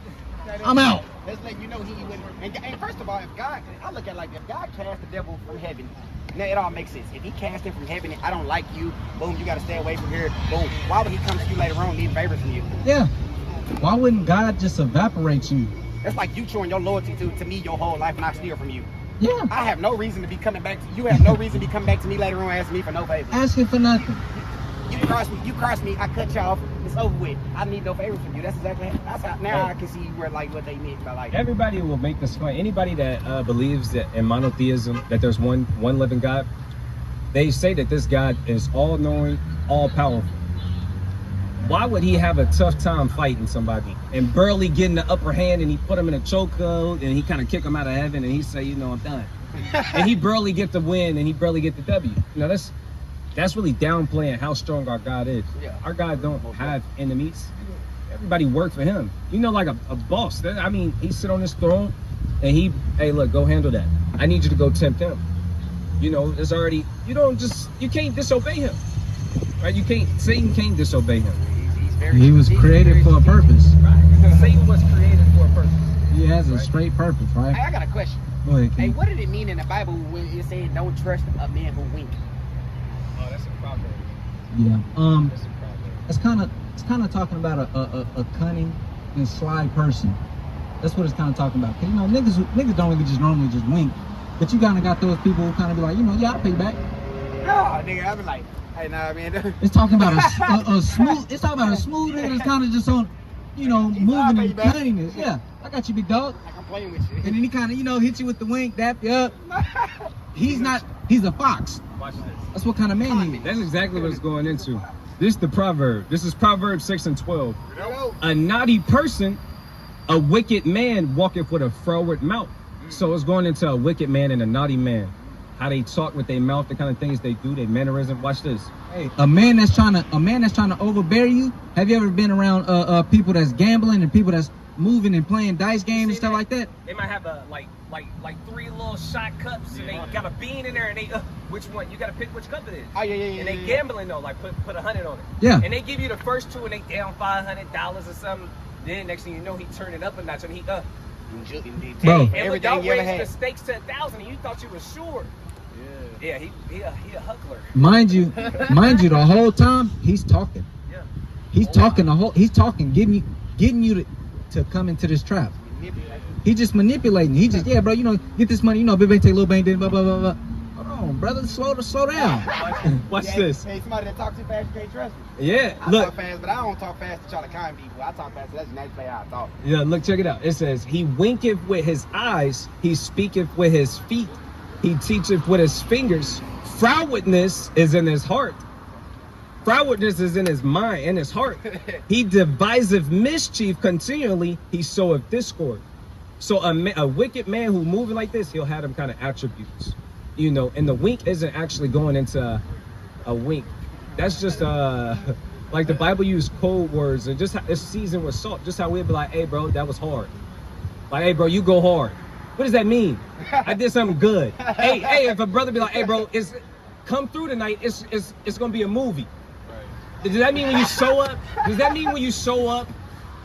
I'm out. Let's let you know he wouldn't. And first of all, if God, I look at it like this, if God cast the devil from heaven, now it all makes sense. If he cast him from heaven, and I don't like you, boom, you got to stay away from here, boom. Why would he come to you later on needing favors from you? Yeah. Why wouldn't God just evaporate you? That's like you showing your loyalty to me your whole life and I steal from you. Yeah. I have no reason to be coming back to you. You have no reason to be coming back to me later on asking me for no favors. Asking for nothing. You cross me, I cut you off, it's over with. I need no favors from you. That's how now I can see where like what they meant by like Everybody will make this claim. Anybody that believes that in monotheism, that there's one living God, they say that this God is all-knowing, all-powerful. Why would he have a tough time fighting somebody and barely getting the upper hand, and he put him in a chokehold and he kind of kick him out of heaven and he say, I'm done. And he barely get the win and he barely get the W. That's really downplaying how strong our God is. Yeah. Our God don't have enemies. Everybody work for him. Like a boss. He sit on his throne and hey, look, go handle that. I need you to go tempt him. It's already, you can't disobey him. Right? Satan can't disobey him. He was created for a purpose. Right. Satan was created for a purpose. He has a straight purpose, right? Hey, I got a question. Go ahead, Hey, King. what did it mean in the Bible when it said don't trust a man who wink? Oh, that's a proverb. Yeah. That's a proverb. It's kind of talking about a cunning and sly person. That's what it's kind of talking about. Cause niggas don't really just normally just wink, but you kind of got those people who kind of be like, yeah, I'll pay back. No, nigga, I be like, hey, nah, man. It's talking about a smooth. It's talking about a smooth nigga that's kind of just on, moving and cunningness. Yeah, I got you, big dog. Like I'm playing with you. And then he kind of, hit you with the wink, dap you up. He's a fox. Watch this. That's what kind of man he is. That's exactly what it's going into. This is the proverb. This is Proverbs 6:12. A naughty person, a wicked man walketh with a froward mouth. So it's going into a wicked man and a naughty man. How they talk with their mouth, the kind of things they do, their mannerism. Watch this. Hey, a man that's trying to overbear you. Have you ever been around people that's gambling and people that's moving and playing dice games and stuff like that? They might have a like 3 little shot cups and they got a bean in there and they which one? You gotta pick which cup it is. Oh yeah. And they gambling though, like put 100 on it. Yeah. And they give you the first 2 and they down $500 or something. Then next thing you know, he turn it up a notch and he Bro. and look, y'all Everything you ever raised had. the stakes to 1,000 and you thought you was sure. Yeah, he a huckler. Mind you, the whole time he's talking. Yeah. He's talking, getting you to come into this trap. He just manipulating. He just, bro, get this money, big bang, take little bang, blah, blah, blah, blah. Hold on, brother, slow down. Watch Yeah, this. Hey, somebody that talk too fast, you can't trust me. Yeah, I look. talk fast, but I don't talk fast to try to con people. I talk fast, so that's the next play how I talk. Yeah, look, check it out. It says, he winketh with his eyes, he speaketh with his feet, he teacheth with his fingers. Frowardness is in his heart. Frowardness is in his mind and his heart. He deviseth mischief continually, he soweth discord. So a wicked man who moving like this, he'll have them kind of attributes. And the wink isn't actually going into a wink. That's just like the Bible used code words and just it's seasoned with salt. Just how we'd be like, hey bro, that was hard. Like, hey bro, you go hard. What does that mean? I did something good. Hey, if a brother be like, hey bro, come through tonight, it's gonna be a movie. Does that mean when you show up? Does that mean when you show up,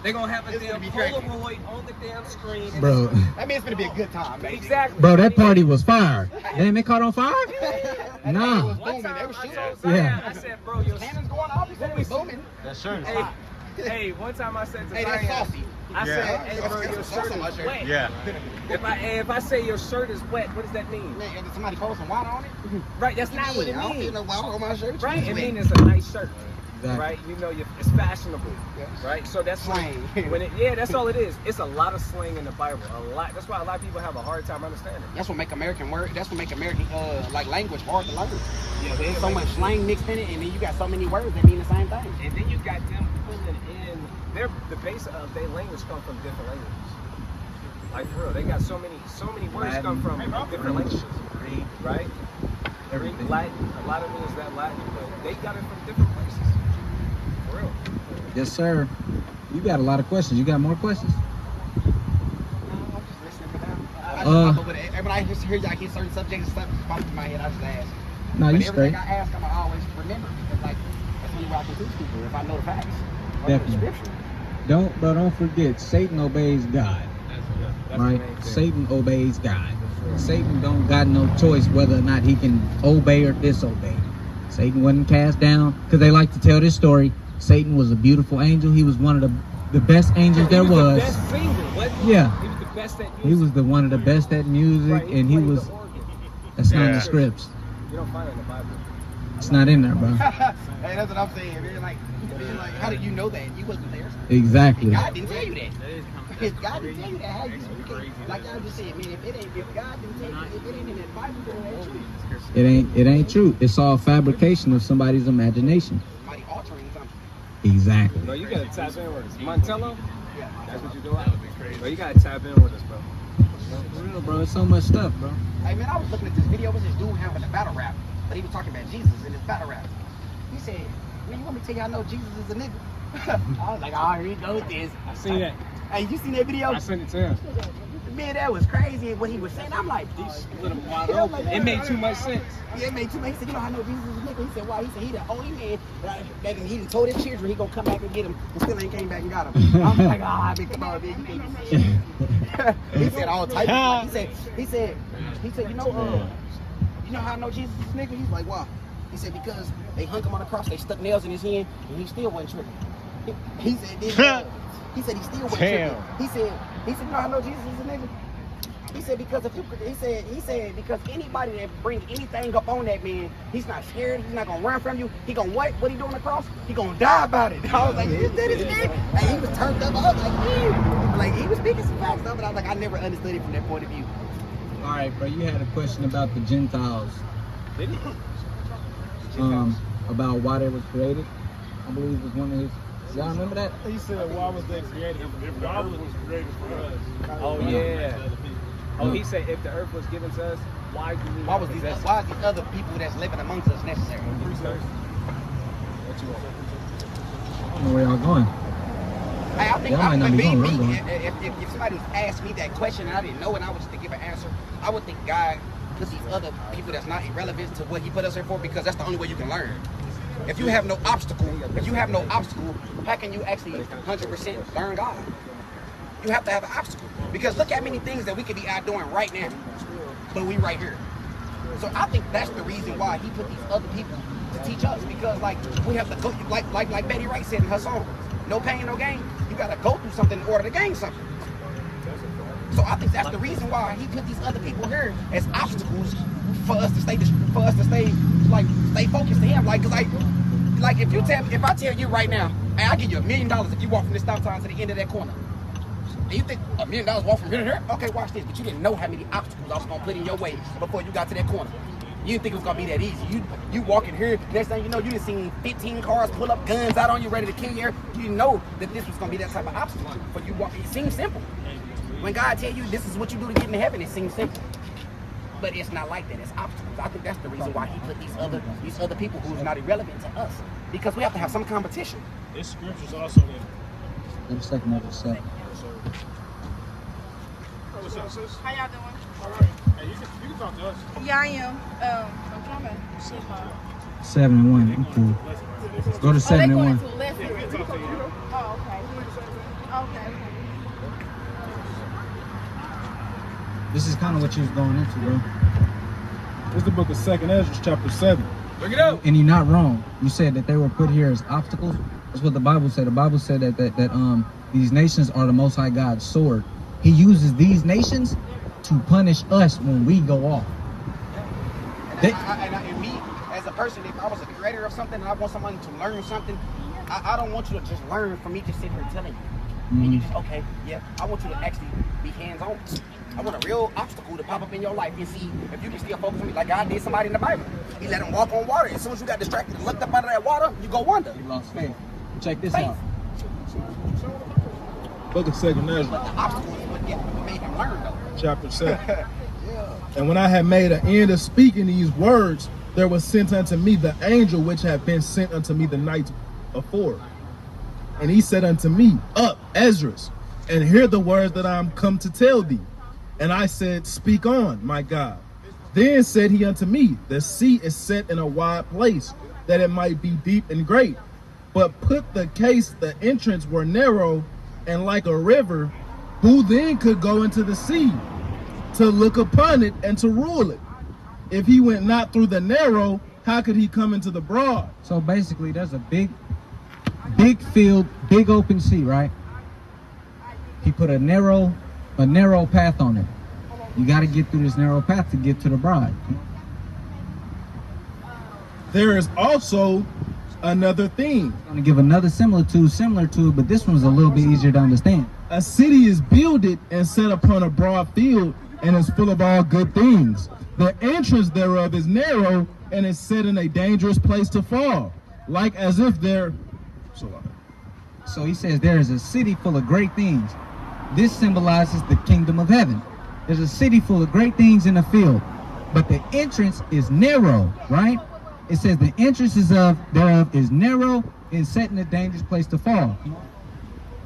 they're gonna have a It's damn gonna be cracking. Polaroid on the damn screen? Bro, That means it's gonna be a good time, baby. Exactly. bro, that party was fire. Damn, it caught on fire? Nah. was One booming. time They I was told shooting. Zion, Yeah. I said, bro, your Cannons going off. It was booming. That shirt is hey, hey, one time I said to Hey, that's Zion, saucy. I said, Yeah. hey, bro, your Sauce shirt on my is shirt. wet. Yeah. If I say your shirt is wet, what does that mean? Man, did somebody pour some water on it? Right, that's not what it I don't feel means. no water on my shirt. Right, it means it's a nice shirt. Exactly. Right, you know, it's fashionable. Yeah. Right, so that's Slang. yeah, that's all it is. It's a lot of slang in the Bible. A lot. That's why a lot of people have a hard time understanding. That's what make American word. That's what make American like language hard to learn. Yeah, There's so much slang mixed in it, and then you got so many words that mean the same thing. And then you got them pulling in the base of their language come from different languages. Like for real, they got so many words Latin. come from different languages. Greek, Right? everything. Greek, Latin. A lot of it is that Latin, but they got it from different places. For real. Yes, sir. You got a lot of questions. You got more questions? I'm just listening for them. I just pop up with it. And when I just hear y'all hit certain subjects and stuff, pop in my head, I just ask. No, But you everything straight. I ask, I'm always remember because like that's the only way I can teach people if I know the facts. Or know the Definitely. scripture. Don't forget, Satan obeys God. That's Right? the main thing. Satan obeys God. Satan don't got no choice whether or not he can obey or disobey. Satan wasn't cast down because they like to tell this story. Satan was a beautiful angel. He was one of the best angels there He was. was. The best singer, wasn't he? Yeah. He was the best at music. He was the one of the best at music, Right, and he played was. the organ. That's not in Yeah. the scripts. You don't find it in the Bible. It's not in there, bro. Hey, that's what I'm saying. They're like, how did you know that? You wasn't there. Exactly. God didn't tell you that. If God didn't tell you that, how you like I just said, man, if God didn't tell you, if it ain't in that Bible, then it ain't true. It ain't true. It's all fabrication of somebody's imagination. Somebody altering something. Exactly. Bro, you gotta tap in with us. Montello? Yeah. That's what you're doing? Bro, you gotta tap in with us, bro. For real, bro. It's so much stuff, bro. Hey man, I was looking at this video. It was this dude having a battle rap, but he was talking about Jesus in his battle rap. He said, "Man, you want me to tell you I know Jesus is a nigga?" I was like, "Oh, here he goes this." I seen that. Hey, you seen that video? I sent it to him. Man, that was crazy. What he was saying, I'm like, It made too much sense. Yeah, it made too much. He said, "You know, I know Jesus is a nigga." He said, "Why?" He said, "He the only man that he done told his children he gonna come back and get him, and still ain't came back and got him." I'm like, "Ah, man, come on, man, you can't be serious." He said all types of stuff. He said, you know how I know Jesus is a nigga? He's like, "Why?" He said, "Because they hung him on the cross, they stuck nails in his hand, and he still wasn't tripping." He said, he still wasn't tripping. He said, you know how I know Jesus is a nigga? He said because he said because anybody that brings anything up on that man, he's not scared. He's not gonna run from you. He gonna what? What he doing on the cross? He gonna die about it. I was like, is that his nigga? And he was turned up. I was like, man, like he was speaking some facts though, but I was like, I never understood it from that point of view. All right, bro. You had a question about the Gentiles. Did he? About why they was created. I believe was one of his. Y'all remember that? He said, why was they created? If God was created for us, Oh, yeah. Oh, he said if the earth was given to us, why do we Why not was these possess it? why is these other people that's living amongst us necessary? What you want? I don't know where y'all going. Hey, I think Y'all might not be going where I'm going. if somebody was asked me that question and I didn't know and I was to give an answer, I would think God put these other people that's not irrelevant to what he put us here for because that's the only way you can learn. If you have no obstacle, how can you actually 100% learn God? You have to have an obstacle. Because look at many things that we could be out doing right now, but we right here. So I think that's the reason why he put these other people to teach us. Because like we have to go, like Betty Wright said in her song, no pain, no gain. You gotta go through something in order to gain something. So I think that's the reason why he put these other people here as obstacles for us to stay focused to him. Like if I tell you right now, hey, I'll give you $1 million if you walk from this stop sign to the end of that corner. And you think $1 million walk from here to here? Okay, watch this. But you didn't know how many obstacles I was gonna put in your way before you got to that corner. You didn't think it was gonna be that easy. You walking here, next thing you know, you done seen 15 cars pull up guns out on you ready to kill you. You didn't know that this was gonna be that type of obstacle for you walking. It seems simple. When God tell you this is what you do to get into heaven, it seems simple. But it's not like that. It's obstacles. I think that's the reason why he put these other people who's not irrelevant to us. Because we have to have some competition. This scripture's also in. Wait a second, I just said. what's up, sis? How y'all doing? All right. Hey, you can talk to us. Yeah, I am. I'm trying to see my 7 and 1. I'm cool. Go to 7 and 1. Oh, okay. Okay. This is kind of what you was going into, bro. It's the book of 2nd Ezra, chapter 7. Bring it out. And you're not wrong. You said that they were put here as obstacles. That's what the Bible said. The Bible said that these nations are the Most High God's sword. He uses these nations to punish us when we go off. And me, as a person, if I was a creator of something and I want someone to learn something, I don't want you to just learn from me just sitting here telling you. And you just, okay, yeah, I want you to actually be hands-on. I want a real obstacle to pop up in your life and see if you can still focus on me like God did somebody in the Bible. He let him walk on water. As soon as you got distracted and looked up out of that water, you go under. You lost faith. Check this Faith. out. Book of 2nd But Ezra, the obstacle is what made him learn, though. chapter 7. And when I had made an end of speaking these words, there was sent unto me the angel which had been sent unto me the night before. And he said unto me, Up, Esdras, and hear the words that I am come to tell thee. And I said, Speak on, my God. Then said he unto me, The sea is set in a wide place, that it might be deep and great. But put the case, the entrance were narrow and like a river, who then could go into the sea to look upon it and to rule it? If he went not through the narrow, how could he come into the broad? So basically, there's a big field, big open sea, right? He put a narrow path on it. You got to get through this narrow path to get to the bride. There is also another thing. I'm going to give another similitude similar to it, but this one's a little bit easier to understand. A city is builded and set upon a broad field and is full of all good things. The entrance thereof is narrow and is set in a dangerous place to fall, like as if there... So he says there is a city full of great things. This symbolizes the kingdom of heaven. There's a city full of great things in the field, but the entrance is narrow, right? It says the entrance thereof is narrow and set in a dangerous place to fall.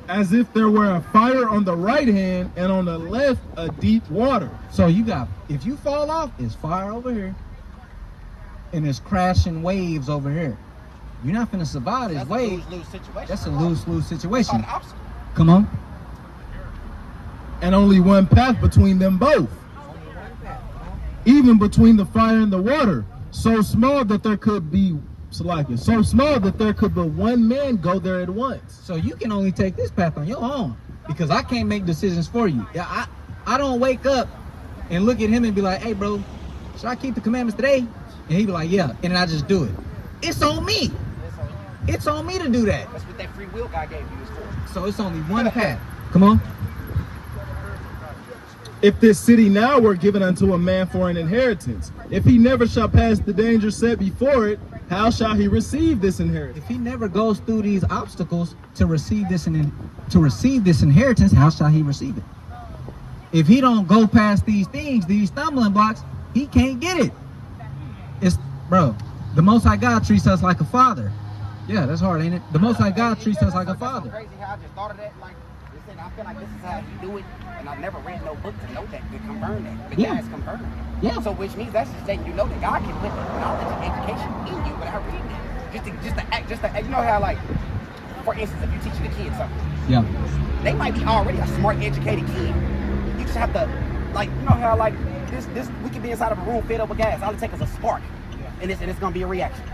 As if there were a fire on the right hand and on the left a deep water. So you got, if you fall off, it's fire over here and it's crashing waves over here. You're not gonna survive this wave. Lose-lose situation. That's a lose-lose situation. It's not an obstacle. Come on. And only one path between them both. Even between the fire and the water, so small that there could but one man go there at once. So you can only take this path on your own because I can't make decisions for you. Yeah, I don't wake up and look at him and be like, hey bro, should I keep the commandments today? And he be like, yeah, and then I just do it. It's on me. It's on me to do that. That's what that free will God gave you is for. So it's only one path. Come on. If this city now were given unto a man for an inheritance, if he never shall pass the danger set before it, how shall he receive this inheritance? If he never goes through these obstacles to receive this inheritance, how shall he receive it? If he don't go past these things, these stumbling blocks, he can't get it. It's, bro, the Most High God treats us like a father. Yeah, that's hard, ain't it? The Most High God treats us like a father. Crazy how I just thought of that. Like, listen, I feel like this is how you do it, and I've never read no book to know that, to confirm that. But Yeah. yeah, it's confirmed. Yeah. So which means that's just letting you know that God can put knowledge and education in you without reading it. Just to act, you know how, like, for instance, if you're teaching a kid something, Yeah. they might be already a smart, educated kid. You just have to, like, you know how, like, this we can be inside of a room filled up with gas. All it takes is a spark, and it's gonna be a reaction.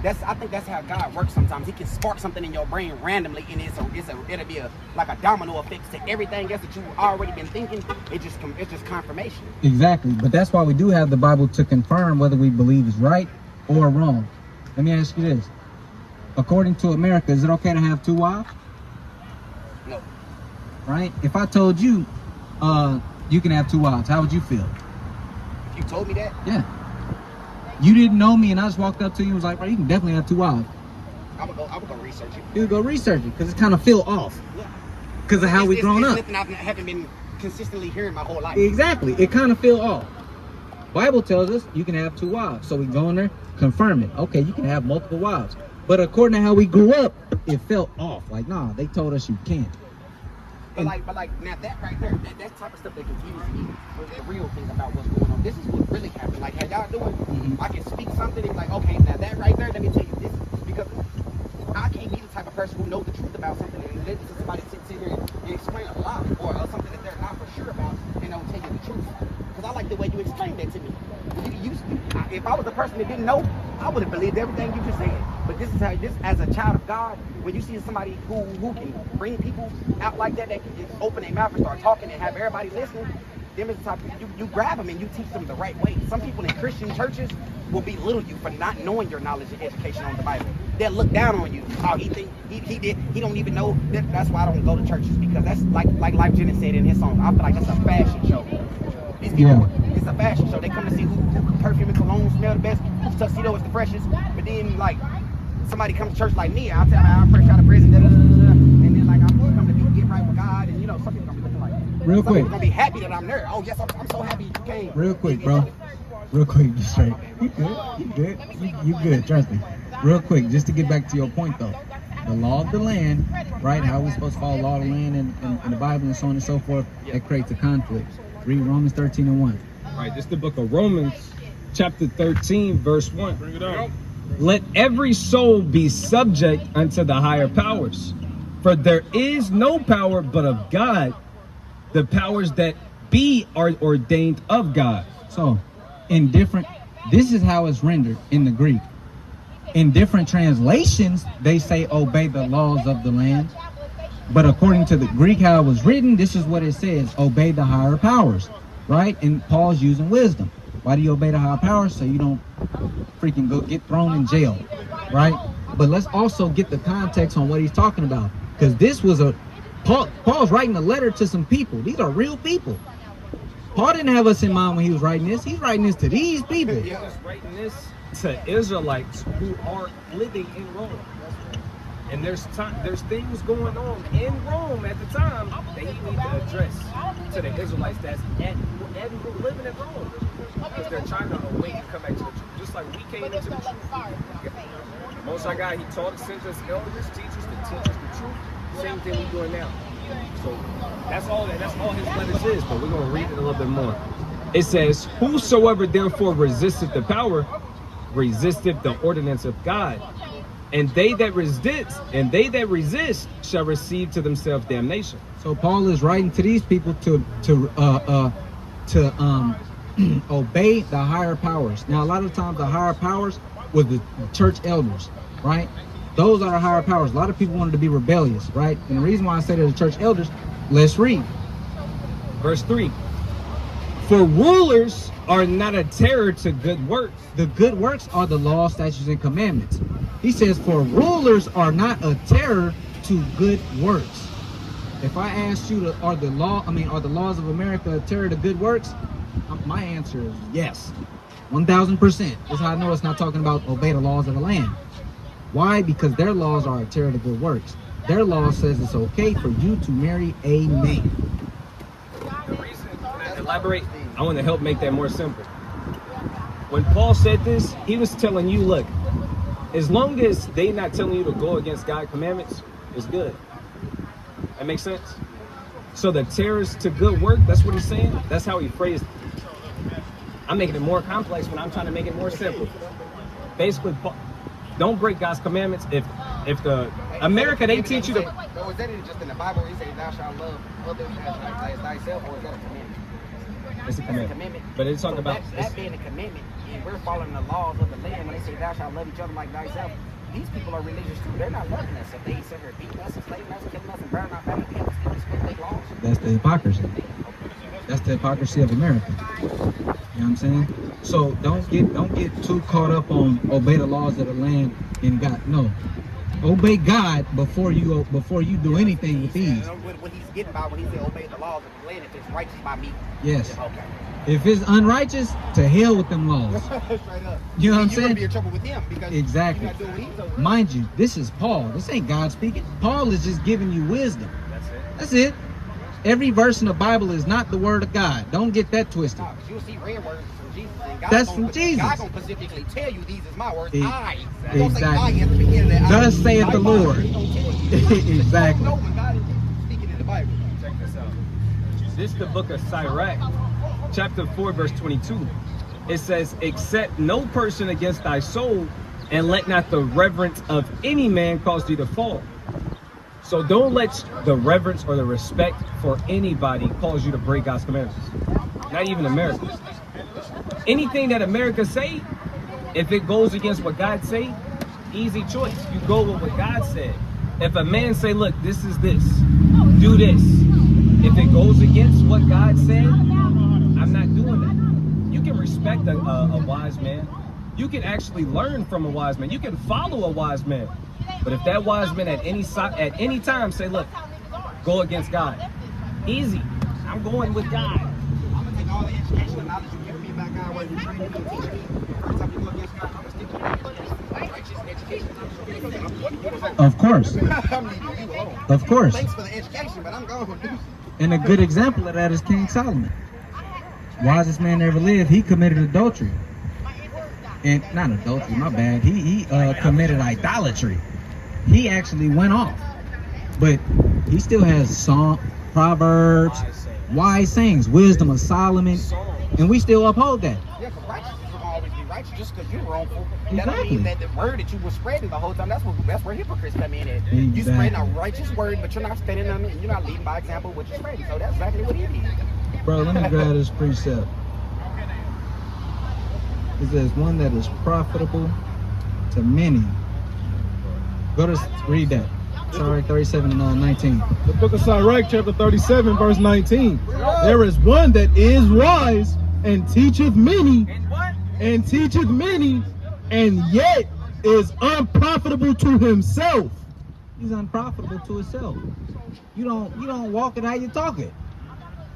I think that's how God works sometimes. He can spark something in your brain randomly, and it'll be like a domino effect to everything else that you've already been thinking. It's just confirmation. Exactly. But that's why we do have the Bible to confirm whether we believe is right or wrong. Let me ask you this. According to America, is it okay to have 2 wives? No. Right? If I told you, you can have 2 wives, how would you feel? If you told me that, Yeah. You didn't know me and I just walked up to you and was like, bro, you can definitely have 2 wives. I would go research it. You would go research it because it's kind of feel off. Yeah. Because of how we grown up. It's something I haven't been consistently hearing my whole life. Exactly. It kind of feel off. Bible tells us you can have 2 wives. So we go in there, confirm it. Okay, you can have multiple wives. But according to how we grew up, it felt off. Like, nah, they told us you can't. But like now that right there, that type of stuff that confuses me was the real thing about what's going on. This is what really happened. like how y'all doing, I can speak something and be like, okay, now that right there, let me tell you this, because I can't be the type of person who knows the truth about something and listen to somebody sit here and explain a lie or something that they're not for sure about and don't tell you the truth. Because I like the way you explained that to me. If I was a person that didn't know, I would have believed everything you just said. But this is how, this as a child of God, when you see somebody who can bring people out like that can just open their mouth and start talking and have everybody listening, them is the type of, you grab them and you teach them the right way. Some people in Christian churches will belittle you for not knowing your knowledge and education on the Bible. They'll look down on you. Oh, he don't even know. That's why I don't go to churches, because that's like Life Jennings said in his song. I feel like that's a fashion show. These people, it's a fashion show. They come to see who perfume and cologne smell the best, whose tuxedo is the freshest. But then like somebody comes to church like me, I'll tell them I'm fresh out of prison, and then like I'm come to get right with God, and some people gonna be looking like real some quick. people gonna be happy that I'm there. Oh yes, I'm so happy you came. Real quick, bro. Real quick, you straight. You good. You good. You good. Trust me. Real quick, just to get back to your point though. The law of the land, right? How we're supposed to follow the law of the land in the Bible and so on and so forth, that creates a conflict. Read Romans 13:1. All right, this is the book of Romans, chapter 13, verse 1. Bring it up. Let every soul be subject unto the higher powers, for there is no power but of God. The powers that be are ordained of God. So, this is how it's rendered in the Greek. In different translations, they say obey the laws of the land. But according to the Greek, how it was written, this is what it says: obey the higher powers, right? And Paul's using wisdom. Why do you obey the higher powers? So you don't freaking go get thrown in jail, right? But let's also get the context on what he's talking about, because this was Paul's writing a letter to some people. These are real people. Paul didn't have us in mind when he was writing this. He's writing this to these people. He was writing this to Israelites who are living in Rome. And there's things going on in Rome at the time that he needs to address to the Israelites that's living in Rome, because they're trying to awake and come back to the truth, just like we came into the truth. Most High God, he taught us, sent us elders, teachers to teach us the truth. Same thing we're doing now. So that's all his letters is, but we're gonna read it a little bit more. It says, whosoever therefore resisteth the power, resisteth the ordinance of God. And they that resist shall receive to themselves damnation. So Paul is writing to these people to obey the higher powers. Now, a lot of times the higher powers was the church elders, right? Those are the higher powers. A lot of people wanted to be rebellious, right? And the reason why I say they're the church elders, let's read. Verse 3. For rulers are not a terror to good works. The good works are the law, statutes, and commandments. He says, for rulers are not a terror to good works. If I asked you, are the laws of America a terror to good works? My answer is yes, 1000%. That's how I know it's not talking about obey the laws of the land. Why? Because their laws are a terror to good works. Their law says it's okay for you to marry a man. The reason, to elaborate, I want to help make that more simple. When Paul said this, he was telling you, look, as long as they not telling you to go against God's commandments, it's good. That makes sense? So the terrors to good work, that's what he's saying. That's how he phrased it. I'm making it more complex when I'm trying to make it more simple. Basically, don't break God's commandments. If the America, they teach you to. So is that just in the Bible? He says, "Thou shalt love others as thyself," or is that a commandment? It's a commandment. But it's talking about that being a commitment, and we're following the laws of the land. When they say, "Thou shalt love each other like thyself," these people are religious too. They're not loving us. If they sit here beating us, enslaving us, killing us, and burning our family, they still respect their laws. That's the hypocrisy. That's the hypocrisy of America. You know what I'm saying? So don't get too caught up on obey the laws of the land and God. No, obey God before you do anything with these. What he's getting by when he said obey the laws of the land, if it's righteous by me. Yes. Okay. If it's unrighteous, to hell with them laws. Straight up. You know what I'm You're saying? gonna be in trouble with him because exactly. you're not doing what he's doing. Mind you, this is Paul. This ain't God speaking. Paul is just giving you wisdom. That's it. Every verse in the Bible is not the word of God. Don't get that twisted. No, you'll see red words from Jesus. And God That's from Jesus. God gonna specifically tell you these is my words. Exactly. Don't say I at the beginning of that. Thus saith the Lord. Exactly. No, when God is speaking in the Bible. Check this out. This is the book of Sirach, chapter 4, verse 22. it says, accept no person against thy soul, and let not the reverence of any man cause thee to fall. So don't let the reverence or the respect for anybody cause you to break God's commandments. Not even America. Anything that America say, if it goes against what God say, easy choice. You go with what God said. If a man say, look, this is this, do this. If it goes against what God said, I'm not doing that. You can respect a wise man. You can actually learn from a wise man. You can follow a wise man. But if that wise man at any time say, look, go against God, easy. I'm going with God. I'm gonna take all the education and knowledge you give me about God, where you train me and teach me. First time you go against God, I'm gonna stick to the righteous education. Of course. I'm leaving you alone. Of course. Thanks for the education, but I'm going. And a good example of that is King Solomon. Wisest man ever lived. He committed adultery. And not adultery, my bad. He committed idolatry. He actually went off. But he still has song, proverbs, wise sayings, wisdom of Solomon, and we still uphold that. Yeah, because righteousness will always be righteous just because you're wrongful. That Exactly. don't mean that the word that you were spreading the whole time, that's where hypocrites come in at. Exactly. You spreading a righteous word, but you're not standing on it, and you're not leading by example what you're spreading. So that's exactly what he did. Bro, let me grab this precept. It says, one that is profitable to many. Go to read that. Sorry, 37 and 19. The book of Sirach, chapter 37, verse 19. There is one that is wise and teacheth many, and yet is unprofitable to himself. He's unprofitable to himself. You don't walk it how you talk it.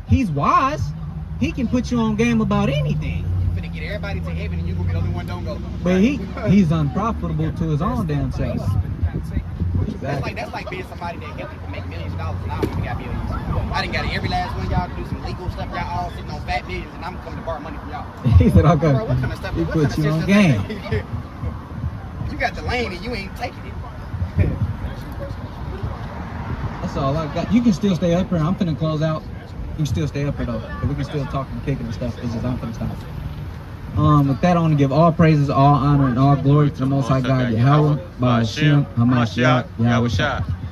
He's wise. He can put you on game about anything. You're finna get everybody to heaven, and you gonna be the only one don't go. But he's unprofitable to his own damn self. That's like being somebody that helped people make millions of dollars, and I don't even got millions. I done got every last one of y'all to do some legal stuff. Y'all all sitting on fat millions, and I'm coming to borrow money from y'all. He said, okay. Bro, what kind of stuff? He what put kind you of on shit game. is that? You got the lane, and you ain't taking it. That's all I got. You can still stay up here. I'm finna close out. You can still stay up here though. But we can still talk and kick and stuff. It's just I'm finna stop. With that, I want to give all praises, all honor, and all glory to the Most High God, Yahweh, by Hashem, Hamashiach, Yahweh.